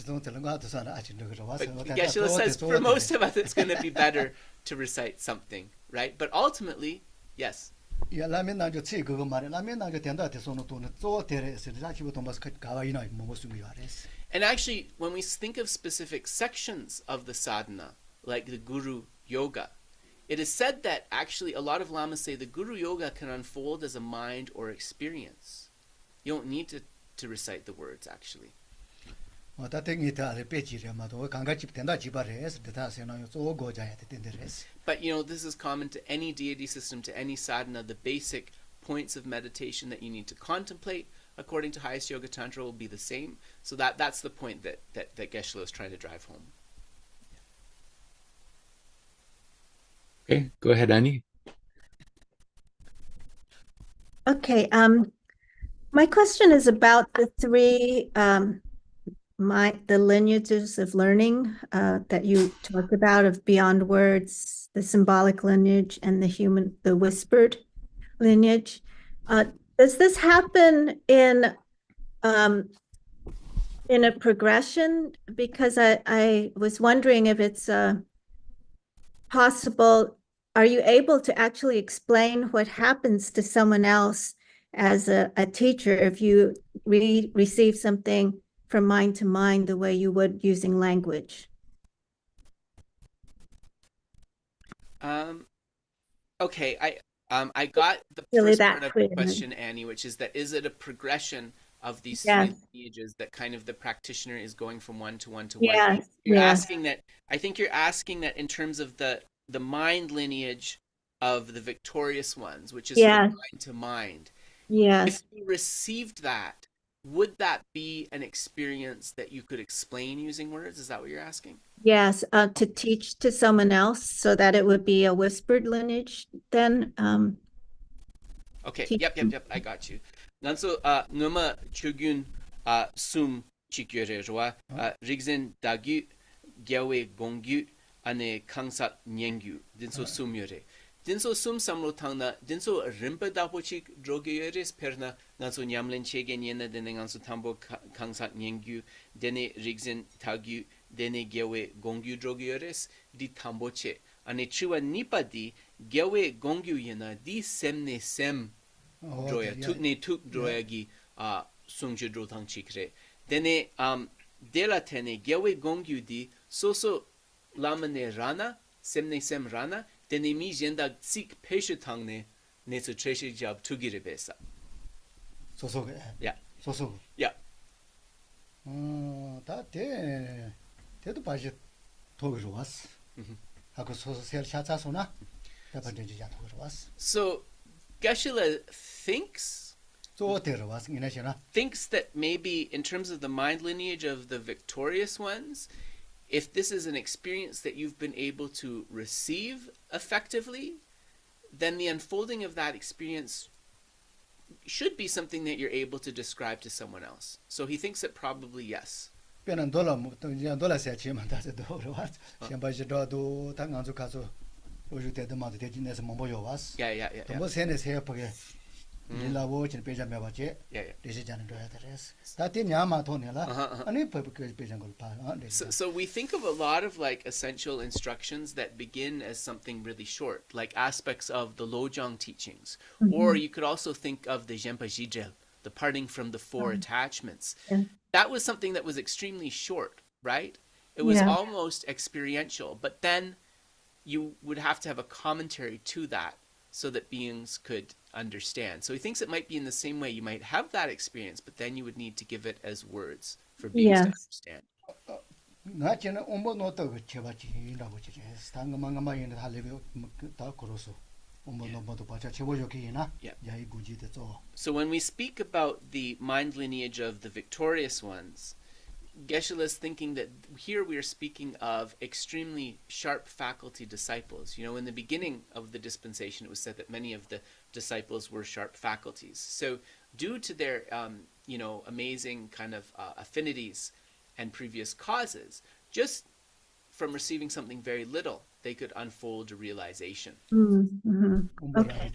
Geshe says for most of us, it's going to be better to recite something, right? But ultimately, yes. 야 라면 나죠 치 그거 말해. 라면 나죠 된다 돼서는 또는 또 데레스 자치부 동바스 가와이나 뭐 무슨 말했어. And actually, when we think of specific sections of the sadhana, like the Guru Yoga, it is said that actually a lot of lamas say the Guru Yoga can unfold as a mind or experience. You don't need to recite the words, actually. But this is common to any deity system, to any sadhana. The basic points of meditation that you need to contemplate, according to highest yoga tantra, will be the same. So that's the point that Geshe is trying to drive home. Okay, go ahead, Annie. Okay, my question is about the three the lineages of learning that you talked about, of beyond words, the symbolic lineage, and the whispered lineage. Does this happen in a progression? Because I was wondering if it's possible. Are you able to actually explain what happens to someone else as a teacher if you receive something from mind to mind the way you would using language? Okay, I got the Really first that part of clear. the question, Annie, which is that is it a progression of these Yes. three lineages that kind of the practitioner is going from one to one to Yes, one? You're yes. asking that. I think you're asking that in terms of the mind lineage of the victorious ones, which is Yes. from mind to mind. Yes. If you received that, would that be an experience that you could explain using words? Is that what you're asking? Yes, to teach to someone else so that it would be a whispered lineage then. Okay, teach yep, them. I got you. Nanso ngoma chugun sum chikyore jwa rigzen dagyu gyawe gongyu ane kangsat nyengyu dinso sum yore. Dinso sum samlo tangna dinso rimpa dapo chik droge yores perna nanso nyamlen chegen yena dene nanso tambo kangsat nyengyu dene rigzen tagyu dene gyawe gongyu droge yores di tambo che ane chuwa nipa di gyawe gongyu yena di semne sem droya tukne tuk droya gi sungje dro tang chikre dene dela tene gyawe gongyu di soso lamane rana semne sem rana dene mi jenda tsik peshe tangne netsu treshe jab tugire besa. 소속에. Yeah. 소속. Yeah. 다 대도 바지 도그로 왔어. 하고 소속 셀 샤차소나. 대반전지 도그로 왔어. So Geshe thinks 또 데려왔어. 이나시나. thinks that maybe in terms of the mind lineage of the victorious ones, if this is an experience that you've been able to receive effectively, then the unfolding of that experience should be something that you're able to describe to someone else. So he thinks that probably yes. 빼는 돌아 세치만 다들 도그로 왔어. 셴바지도 당한주 가서 오주 때도마도 대진에서 뭐 보여 왔어. Yeah. 뭐 세네 세협하게 일라고 진 빼자며 봤지. Yeah. 되시잖아요. 도야들스. 다티 냐마 돈이라. 아니 법그 빼장 걸 봐. So we think of a lot of like essential instructions that begin as something really short, like aspects of the Lojong teachings. Or you could also think of the Zhenpa Jijel, the parting from the four attachments. Yeah. That was something that was extremely short, right? It was Yeah. almost experiential, but then you would have to have a commentary to that so that beings could understand. So he thinks it might be in the same way. You might have that experience, but then you would need to give it as words for beings to Yes. understand. 나치는 엄보 노트가 제바지라고 지제 당가망가마이는 할레베 다 걸어서 엄보 노트도 봐자 제보적이나 야이 구지대죠. So when we speak about the mind lineage of the victorious ones, Geshe is thinking that here we are speaking of extremely sharp faculty disciples. You know, in the beginning of the dispensation, it was said that many of the disciples were sharp faculties. So due to their, amazing kind of affinities and previous causes, just from receiving something very little, they could unfold a realization. Okay.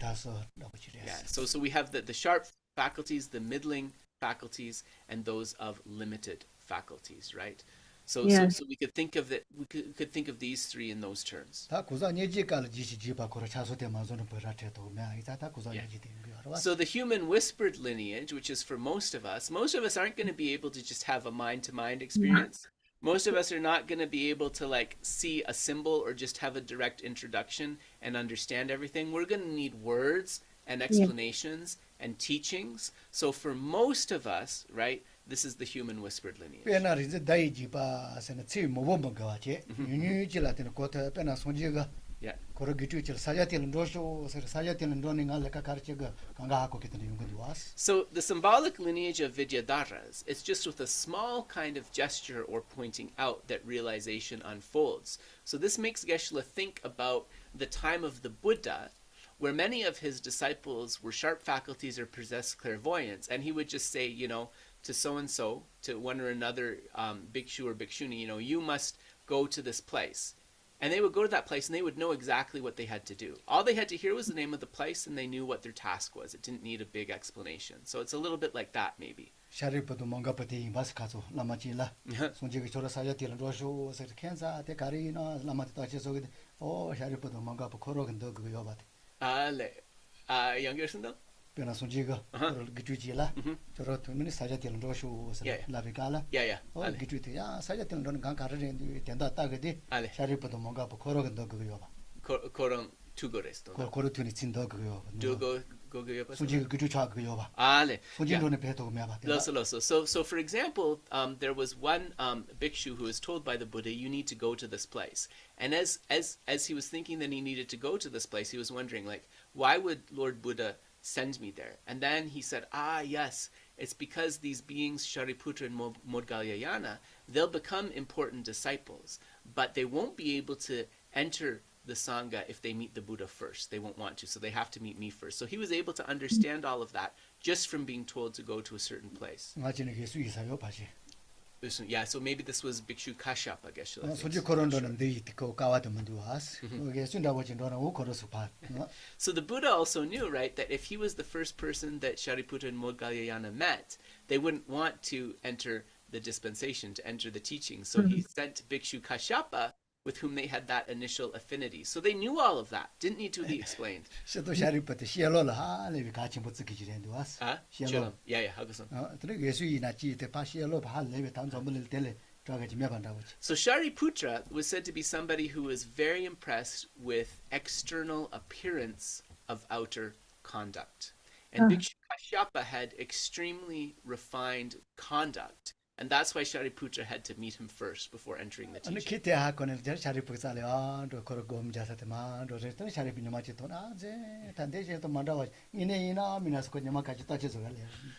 Yeah. So we have the sharp faculties, the middling faculties, and those of limited faculties, right? So Yes. so we could think of that. We could think of these three in those terms. 다 구자니지깔 지시지바 거라 차소대 마존은 버라테도 매이다 다 구자니지 된 거야. So the human whispered lineage, which is for most of us aren't going to be able to just have a mind-to-mind experience. Most of us are not going to be able to like see a symbol or just have a direct introduction and understand everything. We're going to need words and explanations and teachings. So for most of us, right, this is the human whispered lineage. 페나리 이제 다이지바 세나 치 모범번 거지. 유니지라테는 고타 페나 손지가 Yeah. 거러 기투질 사자티는 로쇼 사자티는 로닝 알레카 카르치가 강가하고 기타는 용건이 왔어. So the symbolic lineage of Vidyadharas, it's just with a small kind of gesture or pointing out that realization unfolds. So this makes Geshe think about the time of the Buddha, where many of his disciples were sharp faculties or possessed clairvoyance, and he would just say, to so-and-so, to one or another bhikshu or bhikshuni, you must go to this place. And they would go to that place and they would know exactly what they had to do. All they had to hear was the name of the place and they knew what their task was. It didn't need a big explanation. So it's a little bit like that, maybe. 샤리프도 뭔가 버티 임바스카조 라마치라 손지가 저러 사자티는 로쇼 서 캔사 데카리나 라마티 다치소게 샤리프도 뭔가 버코로근도 그거 요바데 연결선도? 페나 손지가 기투지라 저러 투미니 사자티는 로쇼 서 라비카라 기투티야 사자티는 로는 강가르데 된다 따게디 샤리프도 뭔가 버코로근도 그거 요바 코론 투고레스도. 코로투니 친도 그거 요바 두고 고고요바. 손지가 기투차 그거 요바 손지로는 배도 메바 So for example, there was one bhikshu who was told by the Buddha, you need to go to this place. And as he was thinking that he needed to go to this place, he was wondering, like, why would Lord Buddha send me there? And then he said, yes, it's because these beings, Shariputra and Vajrayāna, they'll become important disciples, but they won't be able to enter the Sangha if they meet the Buddha first. They won't want to, so they have to meet me first. So he was able to understand all of that just from being told to go to a certain place. Yeah, so maybe this was Bhikshu Kashyapa, Geshe. So the Buddha also knew, right, that if he was the first person that Shariputra and Vajrayāna met, they wouldn't want to enter the dispensation, to enter the teaching. So he sent Bhikshu Kashyapa, with whom they had that initial affinity. So they knew all of that. Didn't need to be explained. Yeah, 하고선. So Shariputra was said to be somebody who was very impressed with external appearance of outer conduct. And Bhikshu Kashyapa had extremely refined conduct. And that's why Shariputra had to meet him first before entering the teaching.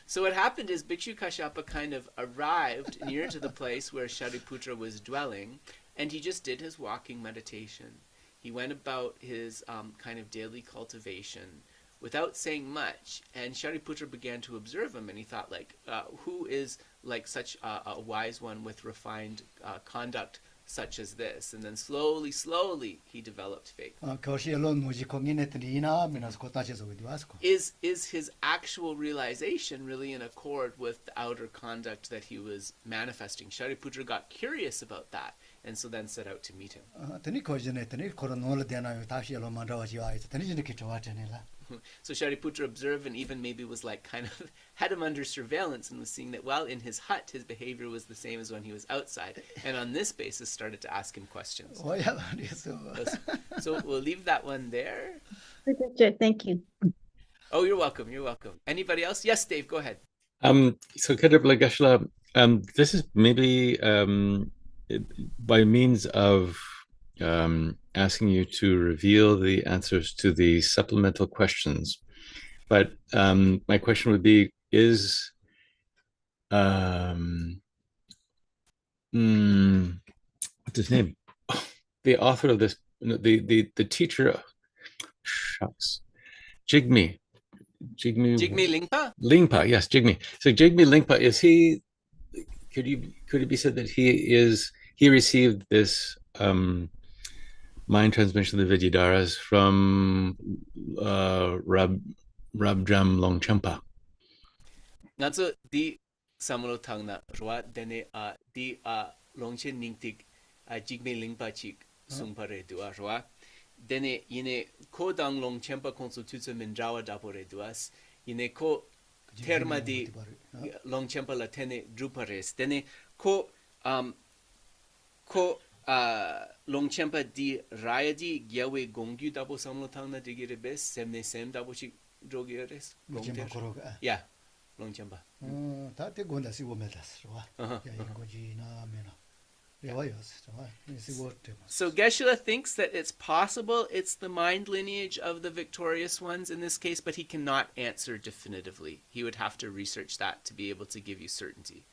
So what happened is Bhikshu Kashyapa kind of arrived near to the place where Shariputra was dwelling, and he just did his walking meditation. He went about his kind of daily cultivation without saying much, and Shariputra began to observe him, and he thought, like, who is like such a wise one with refined conduct such as this? And then slowly he developed faith. Is his actual realization really in accord with the outer conduct that he was manifesting? Shariputra got curious about that, and so then set out to meet him. So Shariputra observed and even maybe was like kind of had him under surveillance and was seeing that while in his hut his behavior was the same as when he was outside, and on this basis started to ask him questions. So we'll leave that one there. Thank you. Oh, you're welcome. You're welcome. Anybody else? Yes, Dave, go ahead. So Kedabla Geshe, this is maybe by means of asking you to reveal the answers to the supplemental questions. But my question would be, is what's his name? Oh, the author of this, the teacher, shucks, Jigme Lingpa, yes, Jigme. So Jigme Lingpa, is he? Could it be said that he received this mind transmission of the Vidyadharas from Rabjam Longchenpa? Natsu di samlo tangna rwa dene di Longchen ningtik Jigme Lingpa chik sumpare dua rwa. Dene yine ko dang Longchenpa konsultutsa mindrawa dapore duas. Yine ko terma di Longchenpa la tene drupares. Dene ko Longchenpa di raya di gyawe gongyu dabo samlo tangna digire bes semne sem dabo chik drogieres. Yeah, Longchenpa. Tate gonda si womedas rwa. Ya ingoji na mena. So Geshe thinks that it's possible it's the mind lineage of the victorious ones in this case, but he cannot answer definitively. He would have to research that to be able to give you certainty.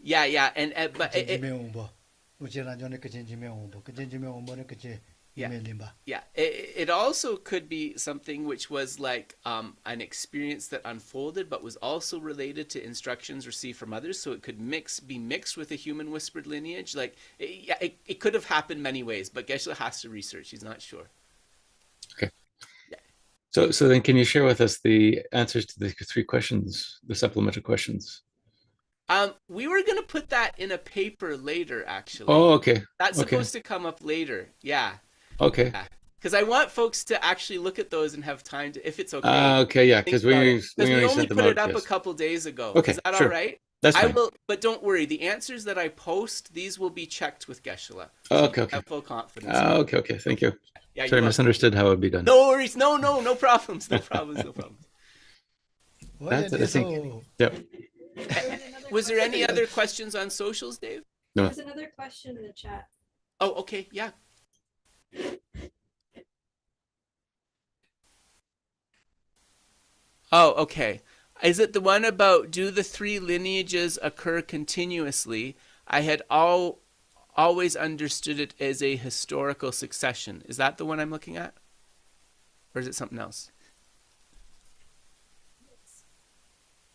Yeah, and but it also could be something which was like an experience that unfolded but was also related to instructions received from others, so it could be mixed with a human whispered lineage. Like it could have happened many ways, but Geshe has to research. He's not sure. Okay. Yeah. So then can you share with us the answers to the three questions, the supplemental questions? We were going to put that in a paper later, actually. Oh, okay. That's supposed to come up later. Yeah. Okay. Because I want folks to actually look at those and have time to, if it's okay. Okay, yeah, because we only put it up a couple days ago. Okay, is that sure. all right? That's fine. I will, but don't worry. The answers that I post, these will be checked with Geshe. So okay. Have full confidence. Okay. Thank you. Yeah, sorry, I misunderstood how it would be done. No worries. No problems. No problems. That's it, I think. Yep. Was there any other questions on socials, Dave? No. There's another question in the chat. Oh, okay. Yeah. Oh, okay. Is it the one about do the three lineages occur continuously? I had always understood it as a historical succession. Is that the one I'm looking at? Or is it something else?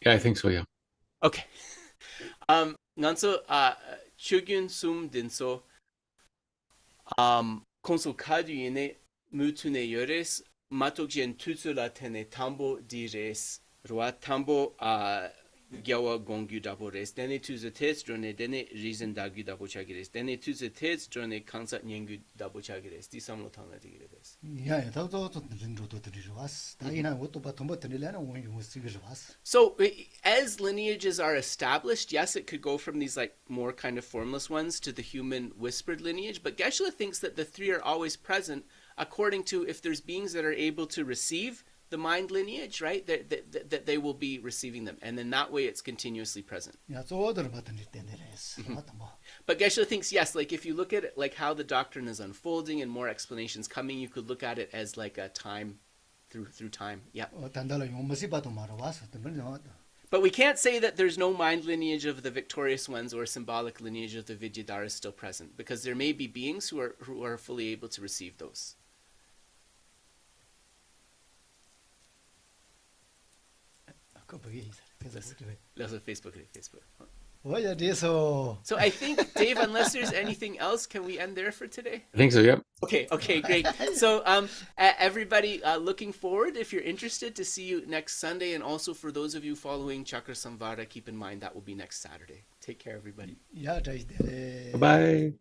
Yeah, I think so, yeah. Okay. Nanso chugyun sum dinso konso kadu yene mutune yores matokjen tutsula tene tambo dires rwa tambo gyawa gongyu dabo res dene tuze tets drone dene reason dagyu dabo chagires dene tuze tets drone kansa nyengu dabo chagires di samlo tanga digire bes ya to rindu to diriwas ta ina woto ba tombo tenilana won yu sigirwas. So as lineages are established, yes, it could go from these like more kind of formless ones to the human whispered lineage, but Geshe thinks that the three are always present according to if there's beings that are able to receive the mind lineage, right? That they will be receiving them, and then that way it's continuously present. But Geshe thinks, yes, like if you look at it, like how the doctrine is unfolding and more explanations coming, you could look at it as like a time through time. Yeah. But we can't say that there's no mind lineage of the victorious ones or symbolic lineage of the Vidyadharas still present, because there may be beings who are fully able to receive those. Facebook. So I think, Dave, unless there's anything else, can we end there for today? I think so, yep. Okay, great. So everybody looking forward, if you're interested, to see you next Sunday, and also for those of you following Chakra Samvara, keep in mind that will be next Saturday. Take care, everybody. Bye.